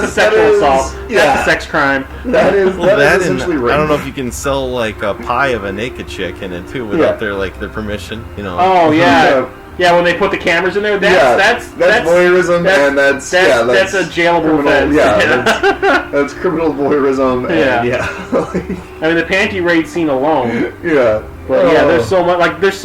sexual assault. Yeah. That's a sex crime. That is essentially rape. I don't know if you can sell like a pie of a naked chick in it too without their permission. Oh yeah. Yeah, when they put the cameras in there, that's voyeurism, and that's a jailable offense. Yeah, that's criminal voyeurism. And, I mean, the panty raid scene alone. Yeah. But yeah, there's so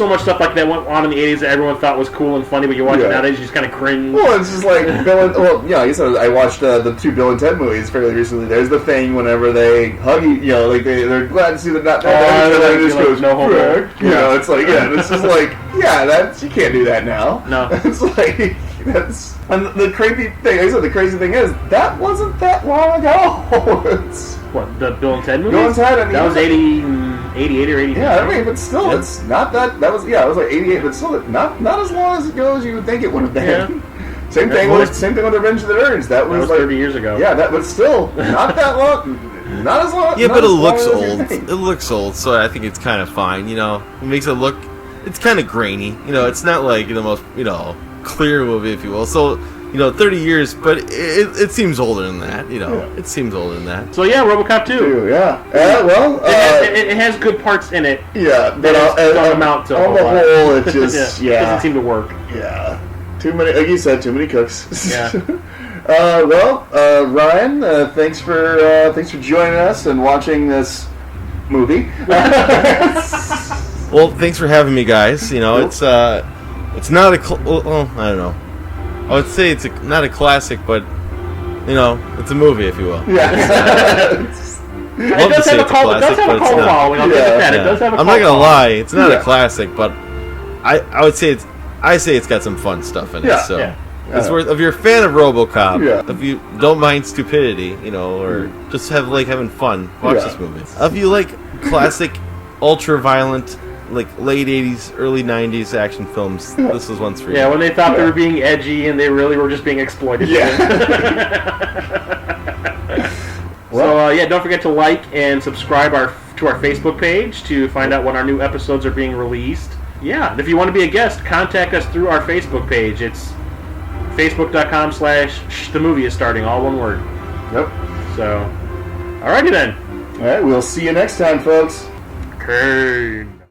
much stuff like that went on in the 80s that everyone thought was cool and funny, but you watch it nowadays, you just kind of cringe. Well, it's just like I guess I watched the 2 Bill and Ted movies fairly recently. There's the thing whenever they hug like they're glad to see them not just goes no homo. It's like it's just like that's you can't do that now. No, it's like that's and the crazy thing. Like I said, the crazy thing is that wasn't that long ago. What, the Bill and Ted movies? Bill and Ted, I mean, that was 88 or 89. Yeah, I mean, but still, it's not that. That was it was like 88, but still, not as long as ago as you would think it would have been. Yeah. Same thing with Revenge of the Nerds. That was like 30 years ago. Yeah, that was still not that long. Not as long. Yeah, but it looks old. It looks old, so I think it's kind of fine. You know, it makes it look. It's kind of grainy. You know, it's not like the most clear movie, if you will. So. 30 years, but it seems older than that. It seems older than that. So yeah, RoboCop 2. Yeah. It has good parts in it. Yeah, but don't amount to on the whole, it just it doesn't seem to work. Yeah, too many. Like you said, too many cooks. Yeah. Ryan, thanks for joining us and watching this movie. Well, thanks for having me, guys. It's not a. I don't know. I would say it's not a classic, but it's a movie, if you will. Yeah. It does have a cult following. I'll give it that. It does have a cult I'm not gonna lie, it's not a classic, but I would say it's got some fun stuff in it. So it's worth. If you're a fan of RoboCop, if you don't mind stupidity, or just having fun, watch this movie. If you like classic, ultra violent, like late 80s, early 90s action films, this is one's for you. Yeah, when they thought they were being edgy and they really were just being exploited. Yeah. So don't forget to like and subscribe to our Facebook page to find out when our new episodes are being released. Yeah, and if you want to be a guest, contact us through our Facebook page. It's facebook.com/themovieisstarting, all one word. Yep. So, alrighty then. All right, we'll see you next time, folks. Okay.